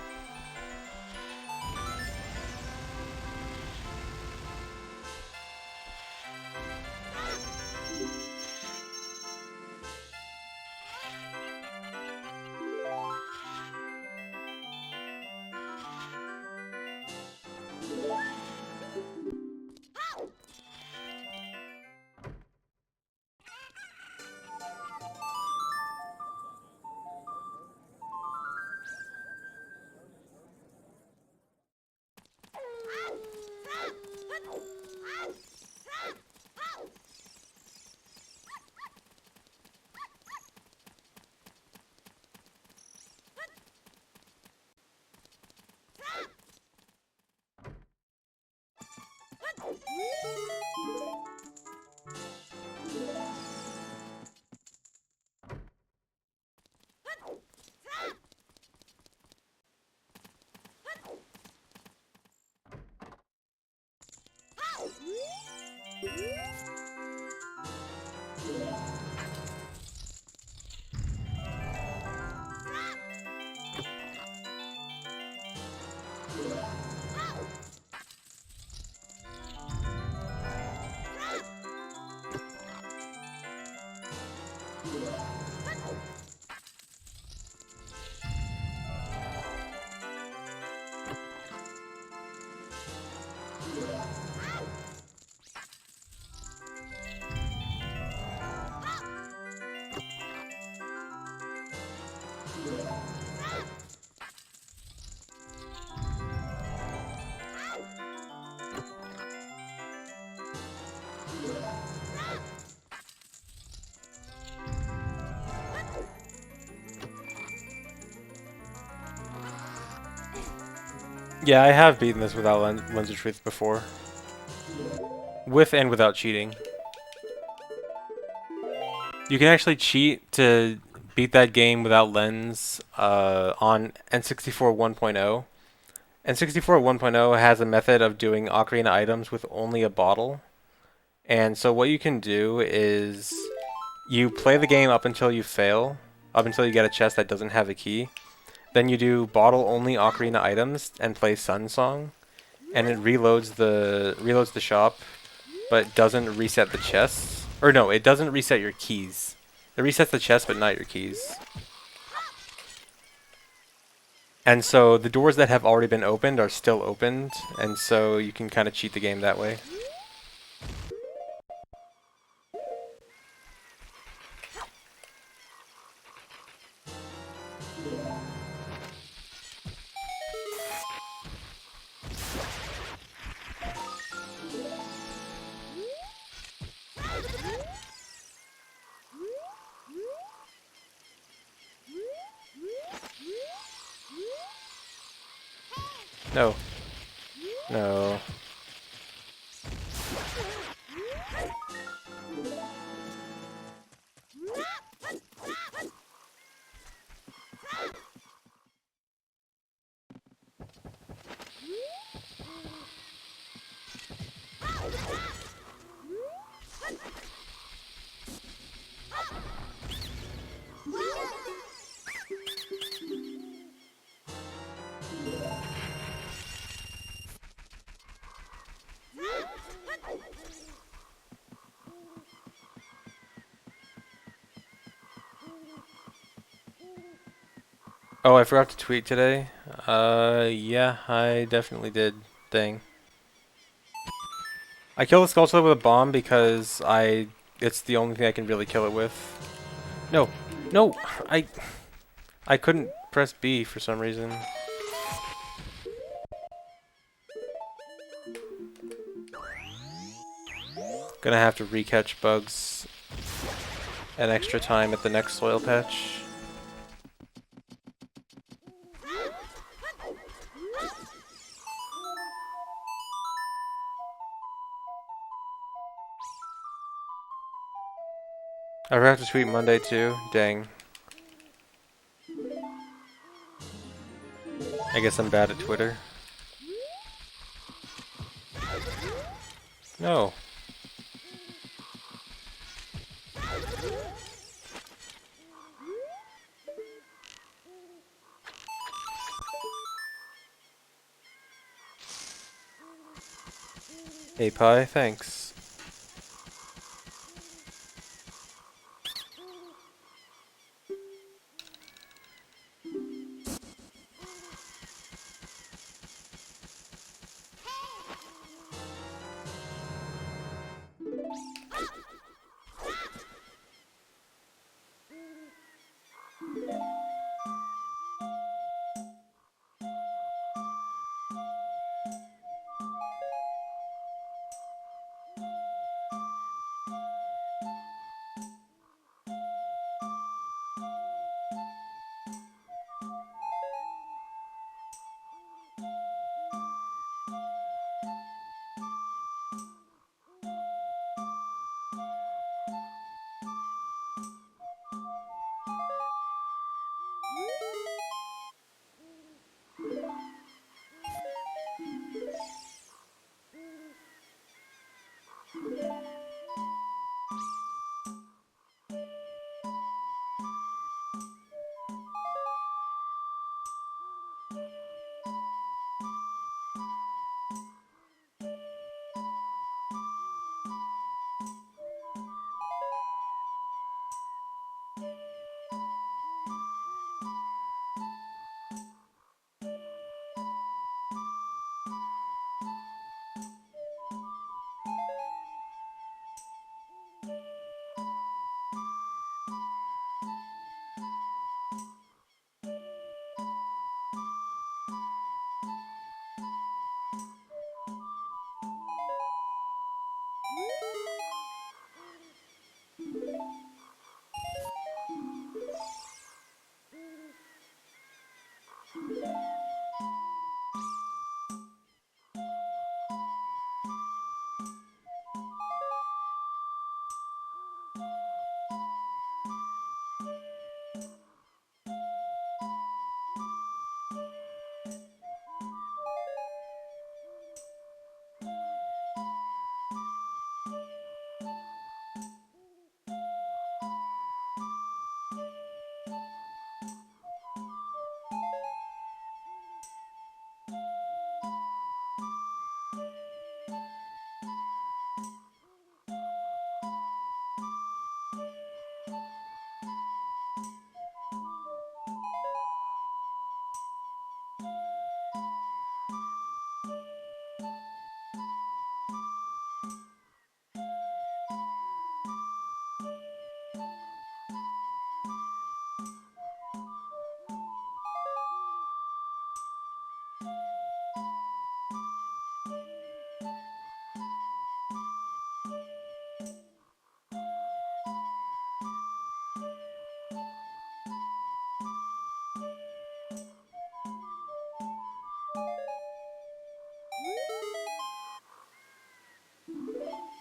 Yeah, I have beaten this without Lens of Truth before. With and without cheating. You can actually cheat to beat that game without Lens on N64 1.0. N64 1.0 has a method of doing Ocarina items with only a bottle. And so what you can do is you play the game up until you fail, up until you get a chest that doesn't have a key. Then you do bottle only Ocarina items and play Sun Song, and it reloads the shop, but doesn't reset the chests. Or no, it doesn't reset your keys. It resets the chest, but not your keys. And so the doors that have already been opened are still opened, and so you can kind of cheat the game that way. No. No. Oh, I forgot to tweet today. Yeah, I definitely did. Dang. I killed the Skull Slug with a bomb because it's the only thing I can really kill it with. No. No! I couldn't press B for some reason. Gonna have to recatch bugs an extra time at the next soil patch. I forgot to tweet Monday too. Dang. I guess I'm bad at Twitter. No. Hey Pi, thanks.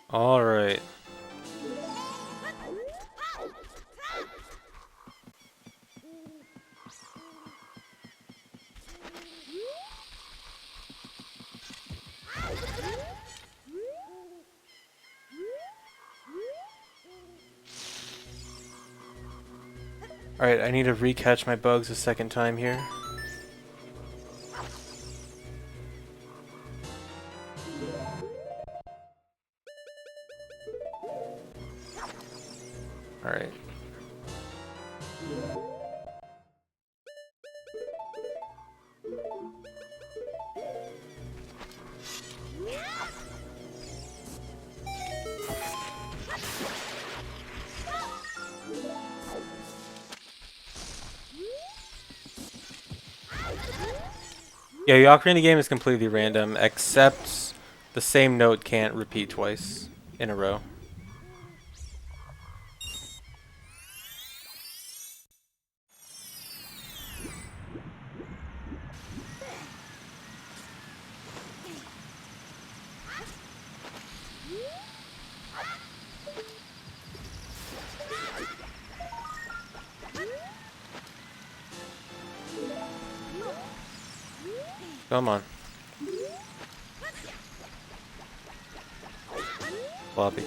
All right. Alright, I need to recatch my bugs a second time here. Alright. Yeah, the Ocarina game is completely random, except the same note can't repeat twice in a row. Come on. Floppy.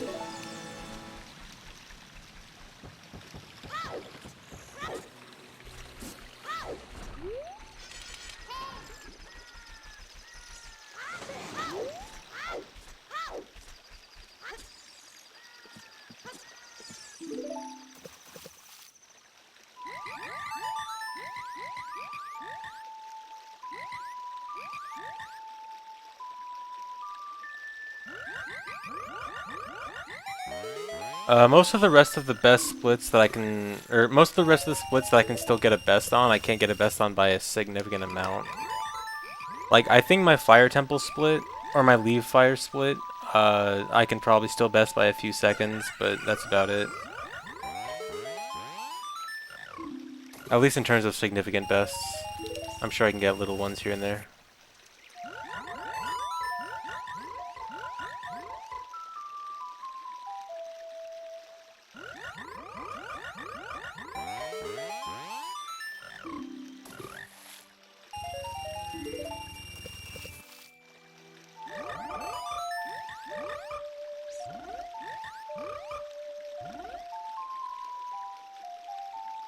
Most of the rest of the best splits that I can, or most of the rest of the splits that I can still get a best on, I can't get a best on by a significant amount. Like, I think my Fire Temple split, or my Leave Fire split, I can probably still best by a few seconds, but that's about it. At least in terms of significant bests. I'm sure I can get little ones here and there.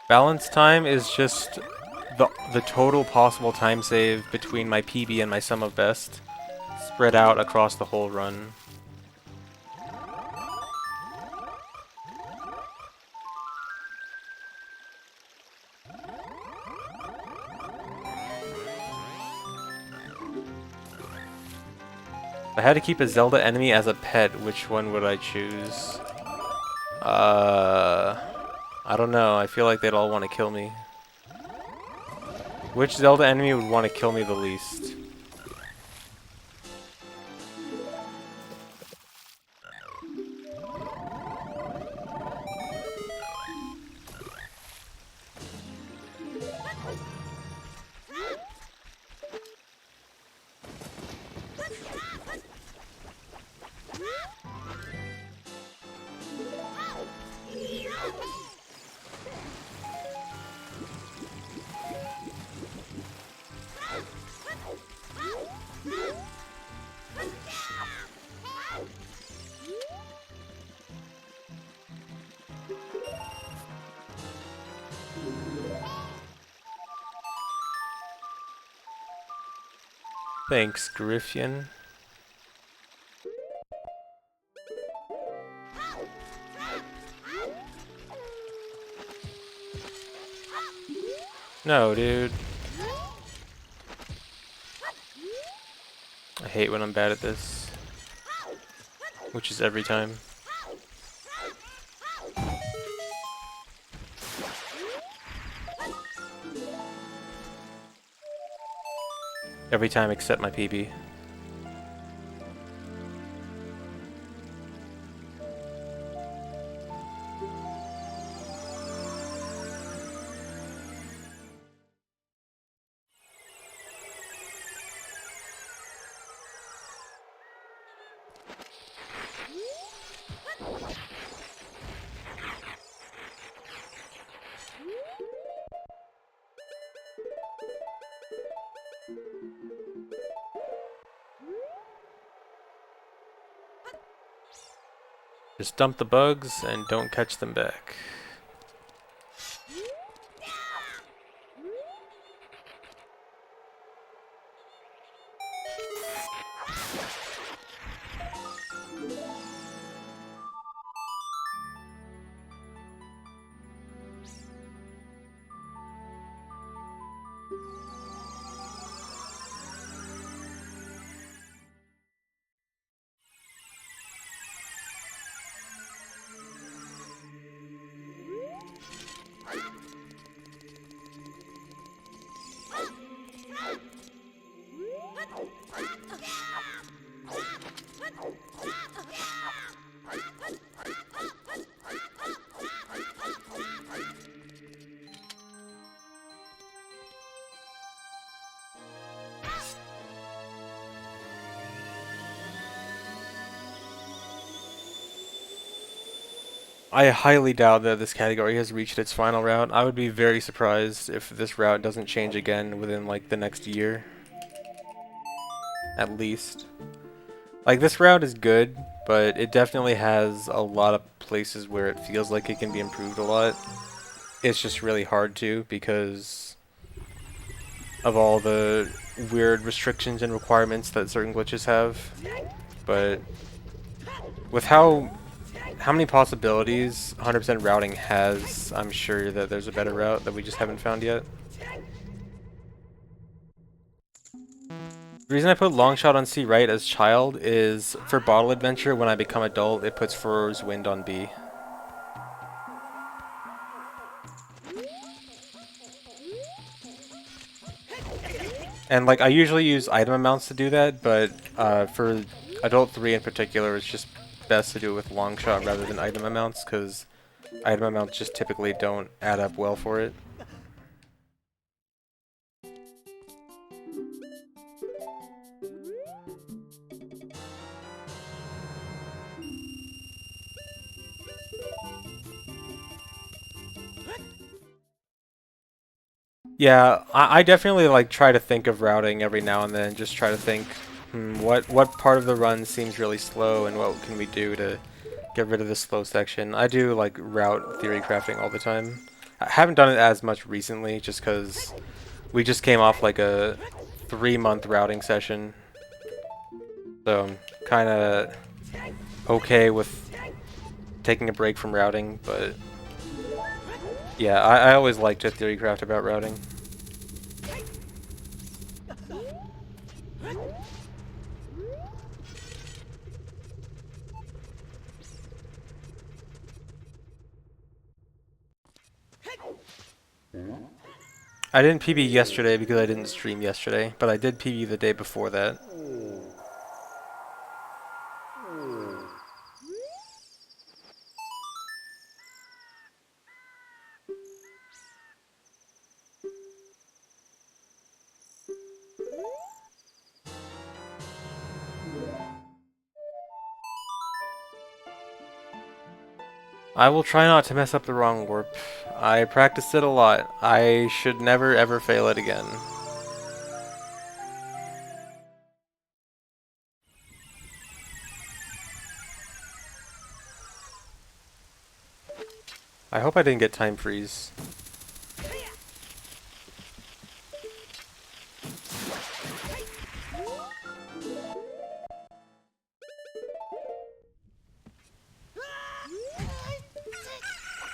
Balance time is just the total possible time save between my PB and my sum of best, spread out across the whole run. If I had to keep a Zelda enemy as a pet, which one would I choose? I don't know. I feel like they'd all want to kill me. Which Zelda enemy would want to kill me the least? Thanks, Griffin. No, dude. I hate when I'm bad at this. Which is every time. every time except my PB. Just dump the bugs and don't catch them back. I highly doubt that this category has reached its final route. I would be very surprised if this route doesn't change again within like the next year. At least. Like, this route is good, but it definitely has a lot of places where it feels like it can be improved a lot. It's just really hard to because of all the weird restrictions and requirements that certain glitches have. But with how many possibilities 100% routing has, I'm sure that there's a better route that we just haven't found yet. The reason I put Longshot on C right as child is for Bottle Adventure, when I become adult, it puts Furor's Wind on B. And like, I usually use item amounts to do that, but for Adult 3 in particular, it's just best to do it with Longshot rather than item amounts, because item amounts just typically don't add up well for it. Yeah, I definitely like try to think of routing every now and then, just try to think, what part of the run seems really slow and what can we do to get rid of this slow section. I do like route theory crafting all the time. I haven't done it as much recently just because we just came off like a 3-month routing session. So I'm kind of okay with taking a break from routing, but yeah, I always like to theory craft about routing. I didn't PB yesterday because I didn't stream yesterday, but I did PB the day before that. I will try not to mess up the wrong warp. I practiced it a lot. I should never ever fail it again. I hope I didn't get time freeze.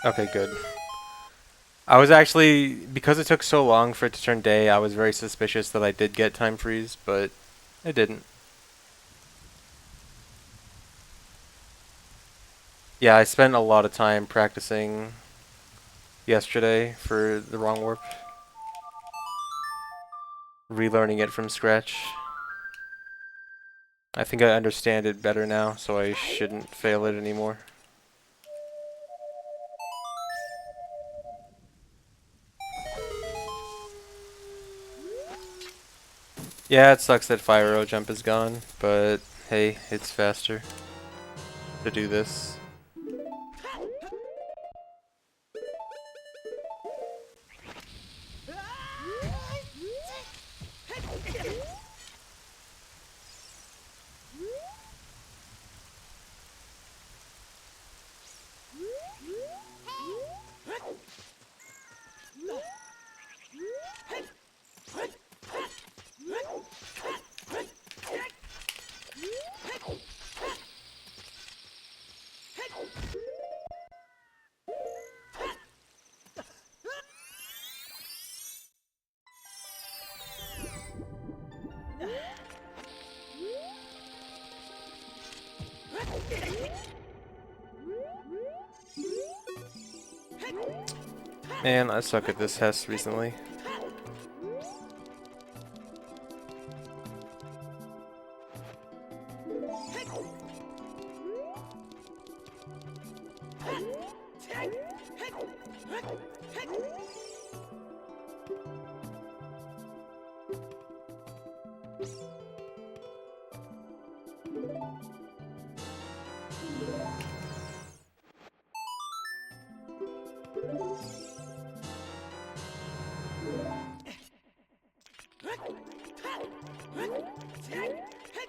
Okay, good. I was actually, because it took so long for it to turn day, I was very suspicious that I did get time freeze, but it didn't. Yeah, I spent a lot of time practicing yesterday for the wrong warp. relearning it from scratch. I think I understand it better now, so I shouldn't fail it anymore. Yeah, it sucks that Fire Arrow Jump is gone, but hey, it's faster to do this. Man, I suck at this Hess recently.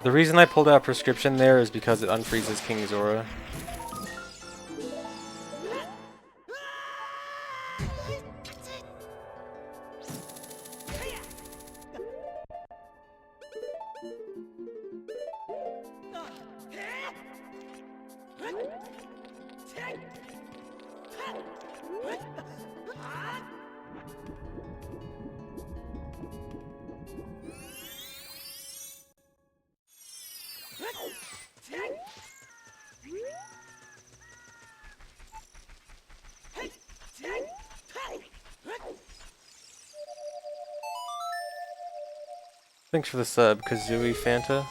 The reason I pulled out Prescription there is because it unfreezes King Zora. Thanks for the sub, Kazooie Fanta.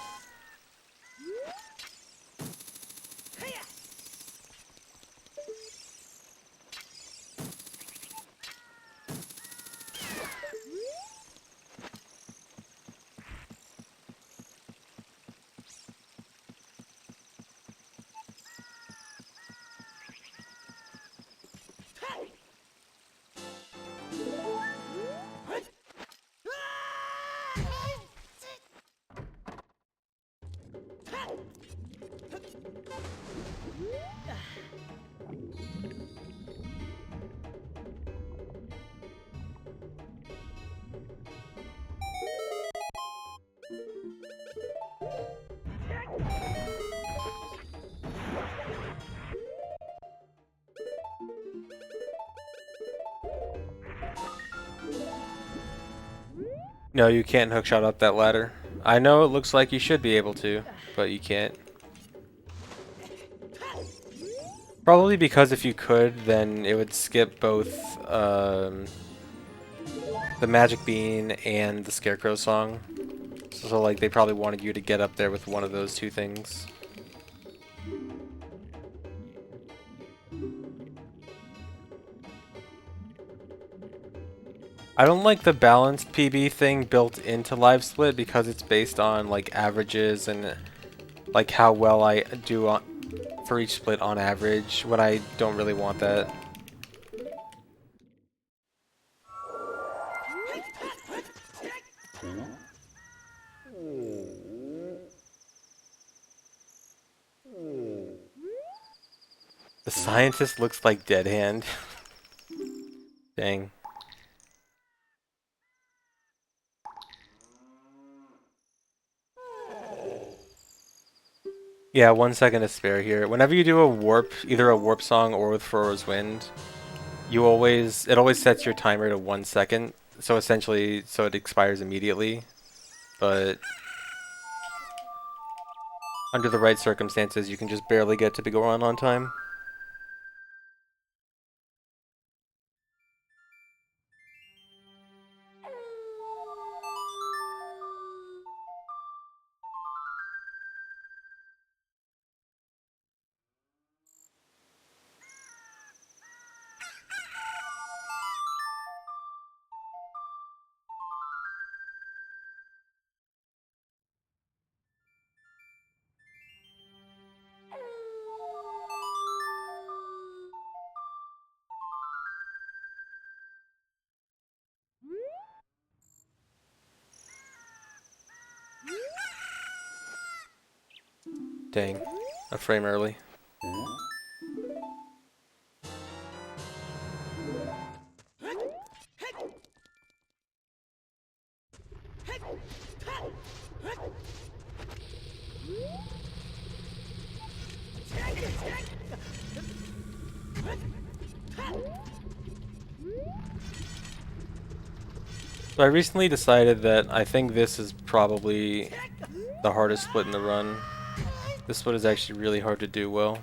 No, you can't hookshot up that ladder. I know it looks like you should be able to, but you can't. Probably because if you could, then it would skip both the Magic Bean and the Scarecrow song. So like they probably wanted you to get up there with one of those two things. I don't like the balanced PB thing built into Live Split because it's based on like averages and like how well I do on, for each split on average, when I don't really want that. The scientist looks like Dead Hand. Dang. Yeah, 1 second to spare here. Whenever you do a warp, either a warp song or with Frora's Wind, it always sets your timer to 1 second. So essentially, so it expires immediately. But under the right circumstances, you can just barely get to Bigoron on time. Dang, a frame early. So I recently decided that I think this is probably the hardest split in the run. This split is actually really hard to do well.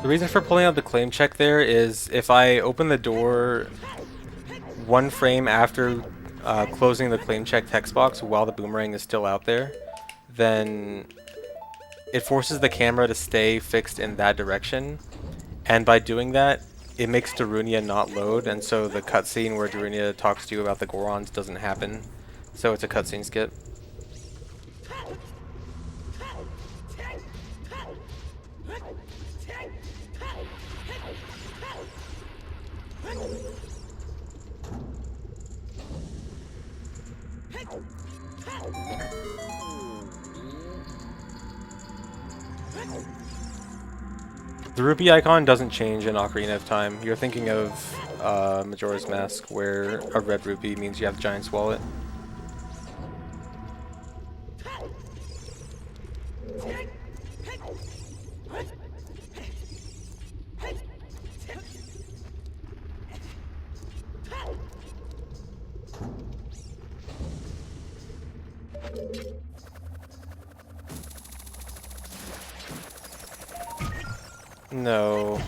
The reason for pulling out the claim check there is if I open the door one frame after closing the claim check text box while the boomerang is still out there, then it forces the camera to stay fixed in that direction, and by doing that, it makes Darunia not load, and so the cutscene where Darunia talks to you about the Gorons doesn't happen, so it's a cutscene skip. The rupee icon doesn't change in Ocarina of Time. You're thinking of Majora's Mask, where a red rupee means you have Giant's Wallet. No.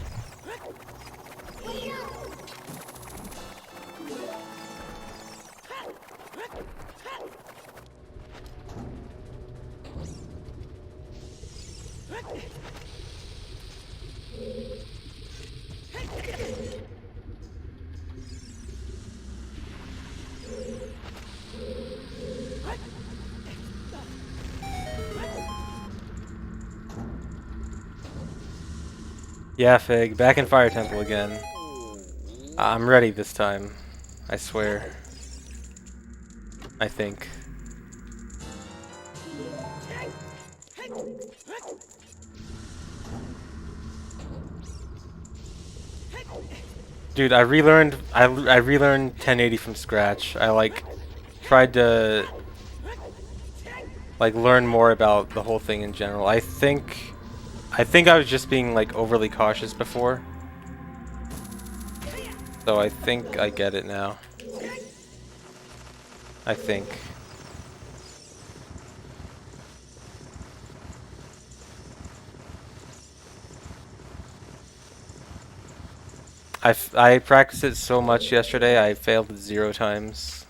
Yeah, Fig, back in Fire Temple again. I'm ready this time. I swear. I think. Dude, I relearned 1080 from scratch. I tried to learn more about the whole thing in general. I think I was just being overly cautious before. So I think I get it now. I think. I practiced it so much yesterday, I failed 0 times.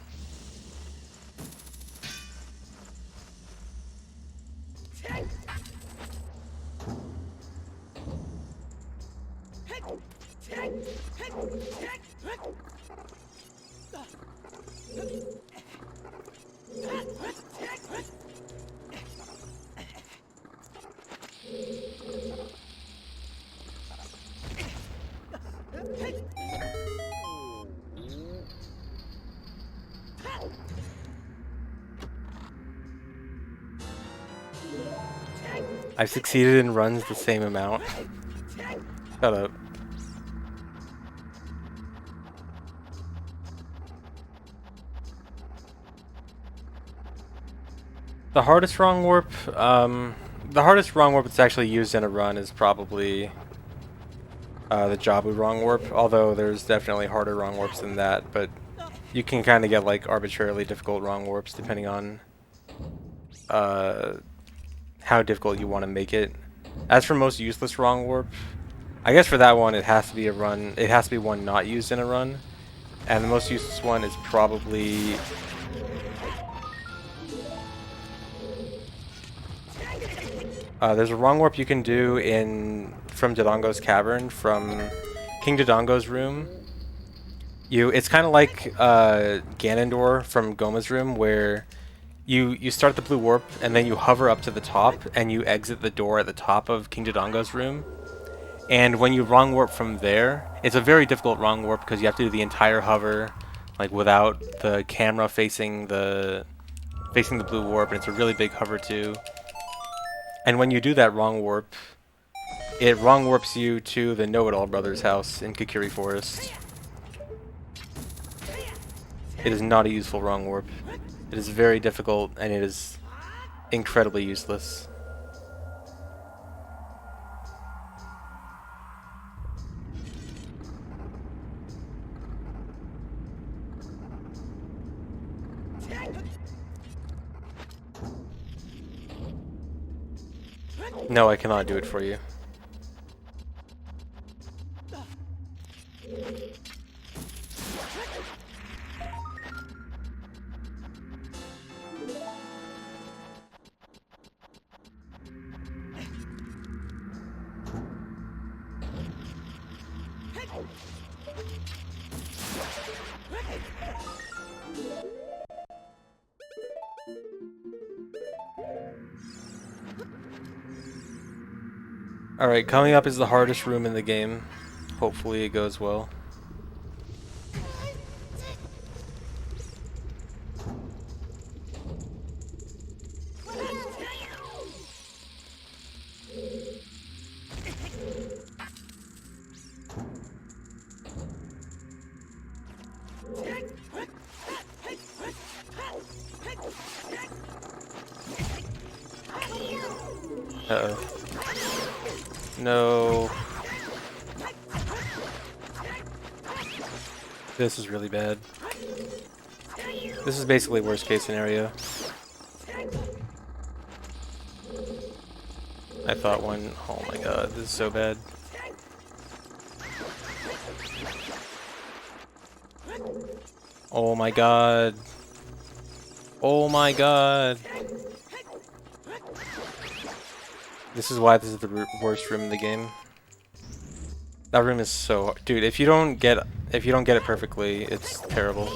I've succeeded in runs the same amount. Shut up. The hardest wrong warp that's actually used in a run is probably the Jabu wrong warp, although there's definitely harder wrong warps than that, but you can kind of get arbitrarily difficult wrong warps depending on how difficult you want to make it. As for most useless wrong warp, I guess for that one it has to be a run. It has to be one not used in a run, and the most useless one is probably. There's a wrong warp you can do in from Dodongo's cavern from King Dodongo's room. It's kind of like Ganondorf from Goma's room, where you start the blue warp and then you hover up to the top and you exit the door at the top of King Dodongo's room. And when you wrong warp from there, it's a very difficult wrong warp because you have to do the entire hover, like without the camera facing the blue warp, and it's a really big hover too. And when you do that wrong warp, it wrong warps you to the Know-It-All Brothers' house in Kakiri Forest. It is not a useful wrong warp. It is very difficult, and it is incredibly useless. No, I cannot do it for you. Alright, coming up is the hardest room in the game. Hopefully it goes well. Uh-oh. No. This is really bad. This is basically worst case scenario. I thought one. Oh my god, this is so bad. Oh my god. Oh my god. This is why this is the worst room in the game. That room is so hard. Dude, if you don't get it perfectly, it's terrible.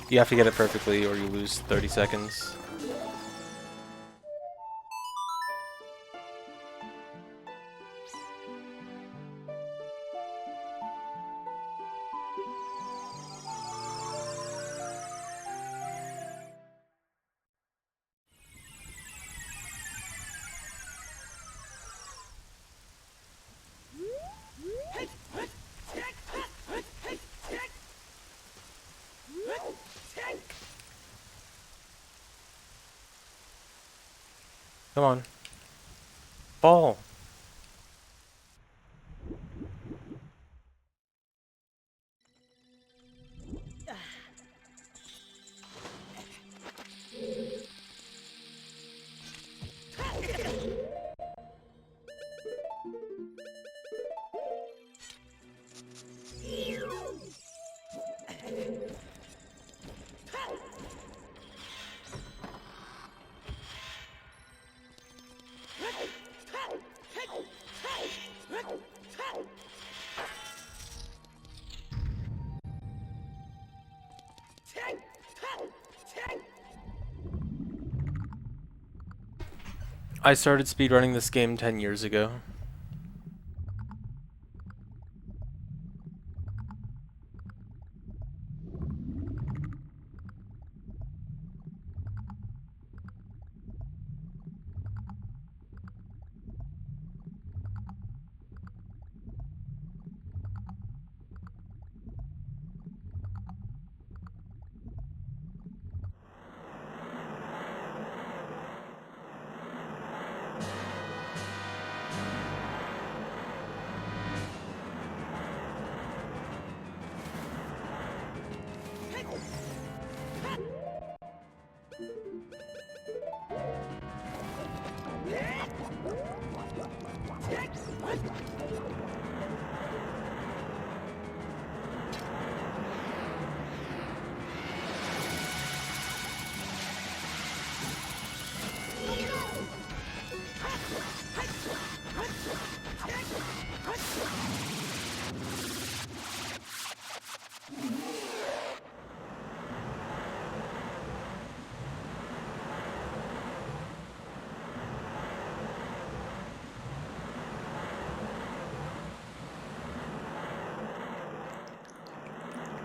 You have to get it perfectly or you lose 30 seconds. Come on. Ball. I started speedrunning this game 10 years ago.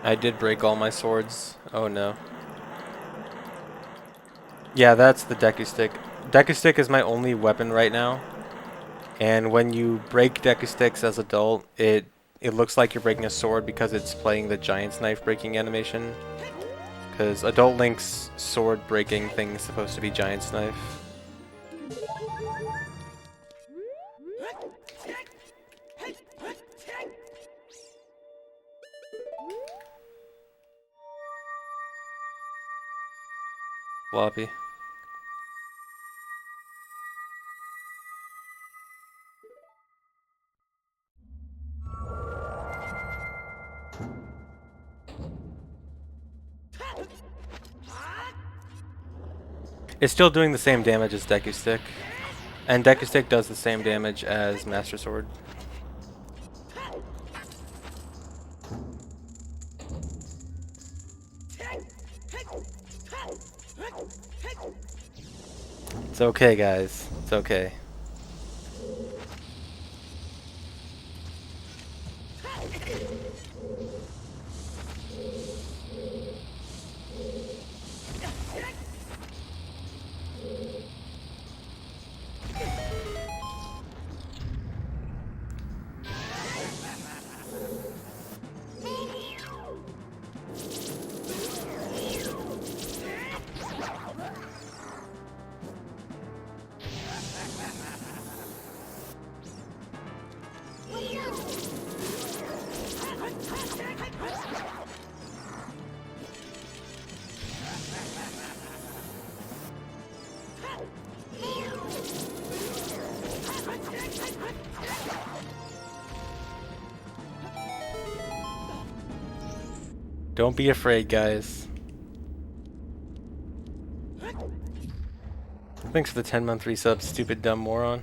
I did break all my swords. Oh no. Yeah, that's the Deku Stick. Deku Stick is my only weapon right now. And when you break Deku Sticks as adult, it looks like you're breaking a sword because it's playing the Giant's Knife breaking animation. Because adult Link's sword breaking thing is supposed to be Giant's Knife. Floppy. It's still doing the same damage as Deku Stick. And Deku Stick does the same damage as Master Sword. It's okay, guys. It's okay. Don't be afraid, guys. Thanks for the 10-month resub, stupid dumb moron.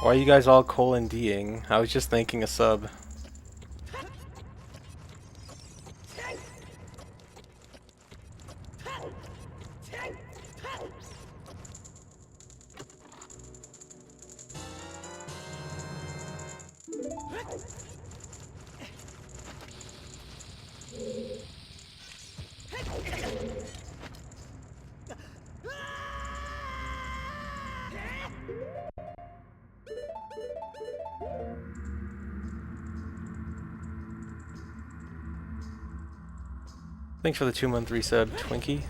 Why are you guys all colon D-ing? I was just thanking a sub. Thanks for the 2-month resub, Twinkie.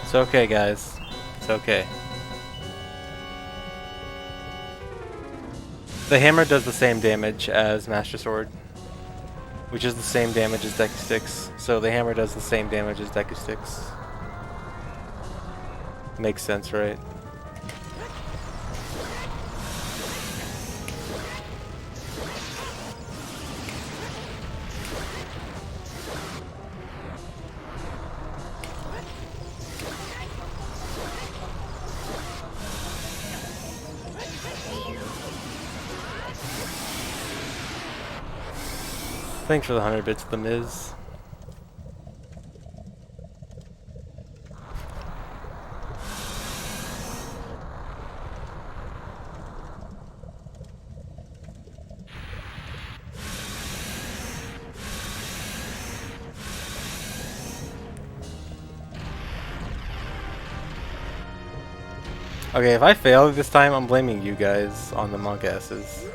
It's okay, guys. It's okay. The hammer does the same damage as Master Sword, which is the same damage as Deku Sticks. So the hammer does the same damage as Deku Sticks. Makes sense, right? Thanks for the 100 bits, The Miz. Okay, if I fail this time, I'm blaming you guys on the monk asses.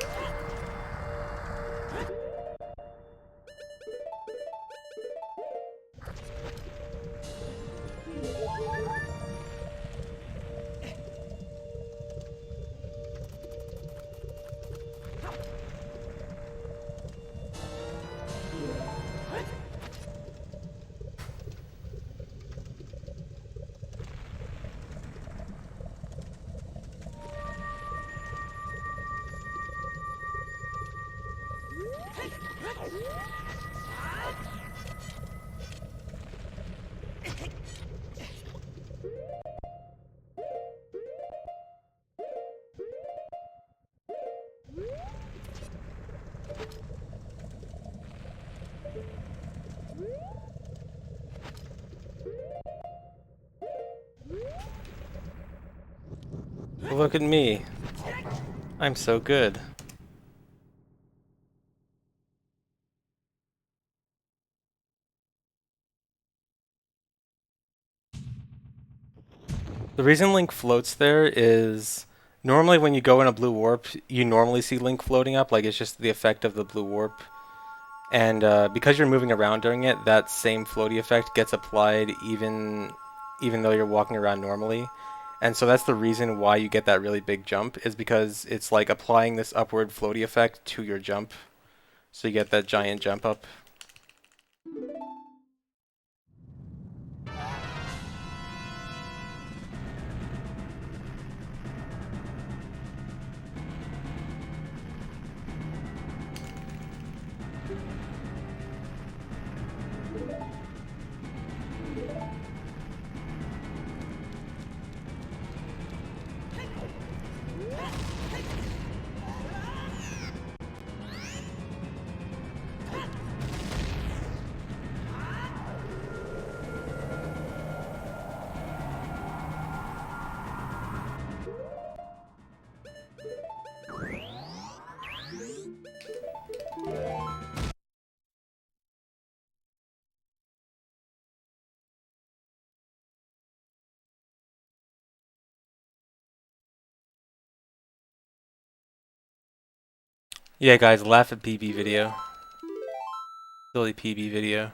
Look at me. I'm so good. The reason Link floats there is normally when you go in a blue warp, you normally see Link floating up, like it's just the effect of the blue warp. And because you're moving around during it, that same floaty effect gets applied even though you're walking around normally. And so that's the reason why you get that really big jump, is because it's like applying this upward floaty effect to your jump. So you get that giant jump up. Yeah, guys, laugh at PB video. Silly PB video.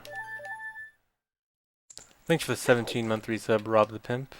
Thanks for the 17-month resub, Rob the Pimp.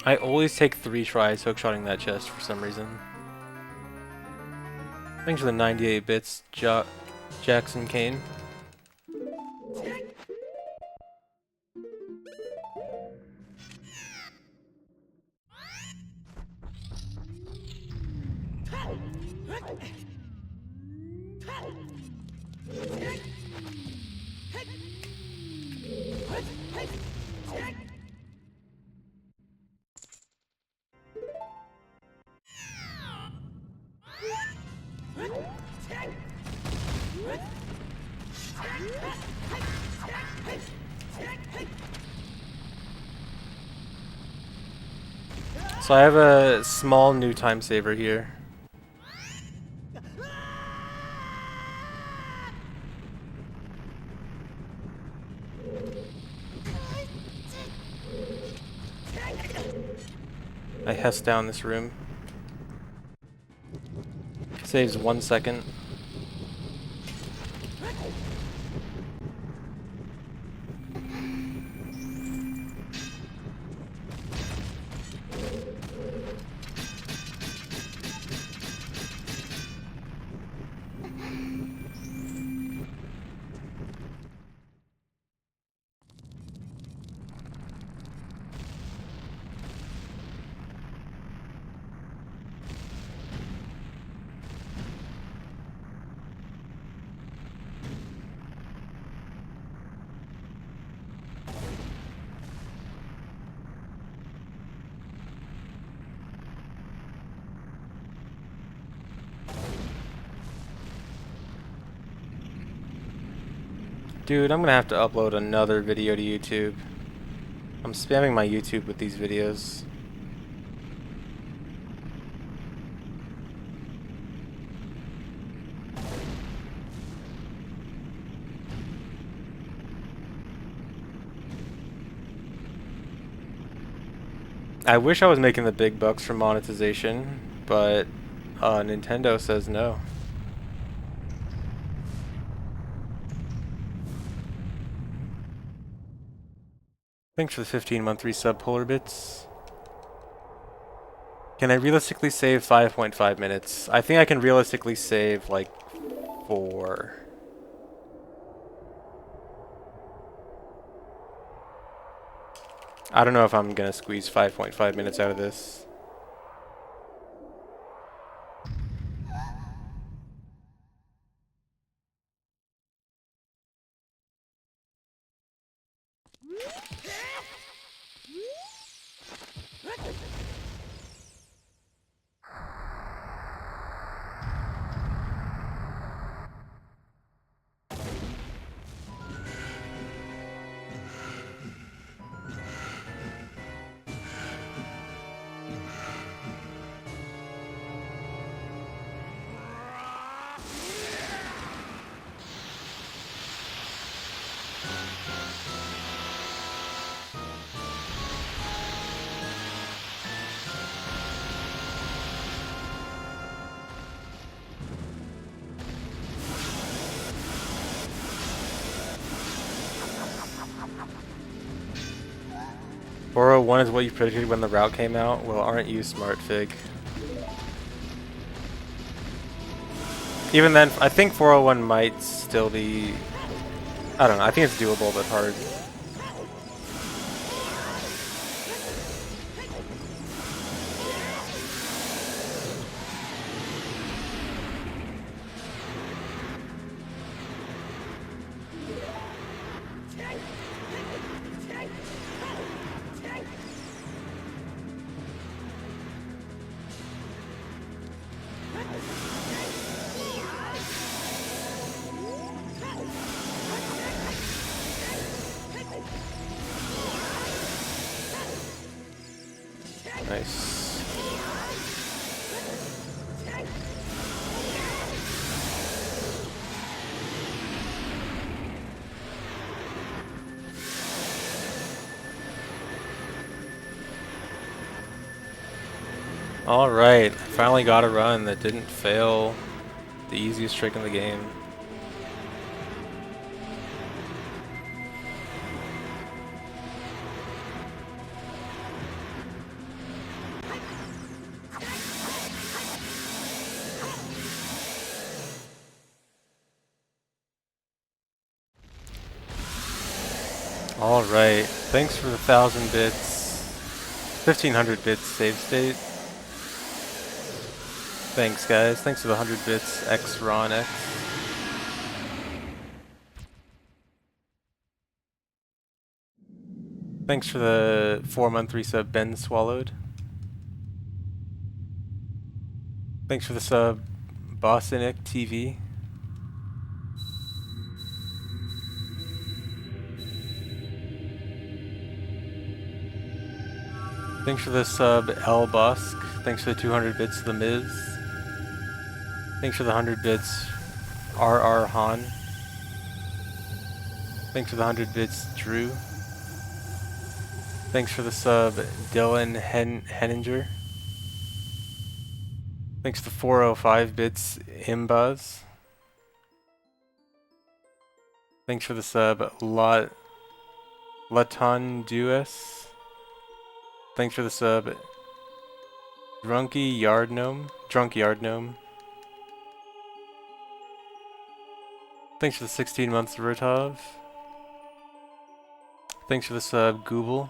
I always take 3 tries hookshotting that chest for some reason. Thanks for the 98 bits, Jackson Kane. So I have a small new time saver here. I hess down this room. Saves 1 second. Dude, I'm gonna have to upload another video to YouTube. I'm spamming my YouTube with these videos. I wish I was making the big bucks from monetization, but Nintendo says no. Thanks for the 15-month resub, Polar Bits. Can I realistically save 5.5 minutes? I think I can realistically save like 4. I don't know if I'm gonna squeeze 5.5 minutes out of this. "401 is what you predicted when the route came out? Well, aren't you smart, Fig?" Even then, I think 401 might still be... I don't know, I think it's doable, but hard. Nice. Alright, finally got a run that didn't fail the easiest trick in the game. Alright, thanks for the 1,000 bits. 1,500 bits save state. Thanks guys, thanks for the 100 bits, X Ron X. Thanks for the 4-month resub, Ben Swallowed. Thanks for the sub, Bostonic TV. Thanks for the sub, L Busk. Thanks for the 200 bits, The Miz. Thanks for the 100 bits, RR Han. Thanks for the 100 bits, Drew. Thanks for the sub, Dylan Henninger. Thanks for the 405 bits, Imbaz. Thanks for the sub, Laton Dues. Thanks for the sub, Drunk Yard Gnome. Thanks for the 16 months, Rotov. Thanks for the sub, Google.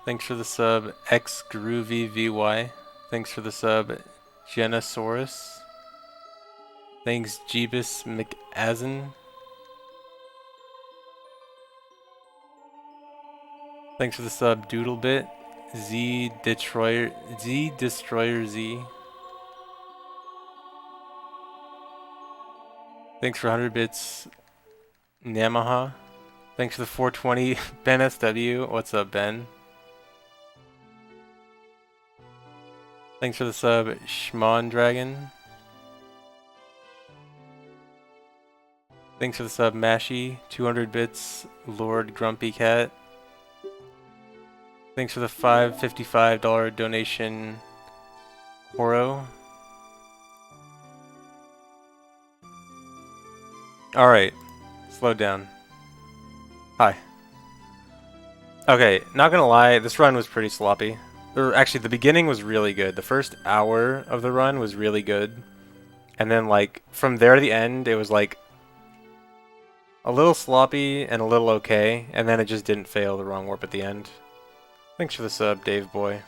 Thanks for the sub, XGroovyVY. Thanks for the sub, Genosaurus. Thanks, Jeebus McAzen. Thanks for the sub, Doodlebit. Z Destroyer Z. Thanks for 100 bits, Namaha. Thanks for the 420. Ben SW. What's up, Ben? Thanks for the sub, Shmon Dragon. Thanks for the sub, Mashy. 200 bits, Lord Grumpy Cat. Thanks for the $555 donation, Horo. Alright, slow down. Hi. Okay, not gonna lie, this run was pretty sloppy. Actually, the beginning was really good. The first hour of the run was really good. And then, like, from there to the end, it was, like, a little sloppy and a little okay. And then it just didn't fail the wrong warp at the end. Thanks for the sub, Dave Boy.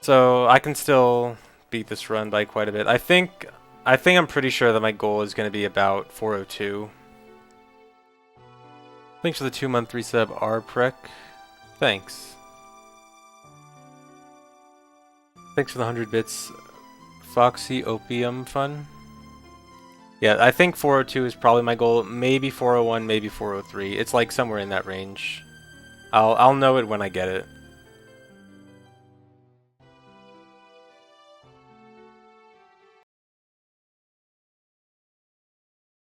So, I can still beat this run by quite a bit. I think I'm pretty sure that my goal is going to be about 402. Thanks for the 2-month resub, Rprek. Thanks. Thanks for the 100 bits, Foxy Opium Fun. Yeah, I think 402 is probably my goal. Maybe 401, maybe 403. It's like somewhere in that range. I'll know it when I get it.